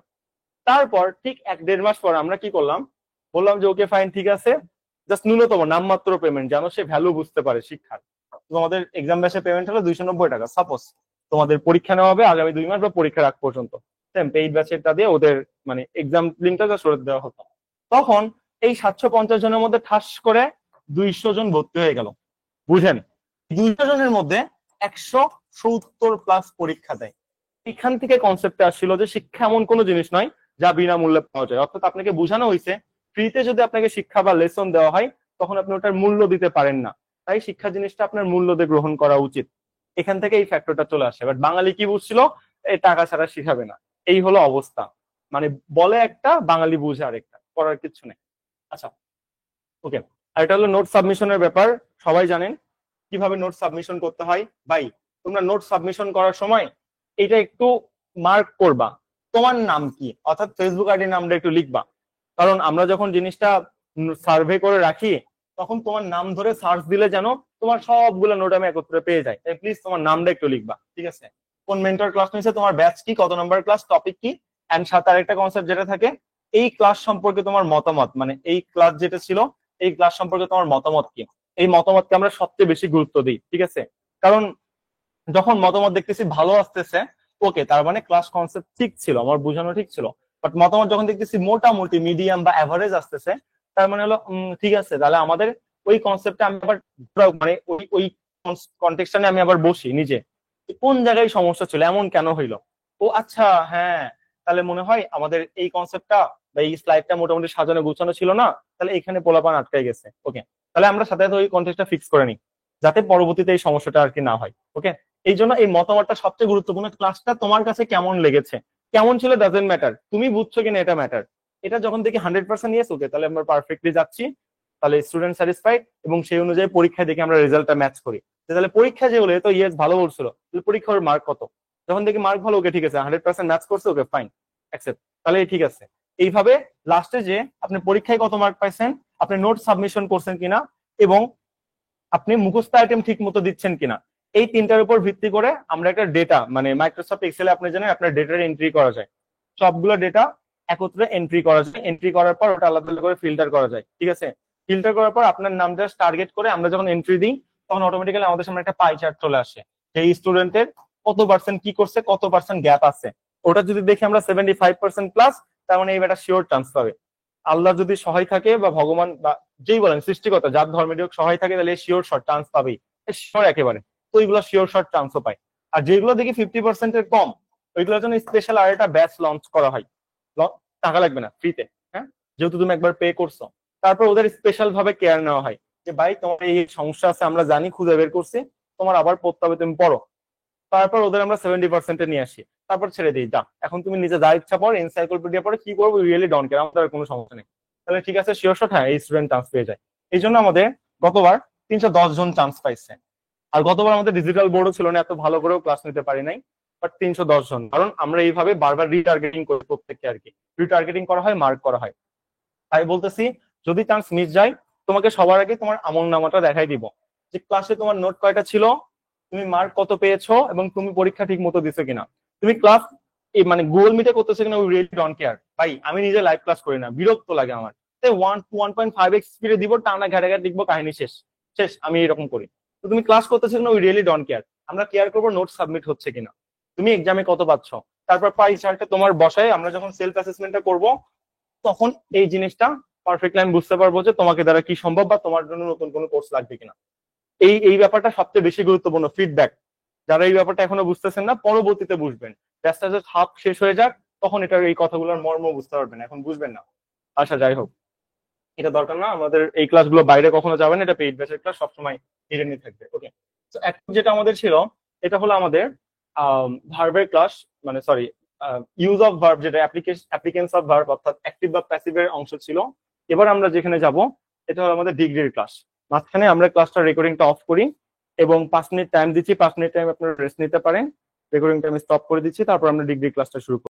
তারপর ঠিক 1-1.5 মাস পর আমরা কি করলাম, বললাম যে ওকে ফাইন, ঠিক আছে, জাস্ট ন্যূনতম নামমাত্র পেমেন্ট, যেন সে ভ্যালু বুঝতে পারে শিক্ষার। তোমাদের এক্সাম ব্যাচের পেমেন্ট হলো 290 টাকা। সাপোজ তোমাদের পরীক্ষা নেওয়া হবে আগামী 2 মাস বা পরীক্ষার আগ পর্যন্ত, পেইড ব্যাচেরটা দিয়ে ওদের মানে এক্সাম লিঙ্কটা জাস্ট সরে দেওয়া হতো। তখন এই 750 জনের মধ্যে ঠাস করে 200 জন ভর্তি হয়ে গেল। বুঝেন, 200 জনের মধ্যে 170+ পরীক্ষা দেয়। এখান থেকে কনসেপ্টে আসছিল যে শিক্ষা এমন কোনো জিনিস নয় যা বিনামূল্যে পাওয়া যায়। অর্থাৎ আপনাকে বোঝানো হয়েছে ফ্রিতে যদি আপনাকে শিক্ষা বা লেসন দেওয়া হয় তখন আপনি ওটার মূল্য দিতে পারেন না। তাই শিক্ষা জিনিসটা আপনার মূল্য দিয়ে গ্রহণ করা উচিত। এখান থেকে এই ফ্যাক্টরটা চলে আসে। বাট বাঙালি কি বুঝছিল? এই টাকা ছাড়া শিখাবে না। এই হলো অবস্থা। মানে বলে একটা, বাঙালি বুঝে আরেকটা, করার কিছু নেই। আচ্ছা, ওকে। আর এটা হলো নোট সাবমিশনের ব্যাপার। সবাই জানেন কিভাবে নোট সাবমিশন করতে হয়। ভাই তোমরা নোট সাবমিশন করার সময় এটা একটু মার্ক করবা, তোমার নাম কি, অর্থাৎ ফেসবুক আইডি নামটা একটু লিখবা। কারণ আমরা যখন জিনিসটা সার্ভে করে রাখি তখন তোমার নাম ধরে সার্চ দিলে যেন তোমার সবগুলো নোট আমি একত্রে পেয়ে যাই। তাই প্লিজ তোমার নামটা একটু লিখবা, ঠিক আছে? কোন মেন্টর ক্লাস নিয়েছে, তোমার ব্যাচ কি, কত নাম্বার ক্লাস, টপিক কি, এন্ড সাথে আরেকটা কনসেপ্ট যেটা থাকে, এই ক্লাস সম্পর্কে তোমার মতামত, মানে এই ক্লাস যেটা ছিল এই ক্লাস সম্পর্কে তোমার মতামত কি। এই মতামতকে আমরা সবচেয়ে বেশি গুরুত্ব দিই, ঠিক আছে? কারণ যখন মতামত দেখতেছি ভালো আসতেছে, ওকে, তার মানে ক্লাস কনসেপ্ট ঠিক ছিল, আমার বোঝানো ঠিক ছিল। বাট মতামত যখন দেখতেছি মোটামুটি মিডিয়াম বা অ্যাভারেজ আসতেছে, তার মানে হলো ঠিক আছে, তাহলে আমাদের ওই কনসেপ্টে আমি আবার মানে ওই কনটেক্সটে আমি আবার বসি নিজে, কোন জায়গায় সমস্যা ছিল, এমন কেন হইলো। ও আচ্ছা, হ্যাঁ, তাহলে মনে হয় আমাদের এই কনসেপ্টটা বা এই স্লাইডটা মোটামুটি সাজানো গুছানো ছিল না, তাহলে এখানে পোলাপান আটকে গেছে। ওকে, তাহলে আমরা সাথে সাথে ওই কনটেক্সটটা ফিক্স করে নিই যাতে পরবর্তীতে এই সমস্যাটা আর কি না হয়। ওকে, এই জন্য এই মতামতটা সবচেয়ে গুরুত্বপূর্ণ। ক্লাসটা তোমার কাছে কেমন লেগেছে, কেমন ছিল, ডাজেন্ট ম্যাটার, তুমি বুঝছো কিনা এটা ম্যাটার। এটা যখন দেখি 100% ইয়েস, ওকে, তাহলে আমরা পারফেক্টলি যাচ্ছি, তাহলে স্টুডেন্ট স্যাটিসফাইড, এবং সেই অনুযায়ী পরীক্ষায় দেখে আমরা রেজাল্টটা ম্যাচ করি। তাহলে পরীক্ষা যে হলে তো ইয়েস ভালো বলছিল, পরীক্ষার মার্ক কত, যখন দেখি মার্ক ভালো, ওকে ঠিক আছে, 100% ম্যাচ করছে, ওকে ফাইন, অ্যাকসেপ্ট, তাহলে ঠিক আছে। এইভাবে লাস্টে যে আপনি পরীক্ষায় কত মার্ক পাইছেন আপনি নোট সাবমিশন করছেন কিনা এবং আপনি মুখস্থ আইটেম ঠিক মতো দিচ্ছেন কিনা। এই তিনটার উপর ভিত্তি করে আমরা একটা ডেটা মানে মাইক্রোসফট এক্সেলে আপনি জানেন আপনার ডেটার এন্ট্রি করা যায়, সবগুলো ডেটা একত্রে এন্ট্রি করা যায়। এন্ট্রি করার পর ওটা আলাদা আলাদা করে ফিল্টার করা যায়, ঠিক আছে। ফিল্টার করার পর আপনার নাম জাস্ট টার্গেট করে আমরা যখন এন্ট্রি দিই তখন অটোমেটিক্যালি আমাদের সামনে একটা পাই চার্ট চলে আসে যে এই স্টুডেন্টের কত পার্সেন্ট কি করছে, কত পার্সেন্ট গ্যাপ আছে। ওটা যদি দেখি আমরা 75% প্লাস, তার মানে এই ব্যাটা শিওর চান্স পাবে। আল্লাহ যদি সহায় থাকে বা ভগবান বা যেই বলেন সৃষ্টিকর্তা যার ধর্মের হোক সহায় থাকে, তাহলে শিওর শর্ট চান্স পাবেই, শিওর একেবারে। তো ওইগুলো শিওর শর্ট চান্সও পায়। আর যেগুলো দেখি 50% কম, ওইগুলোর জন্য স্পেশাল আর একটা ব্যাচ লঞ্চ করা হয়, টাকা লাগবে না, ফ্রিতে, হ্যাঁ, যেহেতু তুমি একবার পে করছো। তারপর ওদের স্পেশাল ভাবে কেয়ার নেওয়া হয় যে ভাই তোমার এই সমস্যা আছে, আমরা জানি, খুঁজে বের করছি, তোমার আবার পড়তে হবে, তুমি পড়ো। তারপর ওদের আমরা 70% নিয়ে আসি, তারপর ছেড়ে দিই, যা এখন তুমি নিজে যা ইচ্ছা পড়ো, এনসাইক্লোপিডিয়া পড়ে কি করবো, রিয়েলি ডন কেয়ার, আমাদের কোনো সমস্যা নেই। তাহলে ঠিক আছে, শিওর শট, হ্যাঁ এই স্টুডেন্ট চান্স পেয়ে যায়। এই জন্য আমাদের গতবার 310 জন চান্স পাইছে। আর গতবার আমাদের ডিজিটাল বোর্ডও ছিল না, এত ভালো করেও ক্লাস নিতে পারি নাই, বাট 310 জন, কারণ আমরা এইভাবে বারবার রিটার্গেটিং করি প্রত্যেককে আর কি, রিটার্গেটিং করা হয়, মার্ক করা হয়। তাই বলতেছি যদি চান্স মিস যায়, তোমাকে সবার আগে তোমার আমল নামাটা দেখাই দিব যে ক্লাসে তোমার নোট কয়টা ছিল, তুমি মার্ক কত পেয়েছো এবং তুমি পরীক্ষা ঠিক মতো দিছো কিনা। তুমি ক্লাস মানে গুগল মিটে করতেছো কিনা, উই রিয়েলি ডোন্ট কেয়ার। ভাই আমি নিজে লাইভ ক্লাস করি না, বিরক্ত লাগে আমার, তাই 1.5x স্পিডে দিব, টানা ঘাটাঘাট লিখবো, কাহিনী শেষ শেষ, আমি এরকম করি। তো তুমি ক্লাস করতেছো কিনা, উই রিয়েলি ডোন্ট কেয়ার। আমরা কেয়ার করবো নোট সাবমিট হচ্ছে কিনা, তুমি এক্সামে কত পাচ্ছ। তারপর পাই চার্টে তোমার বসায় আমরা যখন সেলফ অ্যাসেসমেন্টটা করবো, তখন এই জিনিসটা পারফেক্টলি আমি বুঝতে পারবো যে তোমাকে দ্বারা কি সম্ভব বা তোমার জন্য নতুন কোনো কোর্স লাগবে কিনা। এই ব্যাপারটা সবচেয়ে বেশি গুরুত্বপূর্ণ, ফিডব্যাক। যারা এই ব্যাপারটা এখনো বুঝতেছেন না, পরবর্তীতে বুঝবেন, ব্যাচটা জাস্ট হাফ শেষ হয়ে যাক, তখন এটার এই কথাগুলোর মর্ম বুঝতে পারবেন, এখন বুঝবেন না। আচ্ছা যাই হোক, এটা দরকার না, আমাদের এই ক্লাসগুলো বাইরে কখনো যাবে না, এটা পেইড ব্যাচের ক্লাস, সবসময় হিডেনই থাকবে। ওকে, তো এখন যেটা আমাদের ছিল, এটা হলো আমাদের ভার্বের ক্লাস, মানে সরি, ইউজ অফ ভার্ব, যেটা অ্যাপ্লিকেন্স অফ ভার্ব অর্থাৎ অ্যাক্টিভ বা প্যাসিভের অংশ ছিল। এবার আমরা যেখানে যাব, এটা হলো আমাদের ডিগ্রির ক্লাস। মাঝখানে আমরা ক্লাসটা রেকর্ডিংটা অফ করি এবং 5 মিনিট টাইম দিচ্ছি, 5 মিনিট টাইম আপনারা রেস্ট নিতে পারেন, রেকর্ডিংটা আমি স্টপ করে দিচ্ছি, তারপর আমরা ডিগ্রি ক্লাসটা শুরু করি।